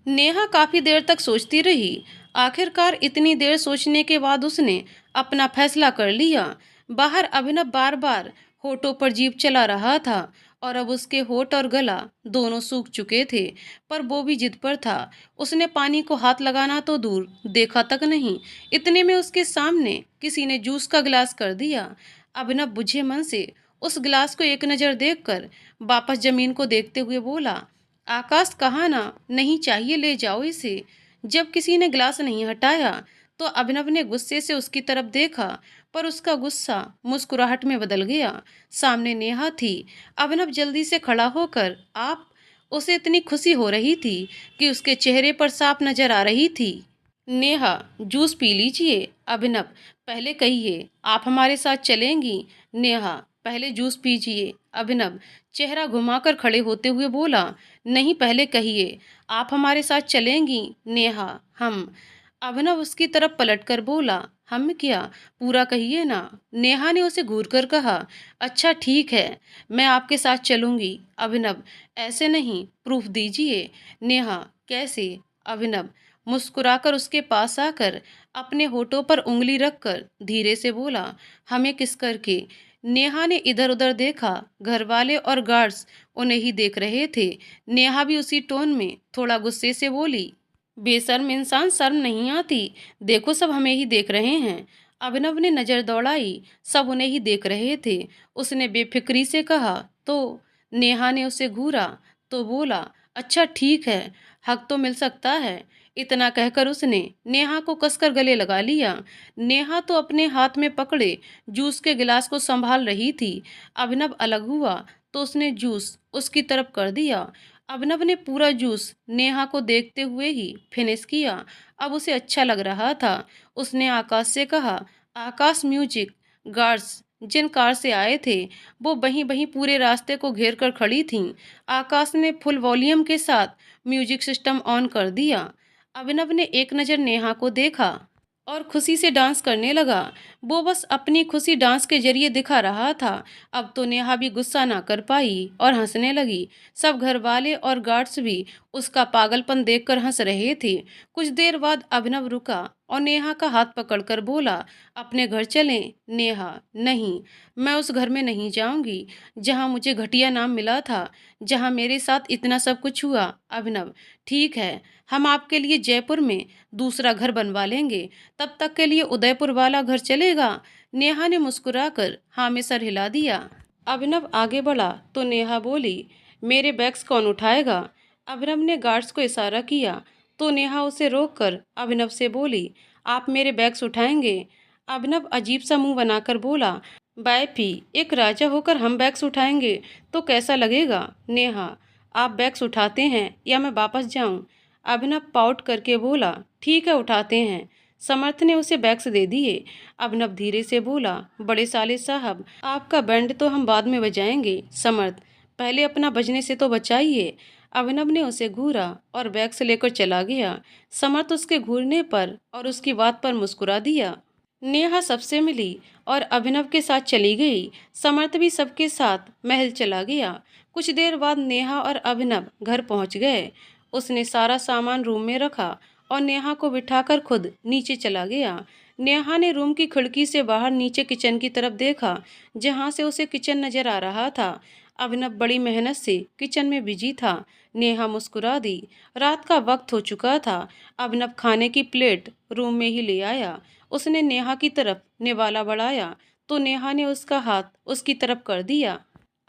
नेहा काफ़ी देर तक सोचती रही। आखिरकार इतनी देर सोचने के बाद उसने अपना फैसला कर लिया। बाहर अभिनव बार बार होठों पर जीभ चला रहा था और अब उसके होठ और गला दोनों सूख चुके थे, पर वो भी जिद पर था। उसने पानी को हाथ लगाना तो दूर, देखा तक नहीं। इतने में उसके सामने किसी ने जूस का गिलास कर दिया। अभिनव बुझे मन से उस गिलास को एक नज़र देखकर वापस जमीन को देखते हुए बोला, आकाश कहाँ ना, नहीं चाहिए, ले जाओ इसे। जब किसी ने गिलास नहीं हटाया तो अभिनव ने गुस्से से उसकी तरफ देखा, पर उसका गुस्सा मुस्कुराहट में बदल गया। सामने नेहा थी। अभिनव जल्दी से खड़ा होकर, आप? उसे इतनी खुशी हो रही थी कि उसके चेहरे पर साफ नजर आ रही थी। नेहा, जूस पी लीजिए। अभिनव, पहले कहिए आप हमारे साथ चलेंगी? नेहा, पहले जूस पीजिए। अभिनव चेहरा घुमाकर खड़े होते हुए बोला, नहीं, पहले कहिए आप हमारे साथ चलेंगी? नेहा, हम। अभिनव उसकी तरफ पलटकर बोला, हम क्या? पूरा कहिए ना। नेहा ने उसे घूर कर कहा, अच्छा ठीक है, मैं आपके साथ चलूंगी। अभिनव, ऐसे नहीं, प्रूफ दीजिए। नेहा, कैसे? अभिनव मुस्कुराकर उसके पास आकर अपने होठों पर उंगली रखकर धीरे से बोला, हमें किस करके? नेहा ने इधर उधर देखा। घर वाले और गार्ड्स उन्हें ही देख रहे थे। नेहा भी उसी टोन में थोड़ा गुस्से से बोली, बेशर्म इंसान, शर्म नहीं आती? देखो, सब हमें ही देख रहे हैं। अभिनव ने नजर दौड़ाई। सब उन्हें ही देख रहे थे। उसने बेफिक्री से कहा, तो? नेहा ने उसे घूरा तो बोला, अच्छा ठीक है, हक तो मिल सकता है। इतना कहकर उसने नेहा को कसकर गले लगा लिया। नेहा तो अपने हाथ में पकड़े जूस के गिलास को संभाल रही थी। अभिनव अलग हुआ तो उसने जूस उसकी तरफ कर दिया। अभिनव ने पूरा जूस नेहा को देखते हुए ही फिनिश किया। अब उसे अच्छा लग रहा था। उसने आकाश से कहा, आकाश, म्यूजिक। गार्ड्स जिन कार से आए थे वो वहीं वहीं पूरे रास्ते को घेर कर खड़ी थीं। आकाश ने फुल वॉल्यूम के साथ म्यूजिक सिस्टम ऑन कर दिया। अभिनव ने एक नज़र नेहा को देखा और खुशी से डांस करने लगा। वो बस अपनी खुशी डांस के जरिए दिखा रहा था। अब तो नेहा भी गुस्सा ना कर पाई और हंसने लगी। सब घर वाले और गार्ड्स भी उसका पागलपन देखकर हंस रहे थे। कुछ देर बाद अभिनव रुका और नेहा का हाथ पकड़कर बोला, अपने घर चलें? नेहा, नहीं, मैं उस घर में नहीं जाऊंगी जहां मुझे घटिया नाम मिला था, जहां मेरे साथ इतना सब कुछ हुआ। अभिनव, ठीक है, हम आपके लिए जयपुर में दूसरा घर बनवा लेंगे, तब तक के लिए उदयपुर वाला घर चलेगा? नेहा ने मुस्कुराकर हाँ में सर हिला दिया। अभिनव आगे बढ़ा तो नेहा बोली, मेरे बैग्स कौन उठाएगा? अभिनव ने गार्ड्स को इशारा किया तो नेहा उसे रोककर अभिनव से बोली, आप मेरे बैग्स उठाएंगे? अभिनव अजीब सा मुंह बनाकर बोला, बैफी, एक राजा होकर हम बैग्स उठाएंगे तो कैसा लगेगा? नेहा, आप बैग्स उठाते हैं या मैं वापस जाऊं? अभिनव पाउट करके बोला, ठीक है, उठाते हैं। समर्थ ने उसे बैग्स दे दिए। अभिनव धीरे से बोला, बड़े साले साहब, आपका बैंड तो हम बाद में बजाएंगे। समर्थ, पहले अपना बजने से तो बचाइए। अभिनव ने उसे घूरा और बैग्स लेकर चला गया। समर्थ उसके घूरने पर और उसकी बात पर मुस्कुरा दिया। नेहा सबसे मिली और अभिनव के साथ चली गई। समर्थ भी सबके साथ महल चला गया। कुछ देर बाद नेहा और अभिनव घर पहुंच गए। उसने सारा सामान रूम में रखा और नेहा को बिठाकर खुद नीचे चला गया। नेहा ने रूम की खिड़की से बाहर नीचे किचन की तरफ देखा, जहां से उसे किचन नजर आ रहा था। अभिनव बड़ी मेहनत से किचन में बिजी था। नेहा मुस्कुरा दी। रात का वक्त हो चुका था। अभिनव खाने की प्लेट रूम में ही ले आया। उसने नेहा की तरफ निवाला बढ़ाया तो नेहा ने उसका हाथ उसकी तरफ कर दिया।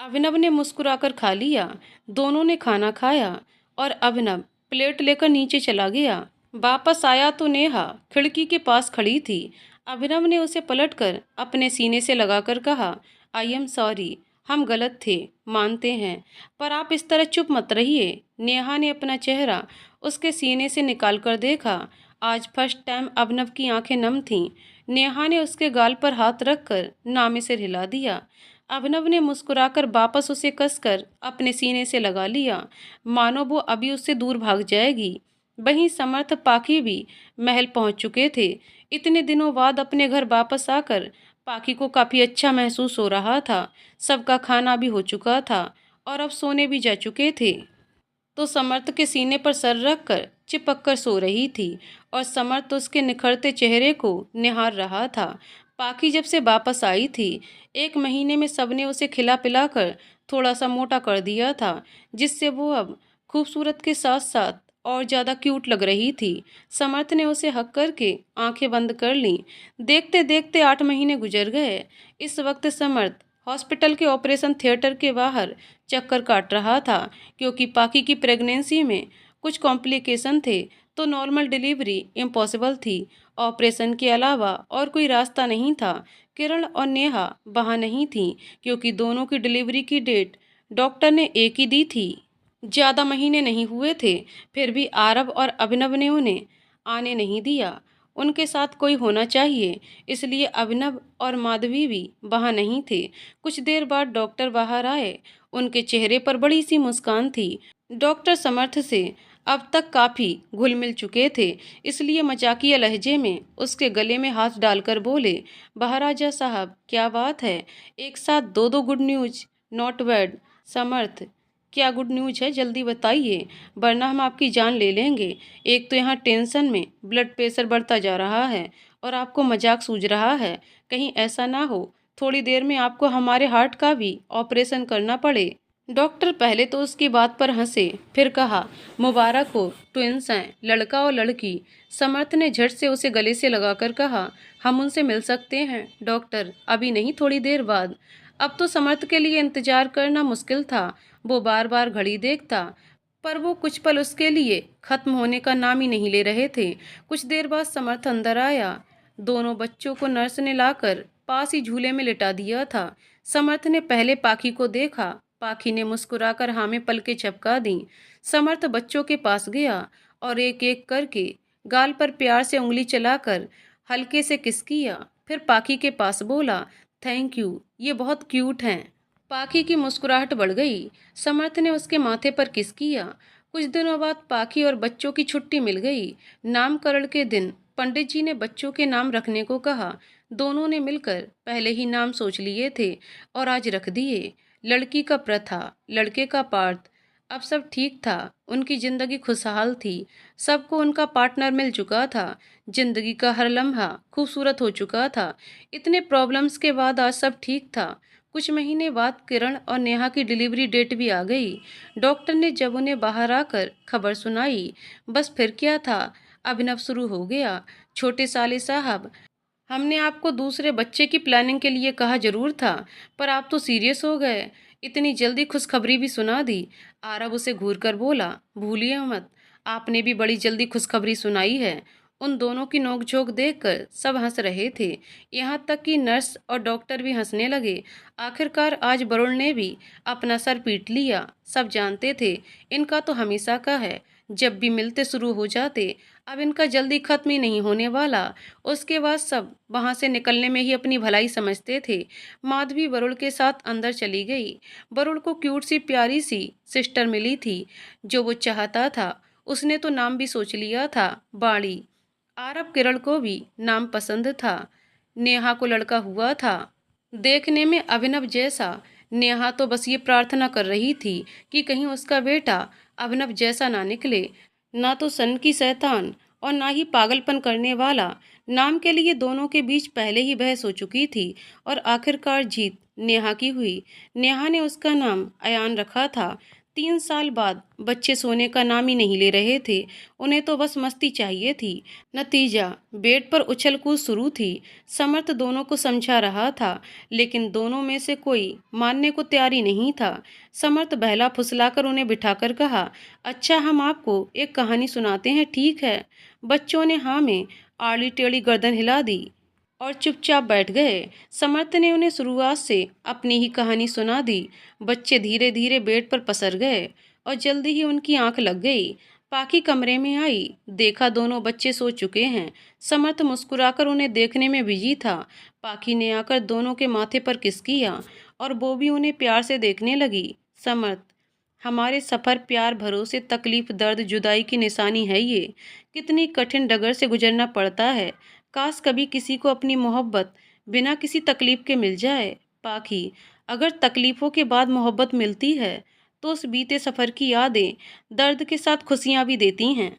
अभिनव ने मुस्कुराकर खा लिया। दोनों ने खाना खाया और अभिनव प्लेट लेकर नीचे चला गया। वापस आया तो नेहा खिड़की के पास खड़ी थी। अभिनव ने उसे पलटकर अपने सीने से लगाकर कहा, आई एम सॉरी, हम गलत थे, मानते हैं, पर आप इस तरह चुप मत रहिए। नेहा ने अपना चेहरा उसके सीने से निकाल कर देखा। आज फर्स्ट टाइम अभिनव की आंखें नम थीं। नेहा ने उसके गाल पर हाथ रखकर नामे से हिला दिया। अभिनव ने मुस्कुराकर वापस उसे कसकर अपने सीने से लगा लिया, मानो वो अभी उससे दूर भाग जाएगी। वहीं समर्थ पाखी भी महल पहुंच चुके थे। इतने दिनों बाद अपने घर वापस आकर पाखी को काफ़ी अच्छा महसूस हो रहा था। सबका खाना भी हो चुका था और अब सोने भी जा चुके थे। तो समर्थ के सीने पर सर रखकर चिपक कर सो रही थी और समर्थ उसके निखरते चेहरे को निहार रहा था। पाखी जब से वापस आई थी, 1 महीने में सबने उसे खिला पिला कर थोड़ा सा मोटा कर दिया था, जिससे वो अब खूबसूरत के साथ साथ और ज़्यादा क्यूट लग रही थी। समर्थ ने उसे हक करके आंखें बंद कर लीं। देखते देखते 8 महीने गुजर गए। इस वक्त समर्थ हॉस्पिटल के ऑपरेशन थिएटर के बाहर चक्कर काट रहा था, क्योंकि पाखी की प्रेगनेंसी में कुछ कॉम्प्लिकेशन थे, तो नॉर्मल डिलीवरी इम्पॉसिबल थी। ऑपरेशन के अलावा और कोई रास्ता नहीं था। किरण और नेहा वहाँ नहीं थीं, क्योंकि दोनों की डिलीवरी की डेट डॉक्टर ने एक ही दी थी। ज़्यादा महीने नहीं हुए थे, फिर भी आरव और अभिनव ने उन्हें आने नहीं दिया। उनके साथ कोई होना चाहिए, इसलिए अभिनव और माधवी भी वहाँ नहीं थे। कुछ देर बाद डॉक्टर बाहर आए। उनके चेहरे पर बड़ी सी मुस्कान थी। डॉक्टर समर्थ से अब तक काफ़ी घुल मिल चुके थे, इसलिए मजाकिया लहजे में उसके गले में हाथ डालकर बोले, महाराजा साहब क्या बात है, एक साथ दो दो गुड न्यूज, नॉट बैड। समर्थ, क्या गुड न्यूज है, जल्दी बताइए, वरना हम आपकी जान ले लेंगे। एक तो यहाँ टेंशन में ब्लड प्रेशर बढ़ता जा रहा है और आपको मजाक सूझ रहा है। कहीं ऐसा ना हो थोड़ी देर में आपको हमारे हार्ट का भी ऑपरेशन करना पड़े। डॉक्टर पहले तो उसकी बात पर हंसे, फिर कहा, मुबारक हो, ट्विंस हैं, लड़का और लड़की। समर्थ ने झट से उसे गले से लगाकर कहा, हम उनसे मिल सकते हैं डॉक्टर? अभी नहीं, थोड़ी देर बाद। अब तो समर्थ के लिए इंतजार करना मुश्किल था। वो बार बार घड़ी देखता, पर वो कुछ पल उसके लिए खत्म होने का नाम ही नहीं ले रहे थे। कुछ देर बाद समर्थ अंदर आया। दोनों बच्चों को नर्स ने लाकर पास ही झूले में लिटा दिया था। समर्थ ने पहले पाखी को देखा। पाखी ने मुस्कुराकर हाँ में पलकें झपका दी। समर्थ बच्चों के पास गया और एक एक करके गाल पर प्यार से उंगली चलाकर हल्के से किस किया। फिर पाखी के पास बोला, थैंक यू, ये बहुत क्यूट हैं। पाखी की मुस्कुराहट बढ़ गई। समर्थ ने उसके माथे पर किस किया। कुछ दिनों बाद पाखी और बच्चों की छुट्टी मिल गई। नामकरण के दिन पंडित जी ने बच्चों के नाम रखने को कहा। दोनों ने मिलकर पहले ही नाम सोच लिए थे और आज रख दिए। लड़की का प्रथा, लड़के का पार्थ। अब सब ठीक था। उनकी जिंदगी खुशहाल थी। सबको उनका पार्टनर मिल चुका था। जिंदगी का हर लम्हा खूबसूरत हो चुका था। इतने प्रॉब्लम्स के बाद आज सब ठीक था। कुछ महीने बाद किरण और नेहा की डिलीवरी डेट भी आ गई। डॉक्टर ने जब उन्हें बाहर आकर खबर सुनाई, बस फिर क्या था, अभिनव शुरू हो गया। छोटे साले साहब, हमने आपको दूसरे बच्चे की प्लानिंग के लिए कहा जरूर था, पर आप तो सीरियस हो गए, इतनी जल्दी खुशखबरी भी सुना दी। आरव उसे घूर कर बोला, भूलिए मत, आपने भी बड़ी जल्दी खुशखबरी सुनाई है। उन दोनों की नोकझोंक देखकर सब हंस रहे थे। यहाँ तक कि नर्स और डॉक्टर भी हंसने लगे। आखिरकार आज वरुण ने भी अपना सर पीट लिया। सब जानते थे इनका तो हमेशा का है, जब भी मिलते शुरू हो जाते। अब इनका जल्दी खत्म ही नहीं होने वाला। उसके बाद सब वहां से निकलने में ही अपनी भलाई समझते थे। माधवी वरुण के साथ अंदर चली गई। वरुण को क्यूट सी प्यारी सी सिस्टर मिली थी, जो वो चाहता था। उसने तो नाम भी सोच लिया था, बाड़ी। आरव किरण को भी नाम पसंद था। नेहा को लड़का हुआ था, देखने में अभिनव जैसा। नेहा तो बस ये प्रार्थना कर रही थी कि कहीं उसका बेटा अभिनव जैसा ना निकले, ना तो सन की शैतान और ना ही पागलपन करने वाला। नाम के लिए दोनों के बीच पहले ही बहस हो चुकी थी और आखिरकार जीत नेहा की हुई। नेहा ने उसका नाम अयान रखा था। 3 साल बाद बच्चे सोने का नाम ही नहीं ले रहे थे। उन्हें तो बस मस्ती चाहिए थी। नतीजा, बेड पर उछल कूद शुरू थी। समर्थ दोनों को समझा रहा था, लेकिन दोनों में से कोई मानने को तैयार ही नहीं था। समर्थ बहला फुसलाकर उन्हें बिठाकर कहा, अच्छा हम आपको एक कहानी सुनाते हैं, ठीक है? बच्चों ने हाँ में आड़ी टेढ़ी गर्दन हिला दी और चुपचाप बैठ गए। समर्थ ने उन्हें शुरुआत से अपनी ही कहानी सुना दी। बच्चे धीरे धीरे बेड पर पसर गए और जल्दी ही उनकी आंख लग गई। पाखी कमरे में आई, देखा दोनों बच्चे सो चुके हैं। समर्थ मुस्कुराकर उन्हें देखने में बिजी था। पाखी ने आकर दोनों के माथे पर किस किया और वो भी उन्हें प्यार से देखने लगी। समर्थ, हमारे सफ़र प्यार, भरोसे, तकलीफ, दर्द, जुदाई की निशानी है ये। कितनी कठिन डगर से गुजरना पड़ता है। काश कभी किसी को अपनी मोहब्बत बिना किसी तकलीफ के मिल जाए। पाखी, अगर तकलीफ़ों के बाद मोहब्बत मिलती है तो उस बीते सफ़र की यादें दर्द के साथ खुशियाँ भी देती हैं।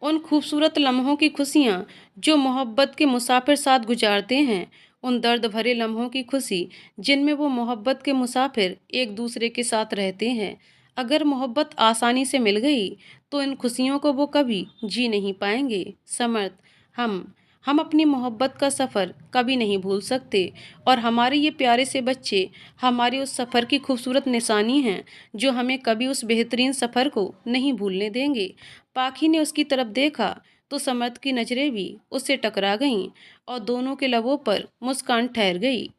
उन खूबसूरत लम्हों की खुशियाँ जो मोहब्बत के मुसाफिर साथ गुजारते हैं, उन दर्द भरे लम्हों की खुशी जिनमें वो मोहब्बत के मुसाफिर एक दूसरे के साथ रहते हैं। अगर मोहब्बत आसानी से मिल गई तो इन खुशियों को वो कभी जी नहीं पाएंगे। समर्थ, हम हम अपनी मोहब्बत का सफ़र कभी नहीं भूल सकते, और हमारे ये प्यारे से बच्चे हमारे उस सफ़र की खूबसूरत निशानी हैं जो हमें कभी उस बेहतरीन सफ़र को नहीं भूलने देंगे। पाखी ने उसकी तरफ देखा तो समर्थ की नज़रें भी उससे टकरा गईं और दोनों के लबों पर मुस्कान ठहर गई।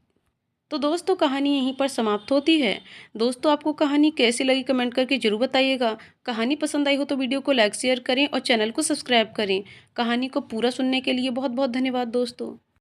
तो दोस्तों, कहानी यहीं पर समाप्त होती है। दोस्तों, आपको कहानी कैसी लगी कमेंट करके ज़रूर बताइएगा। कहानी पसंद आई हो तो वीडियो को लाइक शेयर करें और चैनल को सब्सक्राइब करें। कहानी को पूरा सुनने के लिए बहुत बहुत धन्यवाद दोस्तों।